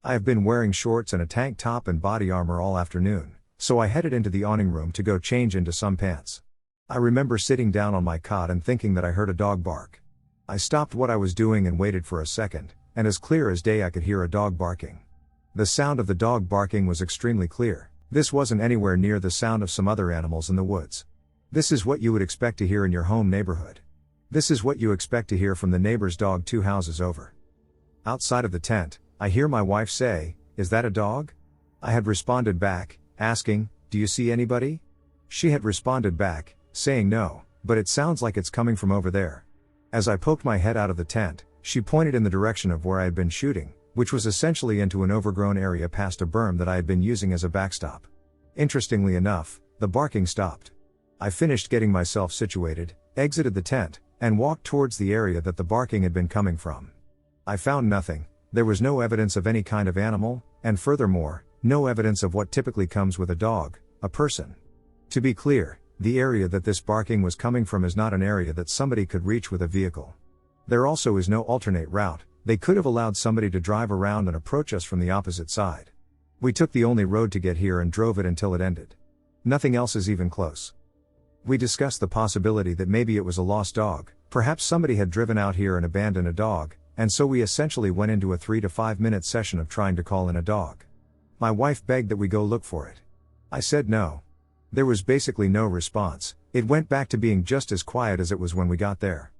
I have been wearing shorts and a tank top and body armor all afternoon, so I headed into the awning room to go change into some pants. I remember sitting down on my cot and thinking that I heard a dog bark. I stopped what I was doing and waited for a second, and as clear as day I could hear a dog barking. The sound of the dog barking was extremely clear. This wasn't anywhere near the sound of some other animals in the woods. This is what you would expect to hear in your home neighborhood. This is what you expect to hear from the neighbor's dog 2 houses over. Outside of the tent, I hear my wife say, "Is that a dog?" I had responded back, asking, "Do you see anybody?" She had responded back, saying no, but it sounds like it's coming from over there. As I poked my head out of the tent, she pointed in the direction of where I had been shooting, which was essentially into an overgrown area past a berm that I had been using as a backstop. Interestingly enough, the barking stopped. I finished getting myself situated, exited the tent, and walked towards the area that the barking had been coming from. I found nothing. There was no evidence of any kind of animal, and furthermore, no evidence of what typically comes with a dog, a person. To be clear, the area that this barking was coming from is not an area that somebody could reach with a vehicle. There also is no alternate route. They could have allowed somebody to drive around and approach us from the opposite side. We took the only road to get here and drove it until it ended. Nothing else is even close. We discussed the possibility that maybe it was a lost dog, perhaps somebody had driven out here and abandoned a dog, and so we essentially went into a 3 to 5 minute session of trying to call in a dog. My wife begged that we go look for it. I said no. There was basically no response. It went back to being just as quiet as it was when we got there.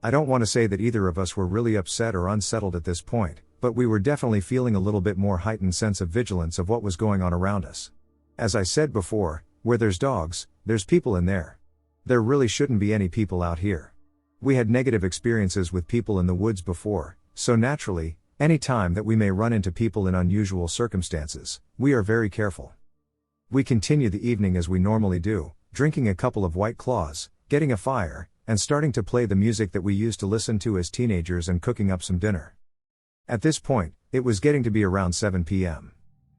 I don't want to say that either of us were really upset or unsettled at this point, but we were definitely feeling a little bit more heightened sense of vigilance of what was going on around us. As I said before, where there's dogs, there's people in there. There really shouldn't be any people out here. We had negative experiences with people in the woods before, so naturally, any time that we may run into people in unusual circumstances, we are very careful. We continue the evening as we normally do, drinking a couple of White Claws, getting a fire, and starting to play the music that we used to listen to as teenagers and cooking up some dinner. At this point, it was getting to be around 7 p.m.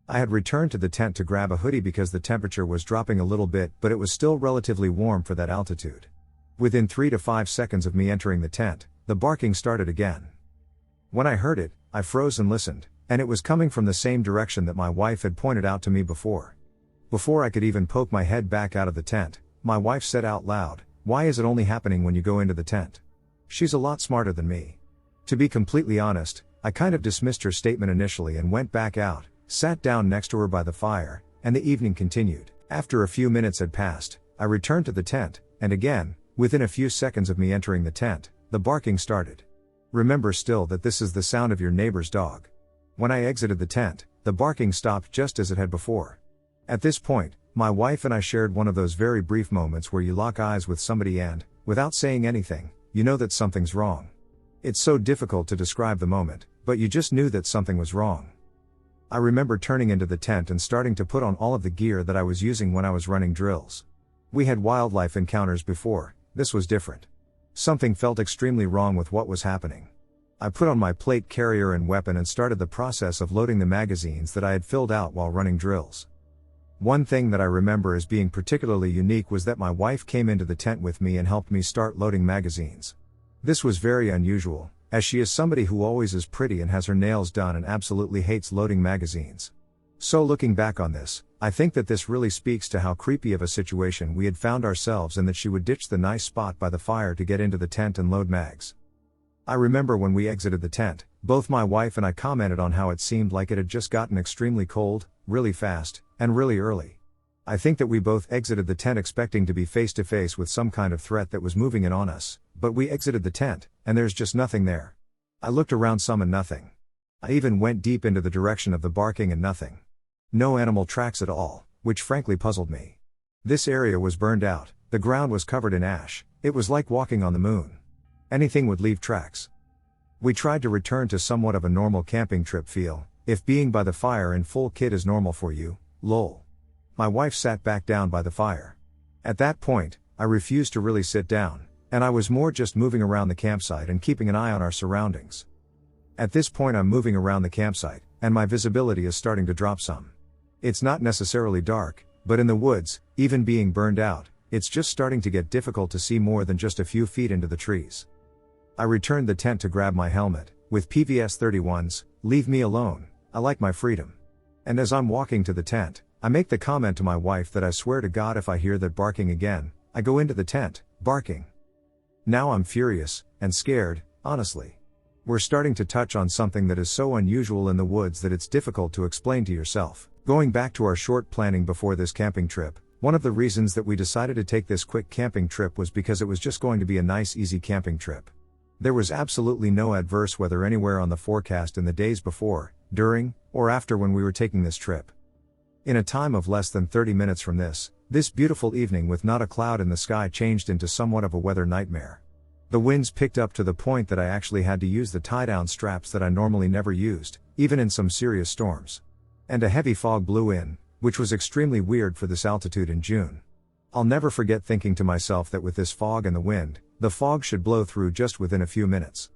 I had returned to the tent to grab a hoodie because the temperature was dropping a little bit, but it was still relatively warm for that altitude. Within 3 to 5 seconds of me entering the tent, the barking started again. When I heard it, I froze and listened, and it was coming from the same direction that my wife had pointed out to me before. Before I could even poke my head back out of the tent, my wife said out loud, "Why is it only happening when you go into the tent?" She's a lot smarter than me. To be completely honest, I kind of dismissed her statement initially and went back out, sat down next to her by the fire, and the evening continued. After a few minutes had passed, I returned to the tent, and again, within a few seconds of me entering the tent, the barking started. Remember still that this is the sound of your neighbor's dog. When I exited the tent, the barking stopped just as it had before. At this point, my wife and I shared one of those very brief moments where you lock eyes with somebody and, without saying anything, you know that something's wrong. It's so difficult to describe the moment, but you just knew that something was wrong. I remember turning into the tent and starting to put on all of the gear that I was using when I was running drills. We had wildlife encounters before, this was different. Something felt extremely wrong with what was happening. I put on my plate carrier and weapon and started the process of loading the magazines that I had filled out while running drills. One thing that I remember as being particularly unique was that my wife came into the tent with me and helped me start loading magazines. This was very unusual, as she is somebody who always is pretty and has her nails done and absolutely hates loading magazines. So looking back on this, I think that this really speaks to how creepy of a situation we had found ourselves and that she would ditch the nice spot by the fire to get into the tent and load mags. I remember when we exited the tent, both my wife and I commented on how it seemed like it had just gotten extremely cold, really fast, and really early. I think that we both exited the tent expecting to be face to face with some kind of threat that was moving in on us, but we exited the tent, and there's just nothing there. I looked around some and nothing. I even went deep into the direction of the barking and nothing. No animal tracks at all, which frankly puzzled me. This area was burned out, the ground was covered in ash, it was like walking on the moon. Anything would leave tracks. We tried to return to somewhat of a normal camping trip feel, if being by the fire in full kit is normal for you, lol. My wife sat back down by the fire. At that point, I refused to really sit down, and I was more just moving around the campsite and keeping an eye on our surroundings. At this point I'm moving around the campsite, and my visibility is starting to drop some. It's not necessarily dark, but in the woods, even being burned out, it's just starting to get difficult to see more than just a few feet into the trees. I returned the tent to grab my helmet, with PVS 31s, leave me alone, I like my freedom. And as I'm walking to the tent, I make the comment to my wife that I swear to God if I hear that barking again, I go into the tent, barking. Now I'm furious, and scared, honestly. We're starting to touch on something that is so unusual in the woods that it's difficult to explain to yourself. Going back to our short planning before this camping trip, one of the reasons that we decided to take this quick camping trip was because it was just going to be a nice easy camping trip. There was absolutely no adverse weather anywhere on the forecast in the days before, during, or after when we were taking this trip. In a time of less than 30 minutes from this beautiful evening with not a cloud in the sky changed into somewhat of a weather nightmare. The winds picked up to the point that I actually had to use the tie-down straps that I normally never used, even in some serious storms. And a heavy fog blew in, which was extremely weird for this altitude in June. I'll never forget thinking to myself that with this fog and the wind, the fog should blow through just within a few minutes.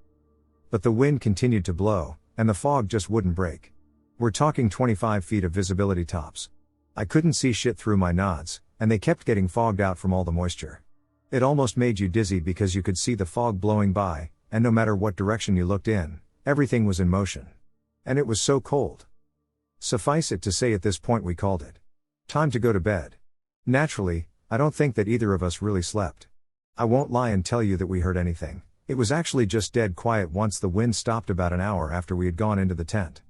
But the wind continued to blow, and the fog just wouldn't break. We're talking 25 feet of visibility tops. I couldn't see shit through my nods, and they kept getting fogged out from all the moisture. It almost made you dizzy because you could see the fog blowing by, and no matter what direction you looked in, everything was in motion. And it was so cold. Suffice it to say, at this point we called it time to go to bed. Naturally, I don't think that either of us really slept. I won't lie and tell you that we heard anything. It was actually just dead quiet once the wind stopped about an hour after we had gone into the tent.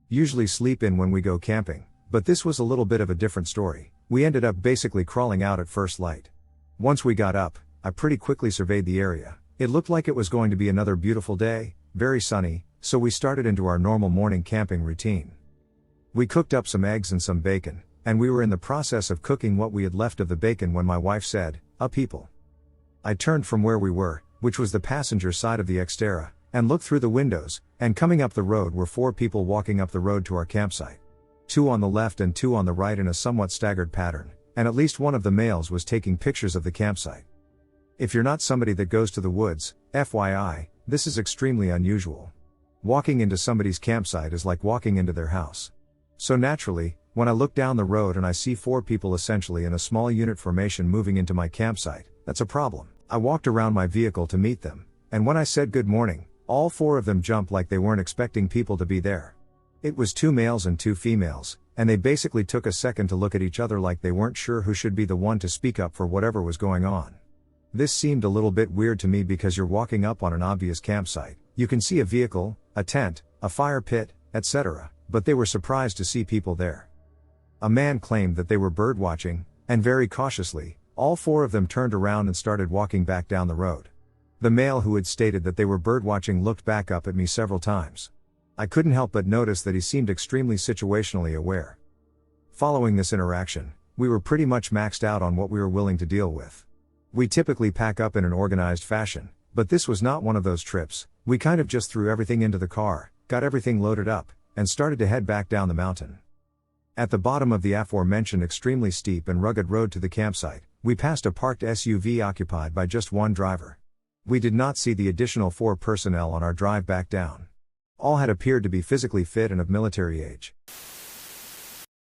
Usually sleep in when we go camping, but this was a little bit of a different story. We ended up basically crawling out at first light. Once we got up, I pretty quickly surveyed the area. It looked like it was going to be another beautiful day, very sunny, so we started into our normal morning camping routine. We cooked up some eggs and some bacon, and we were in the process of cooking what we had left of the bacon when my wife said, people." I turned from where we were, which was the passenger side of the Xterra, and looked through the windows, and coming up the road were 4 people walking up the road to our campsite. 2 on the left and 2 on the right in a somewhat staggered pattern, and at least one of the males was taking pictures of the campsite. If you're not somebody that goes to the woods, FYI, this is extremely unusual. Walking into somebody's campsite is like walking into their house. So naturally, when I look down the road and I see 4 people essentially in a small unit formation moving into my campsite, that's a problem. I walked around my vehicle to meet them, and when I said good morning, all 4 of them jumped like they weren't expecting people to be there. It was 2 males and 2 females, and they basically took a second to look at each other like they weren't sure who should be the one to speak up for whatever was going on. This seemed a little bit weird to me because you're walking up on an obvious campsite. You can see a vehicle, a tent, a fire pit, etc., but they were surprised to see people there. A man claimed that they were bird watching, and very cautiously, all 4 of them turned around and started walking back down the road. The male who had stated that they were bird watching looked back up at me several times. I couldn't help but notice that he seemed extremely situationally aware. Following this interaction, we were pretty much maxed out on what we were willing to deal with. We typically pack up in an organized fashion, but this was not one of those trips. We kind of just threw everything into the car, got everything loaded up, and started to head back down the mountain. At the bottom of the aforementioned extremely steep and rugged road to the campsite, we passed a parked SUV occupied by just 1 driver. We did not see the additional 4 personnel on our drive back down. All had appeared to be physically fit and of military age.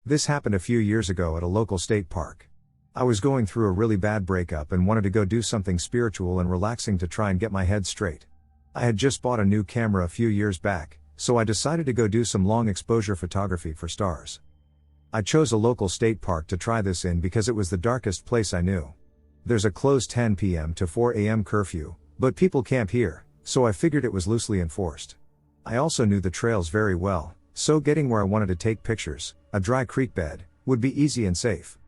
This happened a few years ago at a local state park. I was going through a really bad breakup and wanted to go do something spiritual and relaxing to try and get my head straight. I had just bought a new camera a few years back, so I decided to go do some long exposure photography for stars. I chose a local state park to try this in because it was the darkest place I knew. There's a closed 10 p.m. to 4 a.m. curfew, but people camp here, so I figured it was loosely enforced. I also knew the trails very well, so getting where I wanted to take pictures, a dry creek bed, would be easy and safe.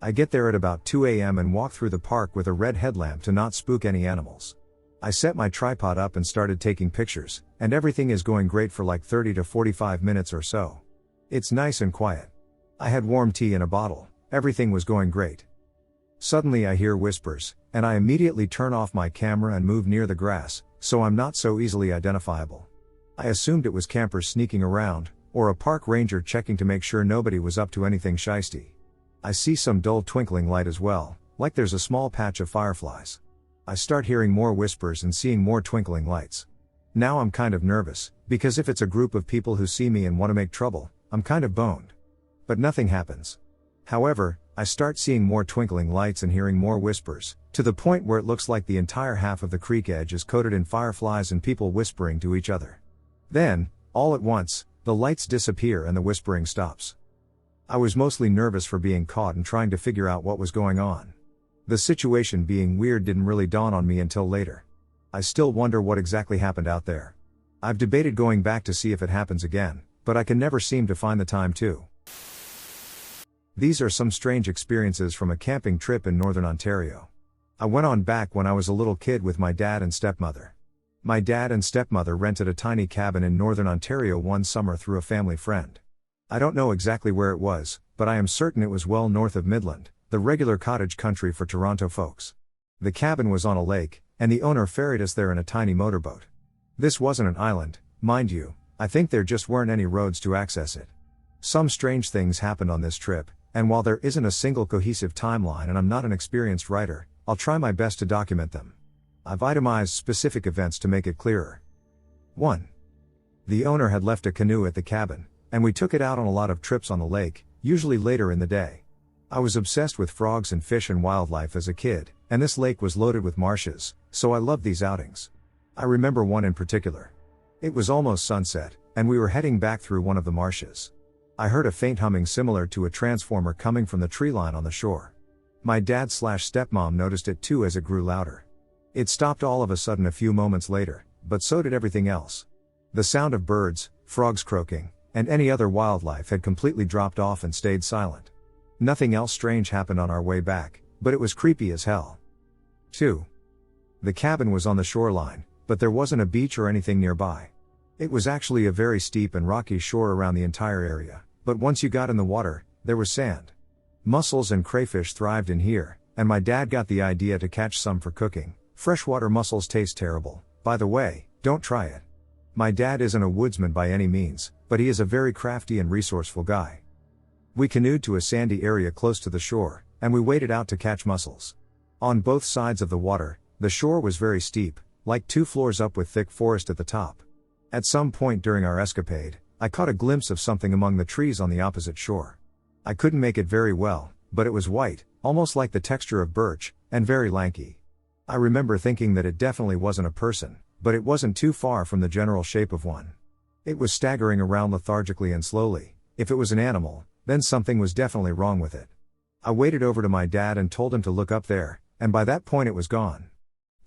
I get there at about 2 a.m. and walk through the park with a red headlamp to not spook any animals. I set my tripod up and started taking pictures, and everything is going great for like 30 to 45 minutes or so. It's nice and quiet. I had warm tea in a bottle, everything was going great. Suddenly I hear whispers, and I immediately turn off my camera and move near the grass, so I'm not so easily identifiable. I assumed it was campers sneaking around, or a park ranger checking to make sure nobody was up to anything shisty. I see some dull twinkling light as well, like there's a small patch of fireflies. I start hearing more whispers and seeing more twinkling lights. Now I'm kind of nervous, because if it's a group of people who see me and want to make trouble, I'm kind of boned. But nothing happens. However, I start seeing more twinkling lights and hearing more whispers, to the point where it looks like the entire half of the creek edge is coated in fireflies and people whispering to each other. Then, all at once, the lights disappear and the whispering stops. I was mostly nervous for being caught and trying to figure out what was going on. The situation being weird didn't really dawn on me until later. I still wonder what exactly happened out there. I've debated going back to see if it happens again, but I can never seem to find the time to. These are some strange experiences from a camping trip in northern Ontario. I went on back when I was a little kid with my dad and stepmother. My dad and stepmother rented a tiny cabin in northern Ontario one summer through a family friend. I don't know exactly where it was, but I am certain it was well north of Midland, the regular cottage country for Toronto folks. The cabin was on a lake, and the owner ferried us there in a tiny motorboat. This wasn't an island, mind you, I think there just weren't any roads to access it. Some strange things happened on this trip, and while there isn't a single cohesive timeline and I'm not an experienced writer, I'll try my best to document them. I've itemized specific events to make it clearer. 1. The owner had left a canoe at the cabin, and we took it out on a lot of trips on the lake, usually later in the day. I was obsessed with frogs and fish and wildlife as a kid, and this lake was loaded with marshes, so I loved these outings. I remember one in particular. It was almost sunset, and we were heading back through one of the marshes. I heard a faint humming similar to a transformer coming from the tree line on the shore. My dad/stepmom noticed it too as it grew louder. It stopped all of a sudden a few moments later, but so did everything else. The sound of birds, frogs croaking, and any other wildlife had completely dropped off and stayed silent. Nothing else strange happened on our way back, but it was creepy as hell. 2. The cabin was on the shoreline, but there wasn't a beach or anything nearby. It was actually a very steep and rocky shore around the entire area, but once you got in the water, there was sand. Mussels and crayfish thrived in here, and my dad got the idea to catch some for cooking. Freshwater mussels taste terrible, by the way, don't try it. My dad isn't a woodsman by any means, but he is a very crafty and resourceful guy. We canoed to a sandy area close to the shore, and we waded out to catch mussels. On both sides of the water, the shore was very steep, like 2 floors up with thick forest at the top. At some point during our escapade, I caught a glimpse of something among the trees on the opposite shore. I couldn't make it very well, but it was white, almost like the texture of birch, and very lanky. I remember thinking that it definitely wasn't a person, but it wasn't too far from the general shape of one. It was staggering around lethargically and slowly. If it was an animal, then something was definitely wrong with it. I waded over to my dad and told him to look up there, and by that point it was gone.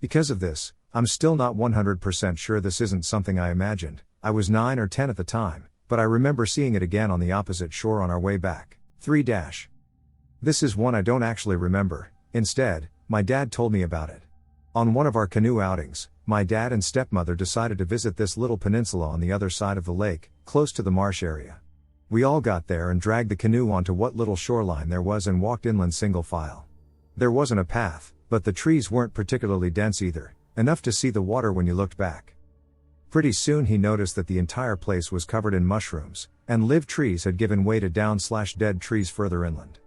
Because of this, I'm still not 100% sure this isn't something I imagined. I was 9 or 10 at the time, but I remember seeing it again on the opposite shore on our way back. 3. This is one I don't actually remember. Instead, my dad told me about it. On one of our canoe outings, my dad and stepmother decided to visit this little peninsula on the other side of the lake, close to the marsh area. We all got there and dragged the canoe onto what little shoreline there was and walked inland single file. There wasn't a path, but the trees weren't particularly dense either, enough to see the water when you looked back. Pretty soon he noticed that the entire place was covered in mushrooms, and live trees had given way to down/dead trees further inland.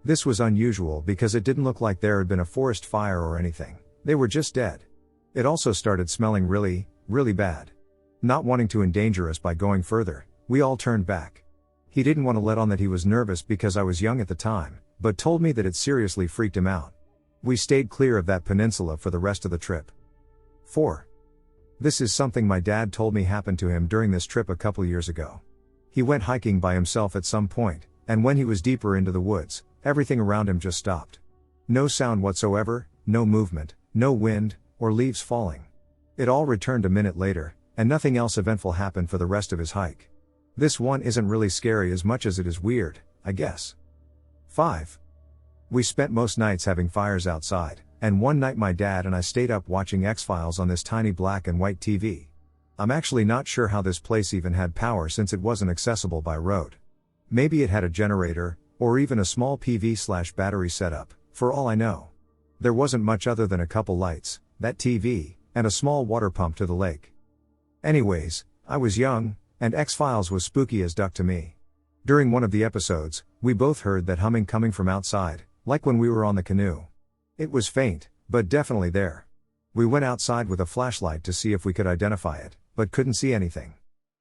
This was unusual because it didn't look like there had been a forest fire or anything, they were just dead. It also started smelling really, really bad. Not wanting to endanger us by going further, we all turned back. He didn't want to let on that he was nervous because I was young at the time, but told me that it seriously freaked him out. We stayed clear of that peninsula for the rest of the trip. 4. This is something my dad told me happened to him during this trip a couple years ago. He went hiking by himself at some point, and when he was deeper into the woods, everything around him just stopped. No sound whatsoever, no movement, no wind, or leaves falling. It all returned a minute later, and nothing else eventful happened for the rest of his hike. This one isn't really scary as much as it is weird, I guess. 5. We spent most nights having fires outside, and one night my dad and I stayed up watching X-Files on this tiny black and white TV. I'm actually not sure how this place even had power since it wasn't accessible by road. Maybe it had a generator, or even a small PV/battery setup, for all I know. There wasn't much other than a couple lights, that TV, and a small water pump to the lake. Anyways, I was young, and X-Files was spooky as duck to me. During one of the episodes, we both heard that humming coming from outside, like when we were on the canoe. It was faint, but definitely there. We went outside with a flashlight to see if we could identify it, but couldn't see anything.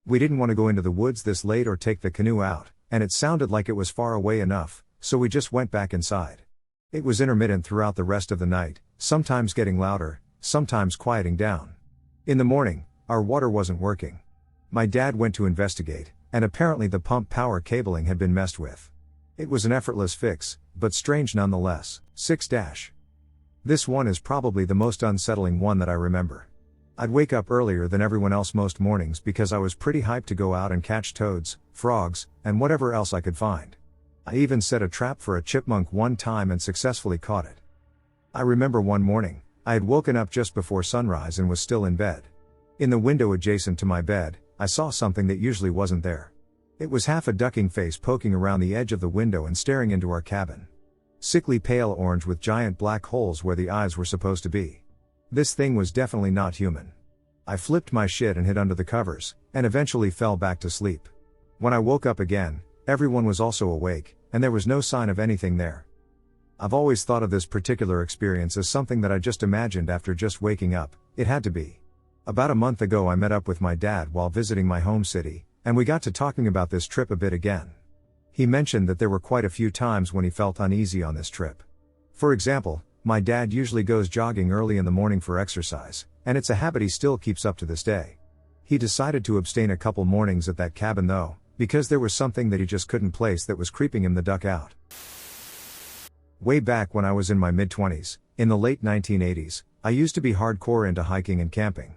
We didn't want to go into the woods this late or take the canoe out, and it sounded like it was far away enough, so we just went back inside. It was intermittent throughout the rest of the night, sometimes getting louder, sometimes quieting down. In the morning, our water wasn't working. My dad went to investigate, and apparently the pump power cabling had been messed with. It was an effortless fix, but strange nonetheless. 6. This one is probably the most unsettling one that I remember. I'd wake up earlier than everyone else most mornings because I was pretty hyped to go out and catch toads, frogs, and whatever else I could find. I even set a trap for a chipmunk one time and successfully caught it. I remember one morning, I had woken up just before sunrise and was still in bed. In the window adjacent to my bed, I saw something that usually wasn't there. It was half a ducking face poking around the edge of the window and staring into our cabin. Sickly pale orange with giant black holes where the eyes were supposed to be. This thing was definitely not human. I flipped my shit and hid under the covers, and eventually fell back to sleep. When I woke up again, everyone was also awake, and there was no sign of anything there. I've always thought of this particular experience as something that I just imagined after just waking up. It had to be. About a month ago I met up with my dad while visiting my home city, and we got to talking about this trip a bit again. He mentioned that there were quite a few times when he felt uneasy on this trip. For example, my dad usually goes jogging early in the morning for exercise, and it's a habit he still keeps up to this day. He decided to abstain a couple mornings at that cabin though, because there was something that he just couldn't place that was creeping him the duck out. Way back when I was in my mid-20s, in the late 1980s, I used to be hardcore into hiking and camping.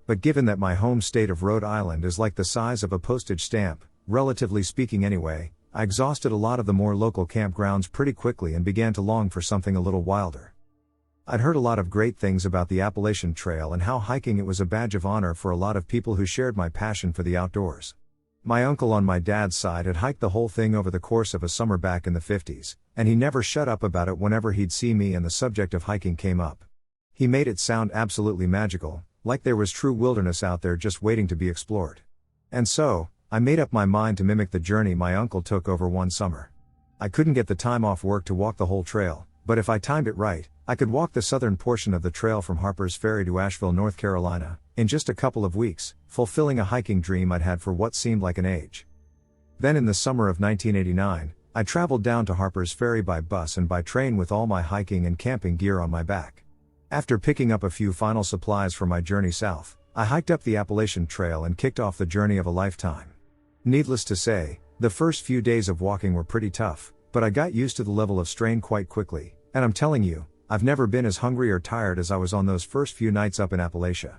But given that my home state of Rhode Island is like the size of a postage stamp, relatively speaking anyway, I exhausted a lot of the more local campgrounds pretty quickly and began to long for something a little wilder. I'd heard a lot of great things about the Appalachian Trail and how hiking it was a badge of honor for a lot of people who shared my passion for the outdoors. My uncle on my dad's side had hiked the whole thing over the course of a summer back in the 50s, and he never shut up about it whenever he'd see me and the subject of hiking came up. He made it sound absolutely magical, like there was true wilderness out there just waiting to be explored. And so, I made up my mind to mimic the journey my uncle took over one summer. I couldn't get the time off work to walk the whole trail, but if I timed it right, I could walk the southern portion of the trail from Harper's Ferry to Asheville, North Carolina, in just a couple of weeks, fulfilling a hiking dream I'd had for what seemed like an age. Then in the summer of 1989, I traveled down to Harper's Ferry by bus and by train with all my hiking and camping gear on my back. After picking up a few final supplies for my journey south, I hiked up the Appalachian Trail and kicked off the journey of a lifetime. Needless to say, the first few days of walking were pretty tough, but I got used to the level of strain quite quickly, and I'm telling you, I've never been as hungry or tired as I was on those first few nights up in Appalachia.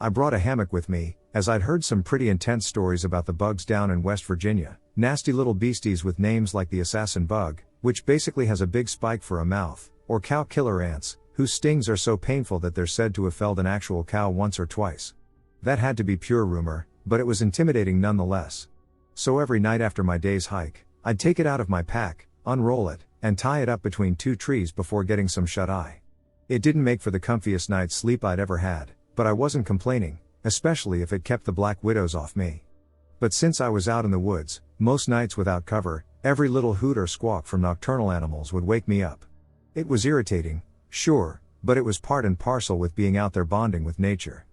I brought a hammock with me, as I'd heard some pretty intense stories about the bugs down in West Virginia, nasty little beasties with names like the assassin bug, which basically has a big spike for a mouth, or cow killer ants, whose stings are so painful that they're said to have felled an actual cow once or twice. That had to be pure rumor, but it was intimidating nonetheless. So every night after my day's hike, I'd take it out of my pack, unroll it, and tie it up between two trees before getting some shut-eye. It didn't make for the comfiest night's sleep I'd ever had, but I wasn't complaining, especially if it kept the black widows off me. But since I was out in the woods, most nights without cover, every little hoot or squawk from nocturnal animals would wake me up. It was irritating, sure, but it was part and parcel with being out there bonding with nature.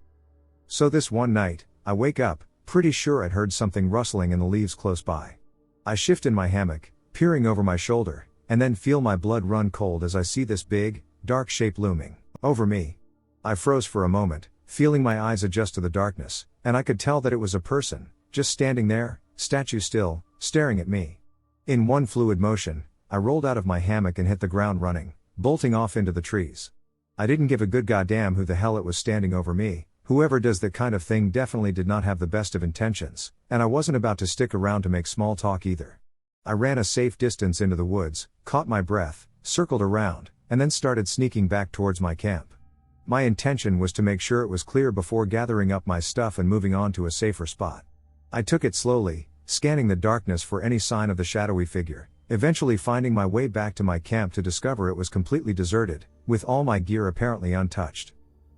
So this one night, I wake up, pretty sure I'd heard something rustling in the leaves close by. I shift in my hammock, peering over my shoulder, and then feel my blood run cold as I see this big, dark shape looming over me. I froze for a moment, feeling my eyes adjust to the darkness, and I could tell that it was a person, just standing there, statue still, staring at me. In one fluid motion, I rolled out of my hammock and hit the ground running, bolting off into the trees. I didn't give a good goddamn who the hell it was standing over me. Whoever does that kind of thing definitely did not have the best of intentions, and I wasn't about to stick around to make small talk either. I ran a safe distance into the woods, caught my breath, circled around, and then started sneaking back towards my camp. My intention was to make sure it was clear before gathering up my stuff and moving on to a safer spot. I took it slowly, scanning the darkness for any sign of the shadowy figure, eventually finding my way back to my camp to discover it was completely deserted, with all my gear apparently untouched.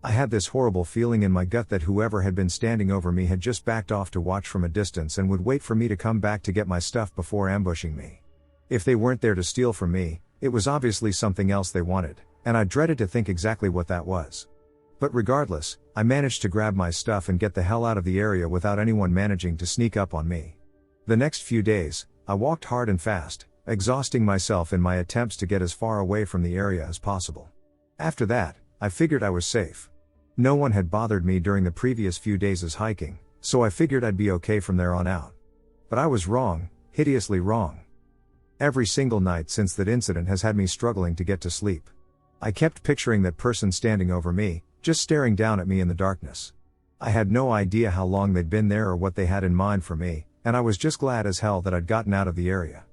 I had this horrible feeling in my gut that whoever had been standing over me had just backed off to watch from a distance and would wait for me to come back to get my stuff before ambushing me. If they weren't there to steal from me, it was obviously something else they wanted, and I dreaded to think exactly what that was. But regardless, I managed to grab my stuff and get the hell out of the area without anyone managing to sneak up on me. The next few days, I walked hard and fast, exhausting myself in my attempts to get as far away from the area as possible. After that, I figured I was safe. No one had bothered me during the previous few days' hiking, so I figured I'd be okay from there on out. But I was wrong, hideously wrong. Every single night since that incident has had me struggling to get to sleep. I kept picturing that person standing over me, just staring down at me in the darkness. I had no idea how long they'd been there or what they had in mind for me, and I was just glad as hell that I'd gotten out of the area.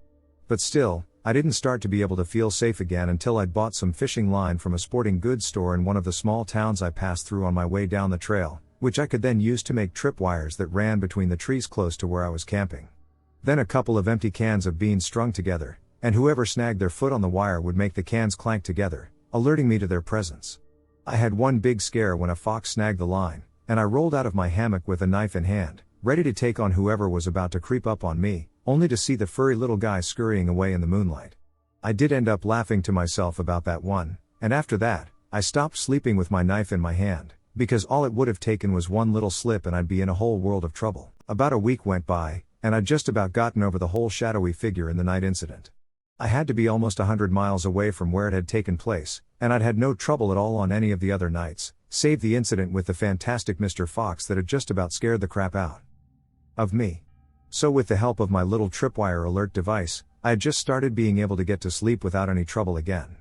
But still, I didn't start to be able to feel safe again until I'd bought some fishing line from a sporting goods store in one of the small towns I passed through on my way down the trail, which I could then use to make tripwires that ran between the trees close to where I was camping. Then a couple of empty cans of beans strung together, and whoever snagged their foot on the wire would make the cans clank together, alerting me to their presence. I had one big scare when a fox snagged the line, and I rolled out of my hammock with a knife in hand, ready to take on whoever was about to creep up on me, only to see the furry little guy scurrying away in the moonlight. I did end up laughing to myself about that one, and after that, I stopped sleeping with my knife in my hand, because all it would have taken was one little slip and I'd be in a whole world of trouble. About a week went by, and I'd just about gotten over the whole shadowy figure in the night incident. I had to be almost 100 miles away from where it had taken place, and I'd had no trouble at all on any of the other nights, save the incident with the fantastic Mr. Fox that had just about scared the crap out of me. So with the help of my little tripwire alert device, I had just started being able to get to sleep without any trouble again.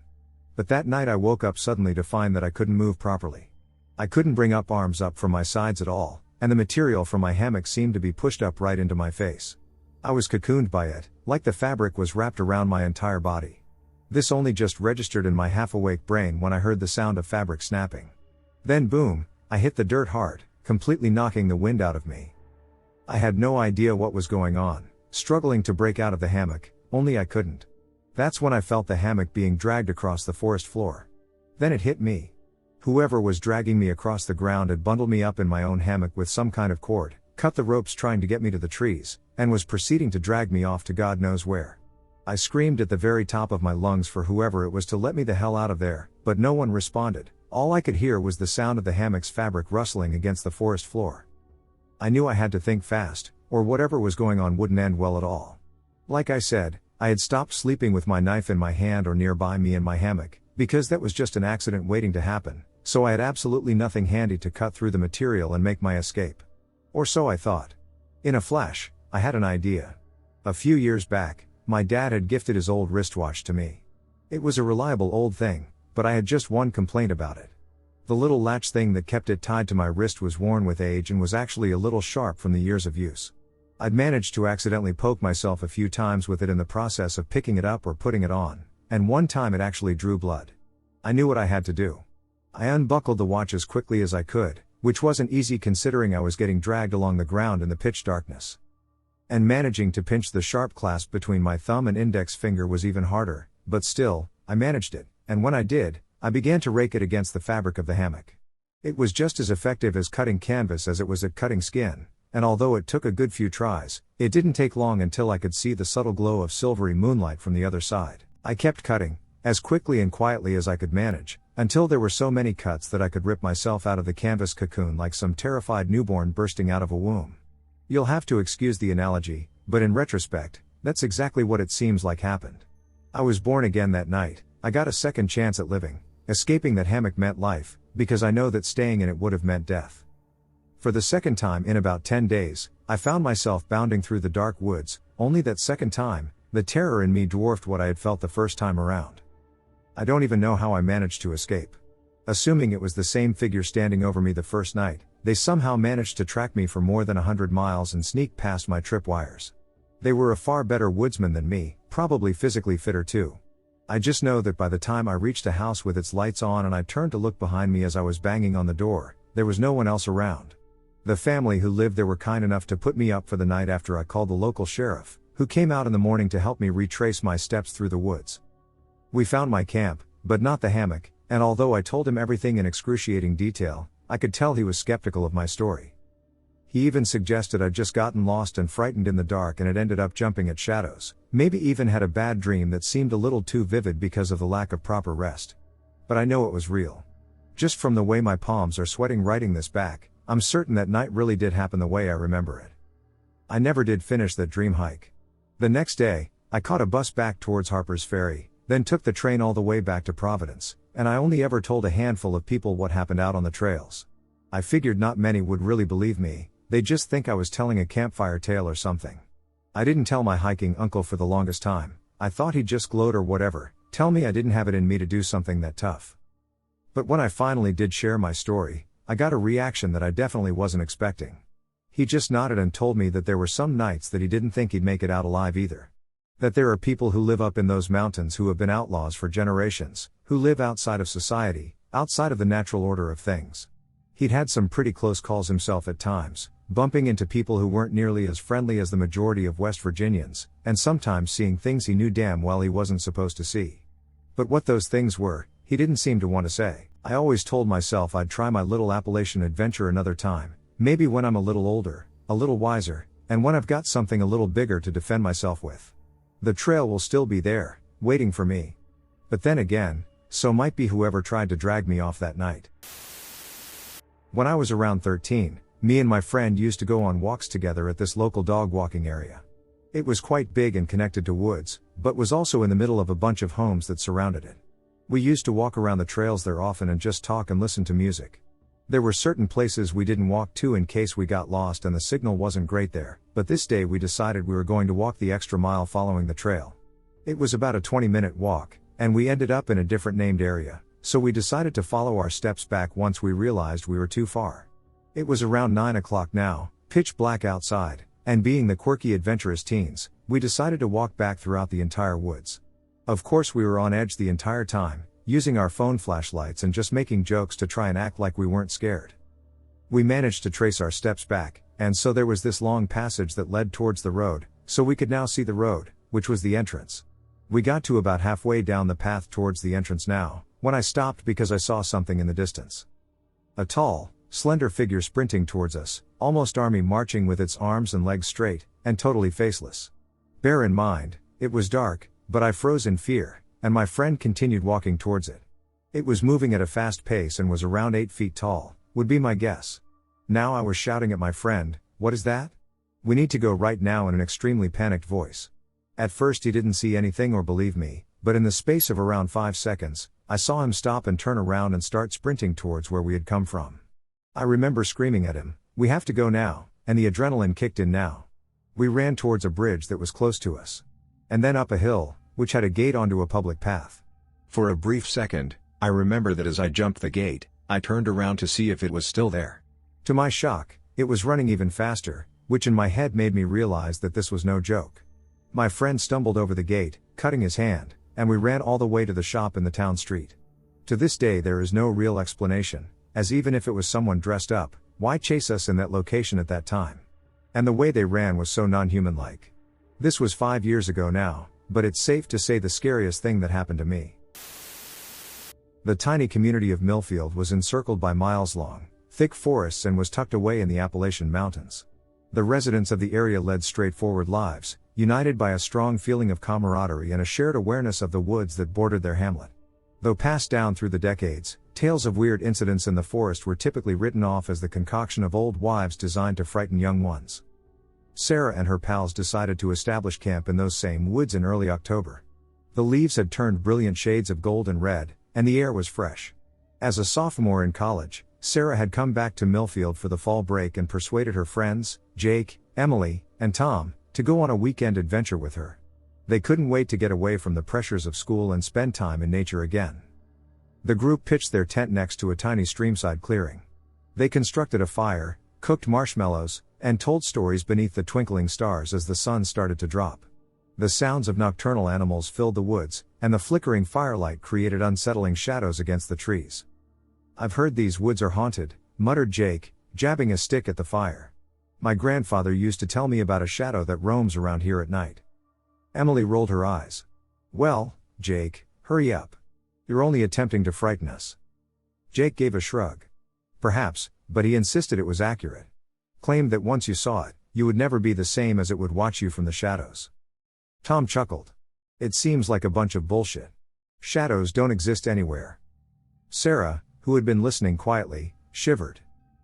But that night I woke up suddenly to find that I couldn't move properly. I couldn't bring arms up from my sides at all, and the material from my hammock seemed to be pushed up right into my face. I was cocooned by it, like the fabric was wrapped around my entire body. This only just registered in my half-awake brain when I heard the sound of fabric snapping. Then boom, I hit the dirt hard, completely knocking the wind out of me. I had no idea what was going on, struggling to break out of the hammock, only I couldn't. That's when I felt the hammock being dragged across the forest floor. Then it hit me. Whoever was dragging me across the ground had bundled me up in my own hammock with some kind of cord, cut the ropes trying to get me to the trees, and was proceeding to drag me off to God knows where. I screamed at the very top of my lungs for whoever it was to let me the hell out of there, but no one responded. All I could hear was the sound of the hammock's fabric rustling against the forest floor. I knew I had to think fast, or whatever was going on wouldn't end well at all. Like I said, I had stopped sleeping with my knife in my hand or nearby me in my hammock, because that was just an accident waiting to happen, so I had absolutely nothing handy to cut through the material and make my escape. Or so I thought. In a flash, I had an idea. A few years back, my dad had gifted his old wristwatch to me. It was a reliable old thing, but I had just one complaint about it. The little latch thing that kept it tied to my wrist was worn with age and was actually a little sharp from the years of use. I'd managed to accidentally poke myself a few times with it in the process of picking it up or putting it on, and one time it actually drew blood. I knew what I had to do. I unbuckled the watch as quickly as I could, which wasn't easy considering I was getting dragged along the ground in the pitch darkness. And managing to pinch the sharp clasp between my thumb and index finger was even harder, but still, I managed it, and when I did, I began to rake it against the fabric of the hammock. It was just as effective as cutting canvas as it was at cutting skin, and although it took a good few tries, it didn't take long until I could see the subtle glow of silvery moonlight from the other side. I kept cutting, as quickly and quietly as I could manage, until there were so many cuts that I could rip myself out of the canvas cocoon like some terrified newborn bursting out of a womb. You'll have to excuse the analogy, but in retrospect, that's exactly what it seems like happened. I was born again that night. I got a second chance at living. Escaping that hammock meant life, because I know that staying in it would have meant death. For the second time in about 10 days, I found myself bounding through the dark woods, only that second time, the terror in me dwarfed what I had felt the first time around. I don't even know how I managed to escape. Assuming it was the same figure standing over me the first night, they somehow managed to track me for more than 100 miles and sneak past my tripwires. They were a far better woodsman than me, probably physically fitter too. I just know that by the time I reached a house with its lights on and I turned to look behind me as I was banging on the door, there was no one else around. The family who lived there were kind enough to put me up for the night after I called the local sheriff, who came out in the morning to help me retrace my steps through the woods. We found my camp, but not the hammock, and although I told him everything in excruciating detail, I could tell he was skeptical of my story. He even suggested I'd just gotten lost and frightened in the dark and had ended up jumping at shadows, maybe even had a bad dream that seemed a little too vivid because of the lack of proper rest. But I know it was real. Just from the way my palms are sweating writing this back, I'm certain that night really did happen the way I remember it. I never did finish that dream hike. The next day, I caught a bus back towards Harper's Ferry, then took the train all the way back to Providence, and I only ever told a handful of people what happened out on the trails. I figured not many would really believe me, they'd just think I was telling a campfire tale or something. I didn't tell my hiking uncle for the longest time. I thought he'd just gloat or whatever, tell me I didn't have it in me to do something that tough. But when I finally did share my story, I got a reaction that I definitely wasn't expecting. He just nodded and told me that there were some nights that he didn't think he'd make it out alive either. That there are people who live up in those mountains who have been outlaws for generations, who live outside of society, outside of the natural order of things. He'd had some pretty close calls himself at times, bumping into people who weren't nearly as friendly as the majority of West Virginians, and sometimes seeing things he knew damn well he wasn't supposed to see. But what those things were, he didn't seem to want to say. I always told myself I'd try my little Appalachian adventure another time, maybe when I'm a little older, a little wiser, and when I've got something a little bigger to defend myself with. The trail will still be there, waiting for me. But then again, so might be whoever tried to drag me off that night. When I was around 13, me and my friend used to go on walks together at this local dog walking area. It was quite big and connected to woods, but was also in the middle of a bunch of homes that surrounded it. We used to walk around the trails there often and just talk and listen to music. There were certain places we didn't walk to in case we got lost and the signal wasn't great there, but this day we decided we were going to walk the extra mile following the trail. It was about a 20-minute walk, and we ended up in a different named area, so we decided to follow our steps back once we realized we were too far. It was around 9 o'clock now, pitch black outside, and being the quirky adventurous teens, we decided to walk back throughout the entire woods. Of course we were on edge the entire time, using our phone flashlights and just making jokes to try and act like we weren't scared. We managed to trace our steps back, and so there was this long passage that led towards the road, so we could now see the road, which was the entrance. We got to about halfway down the path towards the entrance now, when I stopped because I saw something in the distance. A tall, slender figure sprinting towards us, almost army marching with its arms and legs straight, and totally faceless. Bear in mind, it was dark, but I froze in fear, and my friend continued walking towards it. It was moving at a fast pace and was around 8 feet tall, would be my guess. Now I was shouting at my friend, "What is that? We need to go right now," in an extremely panicked voice. At first he didn't see anything or believe me, but in the space of around 5 seconds, I saw him stop and turn around and start sprinting towards where we had come from. I remember screaming at him, "We have to go now," and the adrenaline kicked in now. We ran towards a bridge that was close to us. And then up a hill, which had a gate onto a public path. For a brief second, I remember that as I jumped the gate, I turned around to see if it was still there. To my shock, it was running even faster, which in my head made me realize that this was no joke. My friend stumbled over the gate, cutting his hand, and we ran all the way to the shop in the town street. To this day there is no real explanation, as even if it was someone dressed up, why chase us in that location at that time? And the way they ran was so non-human-like. This was 5 years ago now, but it's safe to say the scariest thing that happened to me. The tiny community of Milfield was encircled by miles-long, thick forests and was tucked away in the Appalachian Mountains. The residents of the area led straightforward lives, united by a strong feeling of camaraderie and a shared awareness of the woods that bordered their hamlet. Though passed down through the decades, tales of weird incidents in the forest were typically written off as the concoction of old wives designed to frighten young ones. Sarah and her pals decided to establish camp in those same woods in early October. The leaves had turned brilliant shades of gold and red, and the air was fresh. As a sophomore in college, Sarah had come back to Milfield for the fall break and persuaded her friends, Jake, Emily, and Tom, to go on a weekend adventure with her. They couldn't wait to get away from the pressures of school and spend time in nature again. The group pitched their tent next to a tiny streamside clearing. They constructed a fire, cooked marshmallows, and told stories beneath the twinkling stars as the sun started to drop. The sounds of nocturnal animals filled the woods, and the flickering firelight created unsettling shadows against the trees. "I've heard these woods are haunted," muttered Jake, jabbing a stick at the fire. "My grandfather used to tell me about a shadow that roams around here at night." Emily rolled her eyes. "Well, Jake, hurry up. You're only attempting to frighten us." Jake gave a shrug. "Perhaps, but he insisted it was accurate. Claimed that once you saw it, you would never be the same as it would watch you from the shadows." Tom chuckled. "It seems like a bunch of bullshit. Shadows don't exist anywhere." Sarah, who had been listening quietly, shivered.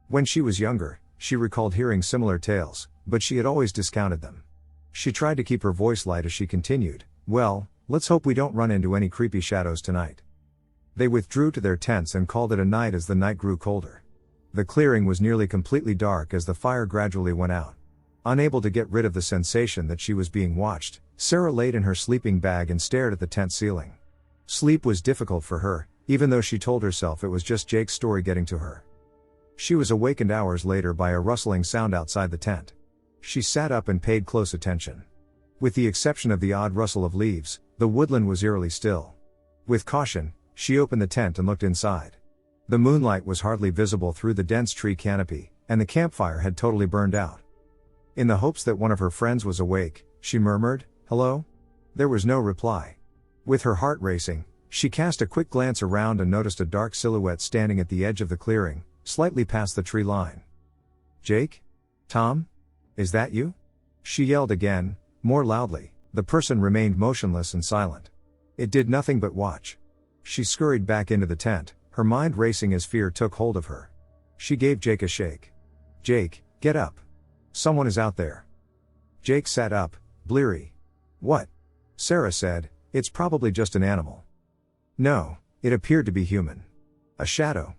When she was younger, she recalled hearing similar tales, but she had always discounted them. She tried to keep her voice light as she continued, "Well, let's hope we don't run into any creepy shadows tonight." They withdrew to their tents and called it a night as the night grew colder. The clearing was nearly completely dark as the fire gradually went out. Unable to get rid of the sensation that she was being watched, Sarah laid in her sleeping bag and stared at the tent ceiling. Sleep was difficult for her, even though she told herself it was just Jake's story getting to her. She was awakened hours later by a rustling sound outside the tent. She sat up and paid close attention. With the exception of the odd rustle of leaves, the woodland was eerily still. With caution, she opened the tent and looked inside. The moonlight was hardly visible through the dense tree canopy, and the campfire had totally burned out. In the hopes that one of her friends was awake, she murmured, "Hello?" There was no reply. With her heart racing, she cast a quick glance around and noticed a dark silhouette standing at the edge of the clearing, slightly past the tree line. "Jake? Tom? Is that you?" She yelled again, more loudly. The person remained motionless and silent. It did nothing but watch. She scurried back into the tent, her mind racing as fear took hold of her. She gave Jake a shake. "Jake, get up. Someone is out there." Jake sat up, bleary. "What?" Sarah said, "It's probably just an animal." No, it appeared to be human. A shadow.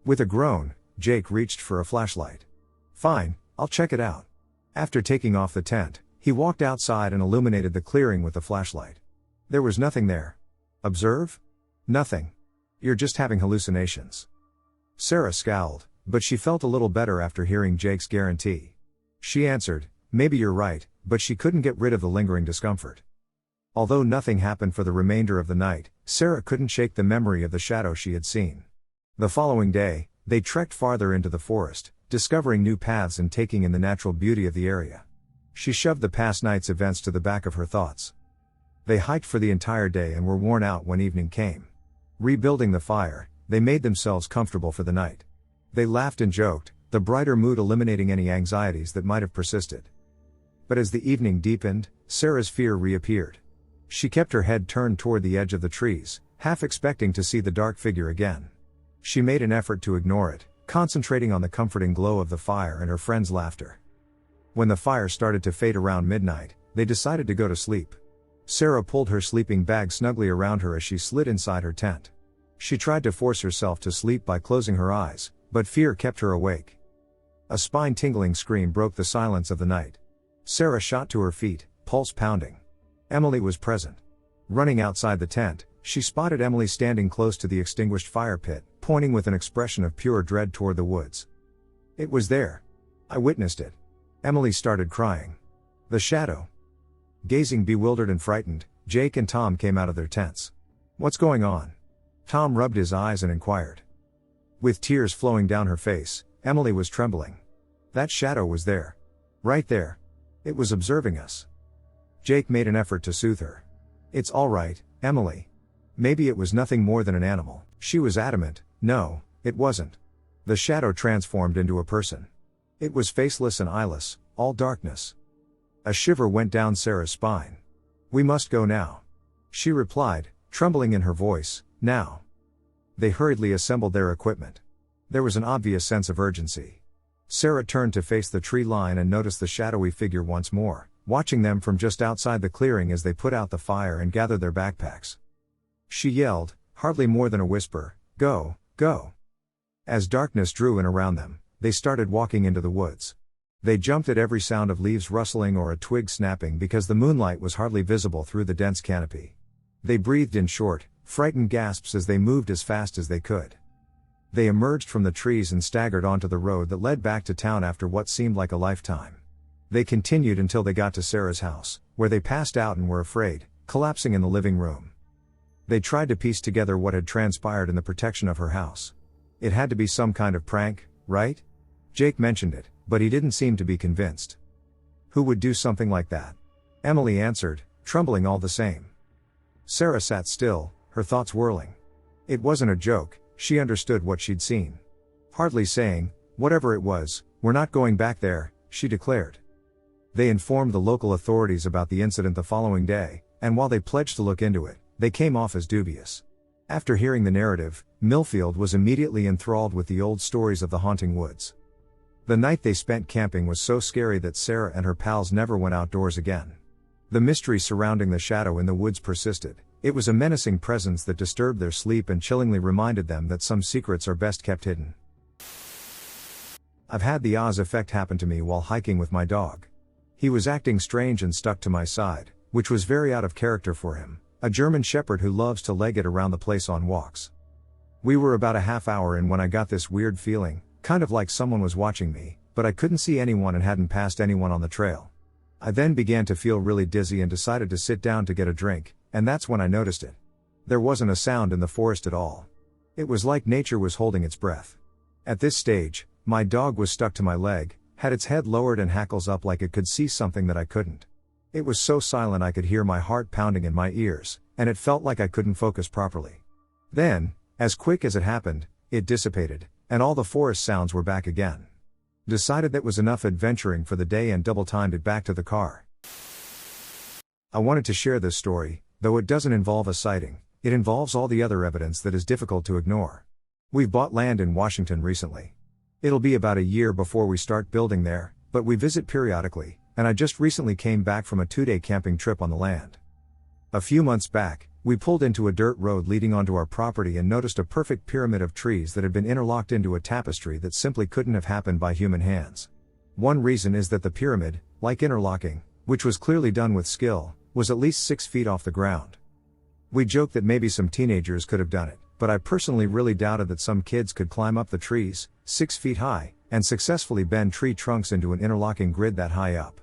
With a groan, Jake reached for a flashlight. "Fine, I'll check it out." After taking off the tent, he walked outside and illuminated the clearing with the flashlight. There was nothing there. "Observe?" "Nothing. You're just having hallucinations." Sarah scowled, but she felt a little better after hearing Jake's guarantee. She answered, "Maybe you're right," but she couldn't get rid of the lingering discomfort. Although nothing happened for the remainder of the night, Sarah couldn't shake the memory of the shadow she had seen. The following day, they trekked farther into the forest, discovering new paths and taking in the natural beauty of the area. She shoved the past night's events to the back of her thoughts. They hiked for the entire day and were worn out when evening came. Rebuilding the fire, they made themselves comfortable for the night. They laughed and joked, the brighter mood eliminating any anxieties that might have persisted. But as the evening deepened, Sarah's fear reappeared. She kept her head turned toward the edge of the trees, half expecting to see the dark figure again. She made an effort to ignore it, concentrating on the comforting glow of the fire and her friends' laughter. When the fire started to fade around midnight, they decided to go to sleep. Sarah pulled her sleeping bag snugly around her as she slid inside her tent. She tried to force herself to sleep by closing her eyes, but fear kept her awake. A spine-tingling scream broke the silence of the night. Sarah shot to her feet, pulse pounding. Emily was present. Running outside the tent, she spotted Emily standing close to the extinguished fire pit, pointing with an expression of pure dread toward the woods. "It was there. I witnessed it." Emily started crying. "The shadow." Gazing bewildered and frightened, Jake and Tom came out of their tents. "What's going on?" Tom rubbed his eyes and inquired. With tears flowing down her face, Emily was trembling. "That shadow was there. Right there. It was observing us." Jake made an effort to soothe her. "It's all right, Emily. Maybe it was nothing more than an animal." She was adamant, "No, it wasn't." The shadow transformed into a person. It was faceless and eyeless, all darkness. A shiver went down Sarah's spine. "We must go now," she replied, trembling in her voice. "Now." They hurriedly assembled their equipment. There was an obvious sense of urgency. Sarah turned to face the tree line and noticed the shadowy figure once more, watching them from just outside the clearing as they put out the fire and gathered their backpacks. She yelled, hardly more than a whisper, "Go, go." As darkness drew in around them, they started walking into the woods. They jumped at every sound of leaves rustling or a twig snapping because the moonlight was hardly visible through the dense canopy. They breathed in short, frightened gasps as they moved as fast as they could. They emerged from the trees and staggered onto the road that led back to town after what seemed like a lifetime. They continued until they got to Sarah's house, where they passed out and were afraid, collapsing in the living room. They tried to piece together what had transpired in the protection of her house. It had to be some kind of prank, right? Jake mentioned it, but he didn't seem to be convinced. Who would do something like that? Emily answered, trembling all the same. Sarah sat still, her thoughts whirling. It wasn't a joke, she understood what she'd seen. Hardly saying, "Whatever it was, we're not going back there," she declared. They informed the local authorities about the incident the following day, and while they pledged to look into it, they came off as dubious. After hearing the narrative, Milfield was immediately enthralled with the old stories of the haunting woods. The night they spent camping was so scary that Sarah and her pals never went outdoors again. The mystery surrounding the shadow in the woods persisted. It was a menacing presence that disturbed their sleep and chillingly reminded them that some secrets are best kept hidden. I've had the Oz effect happen to me while hiking with my dog. He was acting strange and stuck to my side, which was very out of character for him, a German Shepherd who loves to leg it around the place on walks. We were about a half hour in when I got this weird feeling, kind of like someone was watching me, but I couldn't see anyone and hadn't passed anyone on the trail. I then began to feel really dizzy and decided to sit down to get a drink, and that's when I noticed it. There wasn't a sound in the forest at all. It was like nature was holding its breath. At this stage, my dog was stuck to my leg, had its head lowered and hackles up like it could see something that I couldn't. It was so silent I could hear my heart pounding in my ears, and it felt like I couldn't focus properly. Then, as quick as it happened, it dissipated, and all the forest sounds were back again. Decided that was enough adventuring for the day and double-timed it back to the car. I wanted to share this story, though it doesn't involve a sighting, it involves all the other evidence that is difficult to ignore. We've bought land in Washington recently. It'll be about a year before we start building there, but we visit periodically, and I just recently came back from a 2-day camping trip on the land. A few months back, we pulled into a dirt road leading onto our property and noticed a perfect pyramid of trees that had been interlocked into a tapestry that simply couldn't have happened by human hands. One reason is that the pyramid, like interlocking, which was clearly done with skill, was at least 6 feet off the ground. We joked that maybe some teenagers could have done it, but I personally really doubted that some kids could climb up the trees, 6 feet high, and successfully bend tree trunks into an interlocking grid that high up.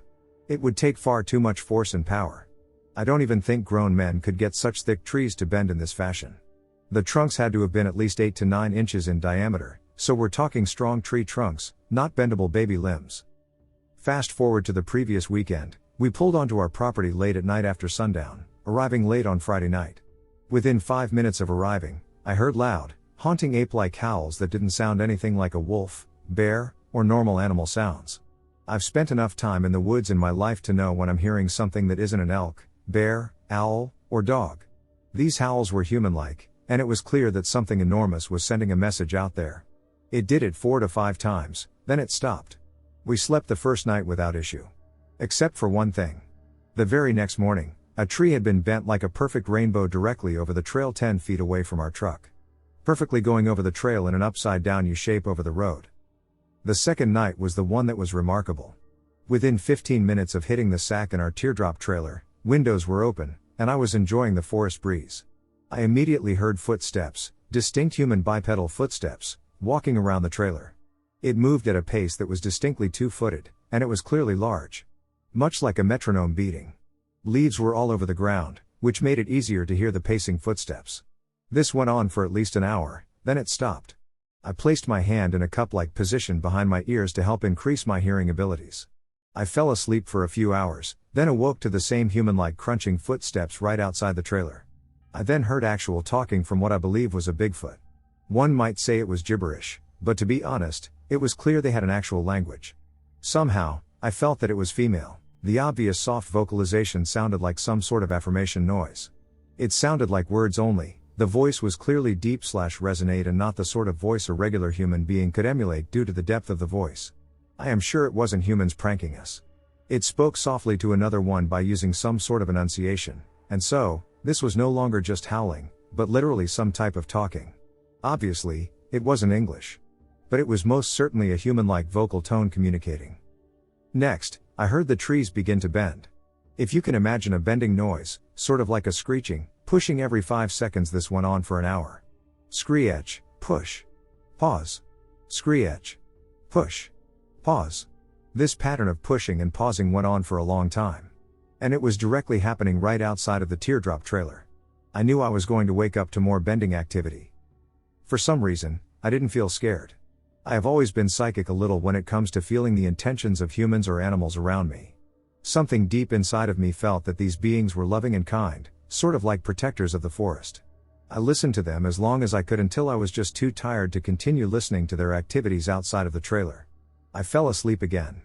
It would take far too much force and power. I don't even think grown men could get such thick trees to bend in this fashion. The trunks had to have been at least 8 to 9 inches in diameter, so we're talking strong tree trunks, not bendable baby limbs. Fast forward to the previous weekend, we pulled onto our property late at night after sundown, arriving late on Friday night. Within 5 minutes of arriving, I heard loud, haunting ape-like howls that didn't sound anything like a wolf, bear, or normal animal sounds. I've spent enough time in the woods in my life to know when I'm hearing something that isn't an elk, bear, owl, or dog. These howls were human-like, and it was clear that something enormous was sending a message out there. It did it 4 to 5 times, then it stopped. We slept the first night without issue. Except for one thing. The very next morning, a tree had been bent like a perfect rainbow directly over the trail 10 feet away from our truck. Perfectly going over the trail in an upside-down U-shape over the road. The second night was the one that was remarkable. Within 15 minutes of hitting the sack in our teardrop trailer, windows were open, and I was enjoying the forest breeze. I immediately heard footsteps, distinct human bipedal footsteps, walking around the trailer. It moved at a pace that was distinctly 2-footed, and it was clearly large. Much like a metronome beating. Leaves were all over the ground, which made it easier to hear the pacing footsteps. This went on for at least an hour, then it stopped. I placed my hand in a cup-like position behind my ears to help increase my hearing abilities. I fell asleep for a few hours, then awoke to the same human-like crunching footsteps right outside the trailer. I then heard actual talking from what I believe was a Bigfoot. One might say it was gibberish, but to be honest, it was clear they had an actual language. Somehow, I felt that it was female. The obvious soft vocalization sounded like some sort of affirmation noise. It sounded like words only. The voice was clearly deep/resonate and not the sort of voice a regular human being could emulate due to the depth of the voice. I am sure it wasn't humans pranking us. It spoke softly to another one by using some sort of enunciation, and so, this was no longer just howling, but literally some type of talking. Obviously, it wasn't English. But it was most certainly a human-like vocal tone communicating. Next, I heard the trees begin to bend. If you can imagine a bending noise, sort of like a screeching, pushing every 5 seconds. This went on for an hour. Screech, push, pause. Screech, push, pause. This pattern of pushing and pausing went on for a long time. And it was directly happening right outside of the teardrop trailer. I knew I was going to wake up to more bending activity. For some reason, I didn't feel scared. I have always been psychic a little when it comes to feeling the intentions of humans or animals around me. Something deep inside of me felt that these beings were loving and kind, sort of like protectors of the forest. I listened to them as long as I could until I was just too tired to continue listening to their activities outside of the trailer. I fell asleep again.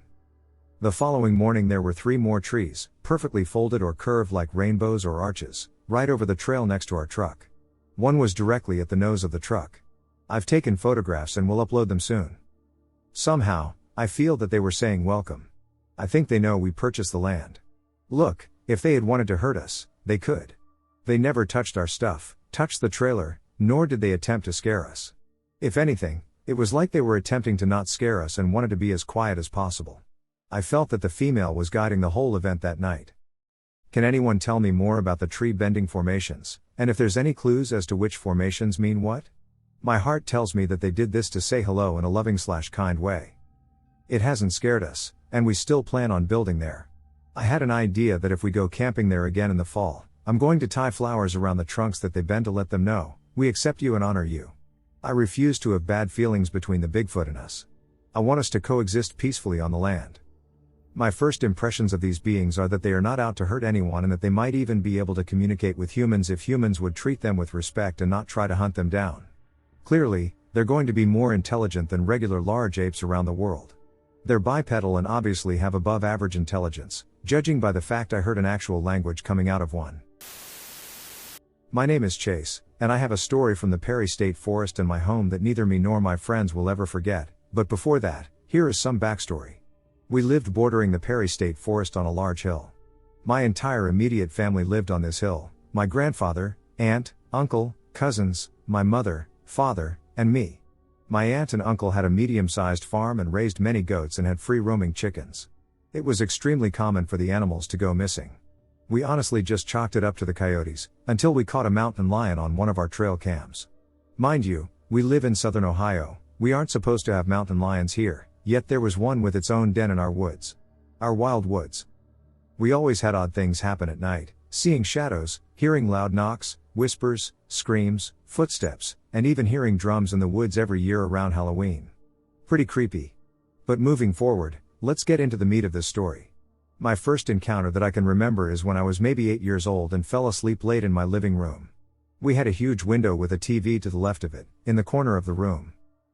The following morning there were 3 more trees, perfectly folded or curved like rainbows or arches, right over the trail next to our truck. One was directly at the nose of the truck. I've taken photographs and will upload them soon. Somehow, I feel that they were saying welcome. I think they know we purchased the land. Look, if they had wanted to hurt us, they could. They never touched our stuff, touched the trailer, nor did they attempt to scare us. If anything, it was like they were attempting to not scare us and wanted to be as quiet as possible. I felt that the female was guiding the whole event that night. Can anyone tell me more about the tree bending formations, and if there's any clues as to which formations mean what? My heart tells me that they did this to say hello in a loving/kind way. It hasn't scared us, and we still plan on building there. I had an idea that if we go camping there again in the fall, I'm going to tie flowers around the trunks that they bend to let them know, we accept you and honor you. I refuse to have bad feelings between the Bigfoot and us. I want us to coexist peacefully on the land. My first impressions of these beings are that they are not out to hurt anyone and that they might even be able to communicate with humans if humans would treat them with respect and not try to hunt them down. Clearly, they're going to be more intelligent than regular large apes around the world. They're bipedal and obviously have above average intelligence, judging by the fact I heard an actual language coming out of one. My name is Chase, and I have a story from the Perry State Forest and my home that neither me nor my friends will ever forget, but before that, here is some backstory. We lived bordering the Perry State Forest on a large hill. My entire immediate family lived on this hill: my grandfather, aunt, uncle, cousins, my mother, father, and me. My aunt and uncle had a medium-sized farm and raised many goats and had free-roaming chickens. It was extremely common for the animals to go missing. We honestly just chalked it up to the coyotes, until we caught a mountain lion on one of our trail cams. Mind you, we live in southern Ohio, we aren't supposed to have mountain lions here, yet there was one with its own den in our woods. Our wild woods. We always had odd things happen at night, seeing shadows, hearing loud knocks, whispers, screams, footsteps, and even hearing drums in the woods every year around Halloween. Pretty creepy. But moving forward, let's get into the meat of this story. My first encounter that I can remember is when I was maybe 8 years old and fell asleep late in my living room. We had a huge window with a TV to the left of it, in the corner of the room.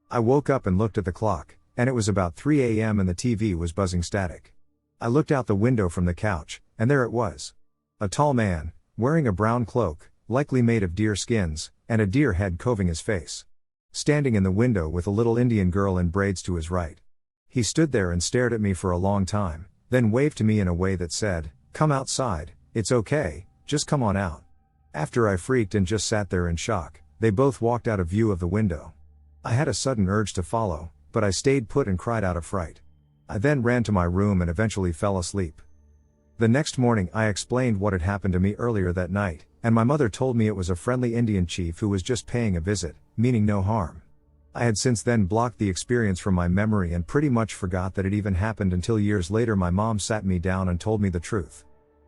I woke up and looked at the clock, and it was about 3 a.m. and the TV was buzzing static. I looked out the window from the couch, and there it was. A tall man, wearing a brown cloak, likely made of deer skins, and a deer head covering his face. Standing in the window with a little Indian girl in braids to his right. He stood there and stared at me for a long time, then waved to me in a way that said, "Come outside, it's okay, just come on out." After I freaked and just sat there in shock, they both walked out of view of the window. I had a sudden urge to follow, but I stayed put and cried out of fright. I then ran to my room and eventually fell asleep. The next morning I explained what had happened to me earlier that night, and my mother told me it was a friendly Indian chief who was just paying a visit, meaning no harm. I had since then blocked the experience from my memory and pretty much forgot that it even happened until years later my mom sat me down and told me the truth.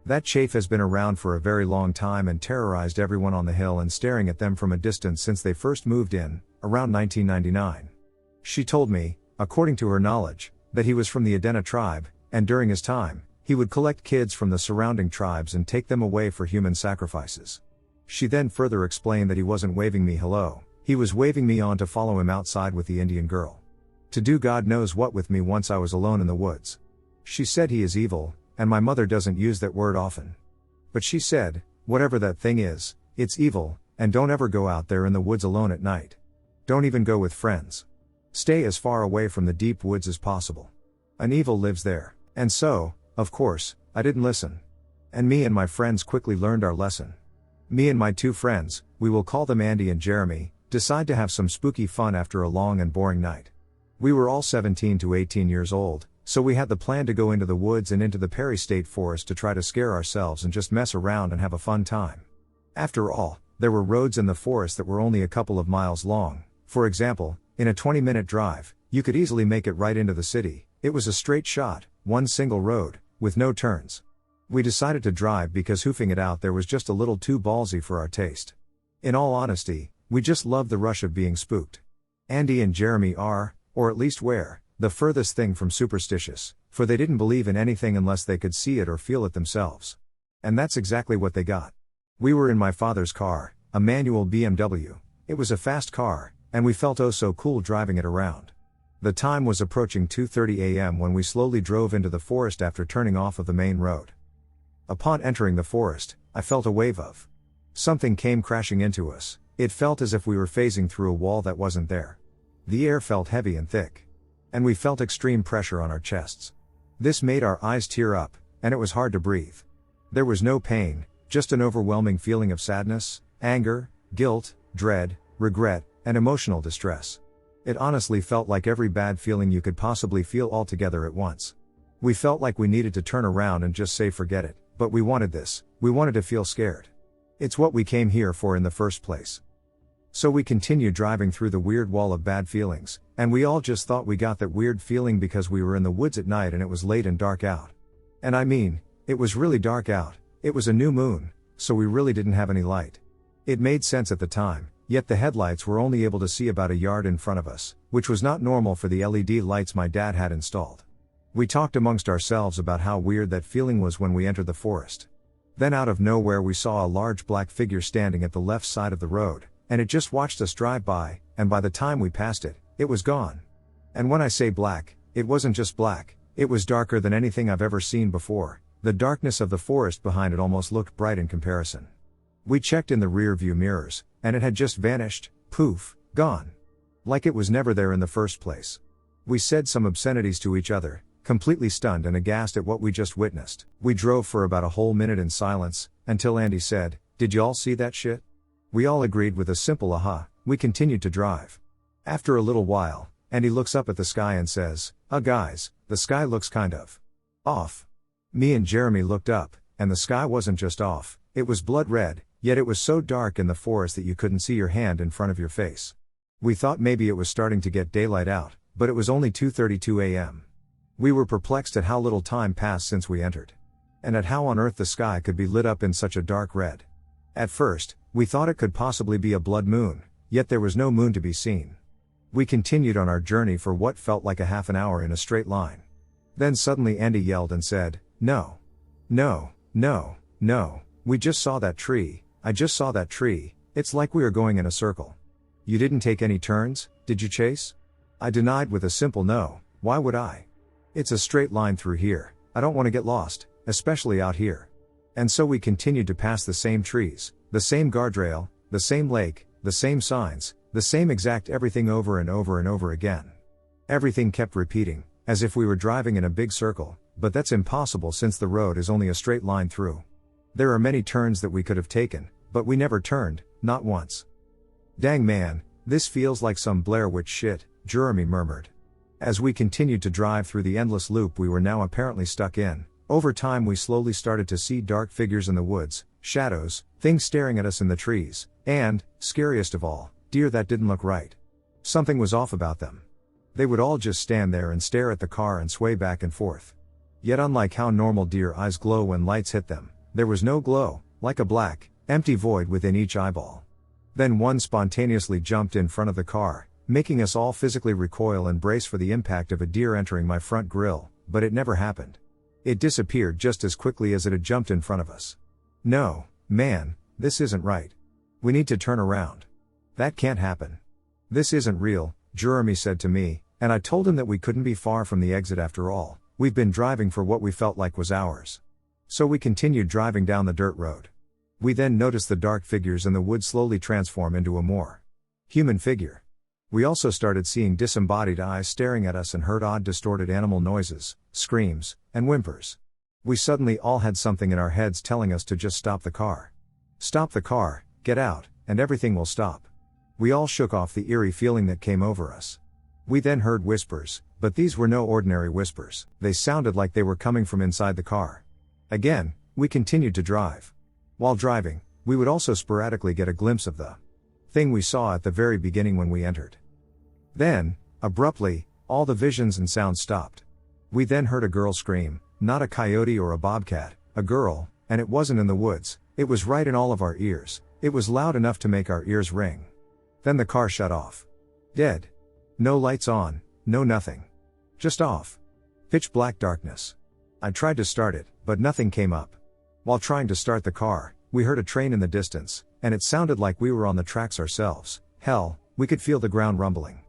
That chief has been around for a very long time and terrorized everyone on the hill and staring at them from a distance since they first moved in, around 1999. She told me, according to her knowledge, that he was from the Adena tribe, and during his time, he would collect kids from the surrounding tribes and take them away for human sacrifices. She then further explained that he wasn't waving me hello, he was waving me on to follow him outside with the Indian girl. To do God knows what with me once I was alone in the woods. She said he is evil, and my mother doesn't use that word often. But she said, whatever that thing is, it's evil, and don't ever go out there in the woods alone at night. Don't even go with friends. Stay as far away from the deep woods as possible. An evil lives there. And so, of course, I didn't listen. And me and my friends quickly learned our lesson. Me and my two friends, we will call them Andy and Jeremy, decide to have some spooky fun after a long and boring night. We were all 17 to 18 years old, so we had the plan to go into the woods and into the Perry State Forest to try to scare ourselves and just mess around and have a fun time. After all, there were roads in the forest that were only a couple of miles long. For example, in a 20-minute drive, you could easily make it right into the city. It was a straight shot, one single road, with no turns. We decided to drive because hoofing it out there was just a little too ballsy for our taste. In all honesty, we just loved the rush of being spooked. Andy and Jeremy are, or at least were, the furthest thing from superstitious, for they didn't believe in anything unless they could see it or feel it themselves. And that's exactly what they got. We were in my father's car, a manual BMW. It was a fast car, and we felt oh so cool driving it around. The time was approaching 2:30 a.m. when we slowly drove into the forest after turning off of the main road. Upon entering the forest, I felt a wave of something came crashing into us. It felt as if we were phasing through a wall that wasn't there. The air felt heavy and thick. And we felt extreme pressure on our chests. This made our eyes tear up, and it was hard to breathe. There was no pain, just an overwhelming feeling of sadness, anger, guilt, dread, regret, and emotional distress. It honestly felt like every bad feeling you could possibly feel all together at once. We felt like we needed to turn around and just say forget it, but we wanted this, we wanted to feel scared. It's what we came here for in the first place. So we continued driving through the weird wall of bad feelings, and we all just thought we got that weird feeling because we were in the woods at night and it was late and dark out. And I mean, it was really dark out, it was a new moon, so we really didn't have any light. It made sense at the time, yet the headlights were only able to see about a yard in front of us, which was not normal for the LED lights my dad had installed. We talked amongst ourselves about how weird that feeling was when we entered the forest. Then out of nowhere we saw a large black figure standing at the left side of the road, and it just watched us drive by, and by the time we passed it, it was gone. And when I say black, it wasn't just black, it was darker than anything I've ever seen before. The darkness of the forest behind it almost looked bright in comparison. We checked in the rear view mirrors, and it had just vanished, poof, gone. Like it was never there in the first place. We said some obscenities to each other, completely stunned and aghast at what we just witnessed. We drove for about a whole minute in silence, until Andy said, "Did y'all see that shit?" We all agreed with a simple aha. We continued to drive. After a little while, Andy looks up at the sky and says, Guys, the sky looks kind of off." Me and Jeremy looked up, and the sky wasn't just off, it was blood red, yet it was so dark in the forest that you couldn't see your hand in front of your face. We thought maybe it was starting to get daylight out, but it was only 2:32 a.m. We were perplexed at how little time passed since we entered. And at how on earth the sky could be lit up in such a dark red. At first, we thought it could possibly be a blood moon, yet there was no moon to be seen. We continued on our journey for what felt like a half an hour in a straight line. Then suddenly Andy yelled and said, "No. No, no, no, we just saw that tree, I just saw that tree, it's like we are going in a circle." "You didn't take any turns, did you chase?" I denied with a simple no. Why would I? It's a straight line through here, I don't want to get lost, especially out here. And so we continued to pass the same trees, the same guardrail, the same lake, the same signs, the same exact everything over and over and over again. Everything kept repeating, as if we were driving in a big circle, but that's impossible since the road is only a straight line through. There are many turns that we could have taken, but we never turned, not once. "Dang man, this feels like some Blair Witch shit," Jeremy murmured. As we continued to drive through the endless loop we were now apparently stuck in, over time we slowly started to see dark figures in the woods, shadows, things staring at us in the trees, and, scariest of all, deer that didn't look right. Something was off about them. They would all just stand there and stare at the car and sway back and forth. Yet unlike how normal deer eyes glow when lights hit them, there was no glow, like a black, empty void within each eyeball. Then one spontaneously jumped in front of the car, making us all physically recoil and brace for the impact of a deer entering my front grille, but it never happened. It disappeared just as quickly as it had jumped in front of us. "No, man, this isn't right. We need to turn around. That can't happen. This isn't real," Jeremy said to me, and I told him that we couldn't be far from the exit after all. We've been driving for what we felt like was hours. So we continued driving down the dirt road. We then noticed the dark figures in the woods slowly transform into a more human figure. We also started seeing disembodied eyes staring at us and heard odd distorted animal noises, screams, and whimpers. We suddenly all had something in our heads telling us to just stop the car. Stop the car, get out, and everything will stop. We all shook off the eerie feeling that came over us. We then heard whispers, but these were no ordinary whispers. They sounded like they were coming from inside the car. Again, we continued to drive. While driving, we would also sporadically get a glimpse of the thing we saw at the very beginning when we entered. Then, abruptly, all the visions and sounds stopped. We then heard a girl scream, not a coyote or a bobcat, a girl, and it wasn't in the woods, it was right in all of our ears, it was loud enough to make our ears ring. Then the car shut off. Dead. No lights on, no nothing. Just off. Pitch black darkness. I tried to start it, but nothing came up. While trying to start the car, we heard a train in the distance, and it sounded like we were on the tracks ourselves. Hell, we could feel the ground rumbling.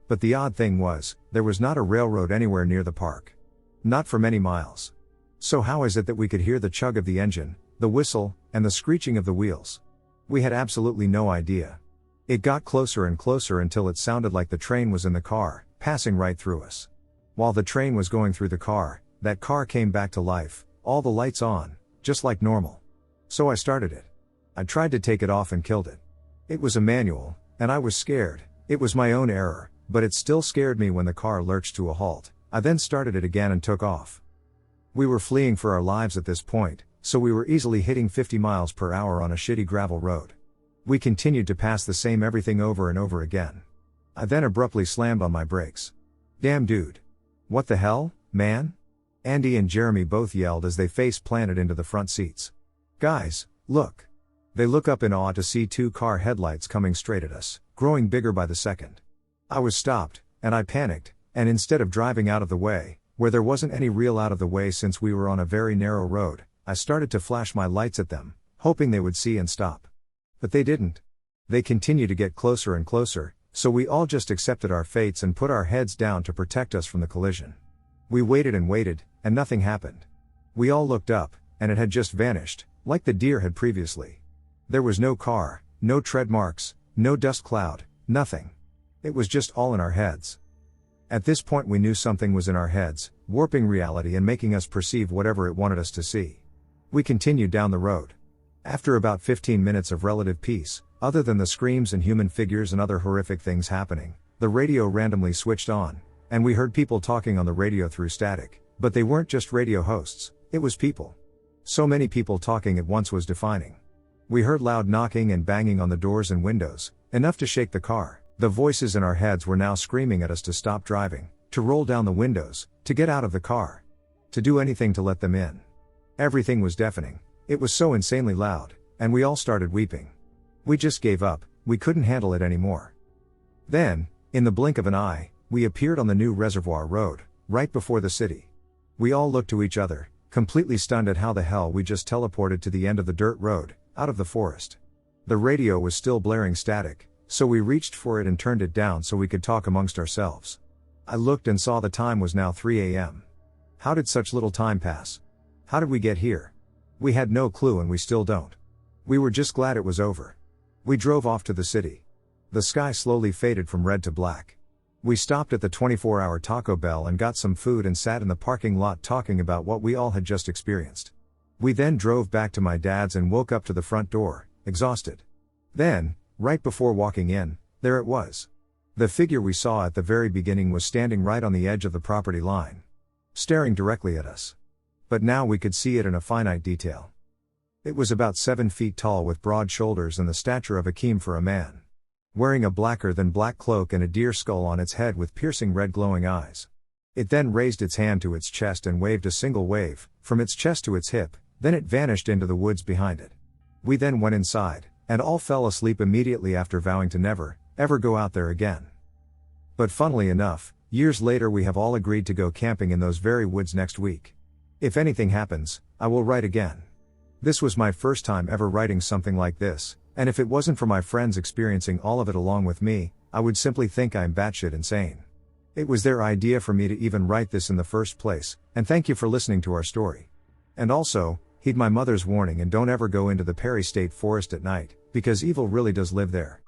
But the odd thing was, there was not a railroad anywhere near the park. Not for many miles. So how is it that we could hear the chug of the engine, the whistle, and the screeching of the wheels? We had absolutely no idea. It got closer and closer until it sounded like the train was in the car, passing right through us. While the train was going through the car, that car came back to life, all the lights on, just like normal. So I started it. I tried to take it off and killed it. It was a manual, and I was scared. It was my own error, but it still scared me when the car lurched to a halt. I then started it again and took off. We were fleeing for our lives at this point, so we were easily hitting 50 miles per hour on a shitty gravel road. We continued to pass the same everything over and over again. I then abruptly slammed on my brakes. Damn dude. What the hell, man? Andy and Jeremy both yelled as they face planted into the front seats. Guys, look. They look up in awe to see two car headlights coming straight at us, growing bigger by the second. I was stopped, and I panicked, and instead of driving out of the way, where there wasn't any real out of the way since we were on a very narrow road, I started to flash my lights at them, hoping they would see and stop. But they didn't. They continued to get closer and closer, so we all just accepted our fates and put our heads down to protect us from the collision. We waited and waited, and nothing happened. We all looked up, and it had just vanished, like the deer had previously. There was no car, no tread marks, no dust cloud, nothing. It was just all in our heads. At this point we knew something was in our heads, warping reality and making us perceive whatever it wanted us to see. We continued down the road. After about 15 minutes of relative peace, other than the screams and human figures and other horrific things happening, the radio randomly switched on, and we heard people talking on the radio through static, but they weren't just radio hosts, it was people. So many people talking at once was defining. We heard loud knocking and banging on the doors and windows, enough to shake the car. The voices in our heads were now screaming at us to stop driving, to roll down the windows, to get out of the car, to do anything to let them in. Everything was deafening. It was so insanely loud, and we all started weeping. We just gave up, we couldn't handle it anymore. Then, in the blink of an eye, we appeared on the new Reservoir Road, right before the city. We all looked to each other, completely stunned at how the hell we just teleported to the end of the dirt road, out of the forest. The radio was still blaring static, so we reached for it and turned it down so we could talk amongst ourselves. I looked and saw the time was now 3 a.m. How did such little time pass? How did we get here? We had no clue and we still don't. We were just glad it was over. We drove off to the city. The sky slowly faded from red to black. We stopped at the 24-hour Taco Bell and got some food and sat in the parking lot talking about what we all had just experienced. We then drove back to my dad's and woke up to the front door, exhausted. Then, right before walking in, there it was. The figure we saw at the very beginning was standing right on the edge of the property line, staring directly at us. But now we could see it in a finite detail. It was about 7 feet tall with broad shoulders and the stature of a keem for a man. Wearing a blacker than black cloak and a deer skull on its head with piercing red glowing eyes. It then raised its hand to its chest and waved a single wave, from its chest to its hip, then it vanished into the woods behind it. We then went inside, and all fell asleep immediately after vowing to never, ever go out there again. But funnily enough, years later we have all agreed to go camping in those very woods next week. If anything happens, I will write again. This was my first time ever writing something like this, and if it wasn't for my friends experiencing all of it along with me, I would simply think I'm batshit insane. It was their idea for me to even write this in the first place, and thank you for listening to our story. And also, heed my mother's warning and don't ever go into the Perry State Forest at night, because evil really does live there.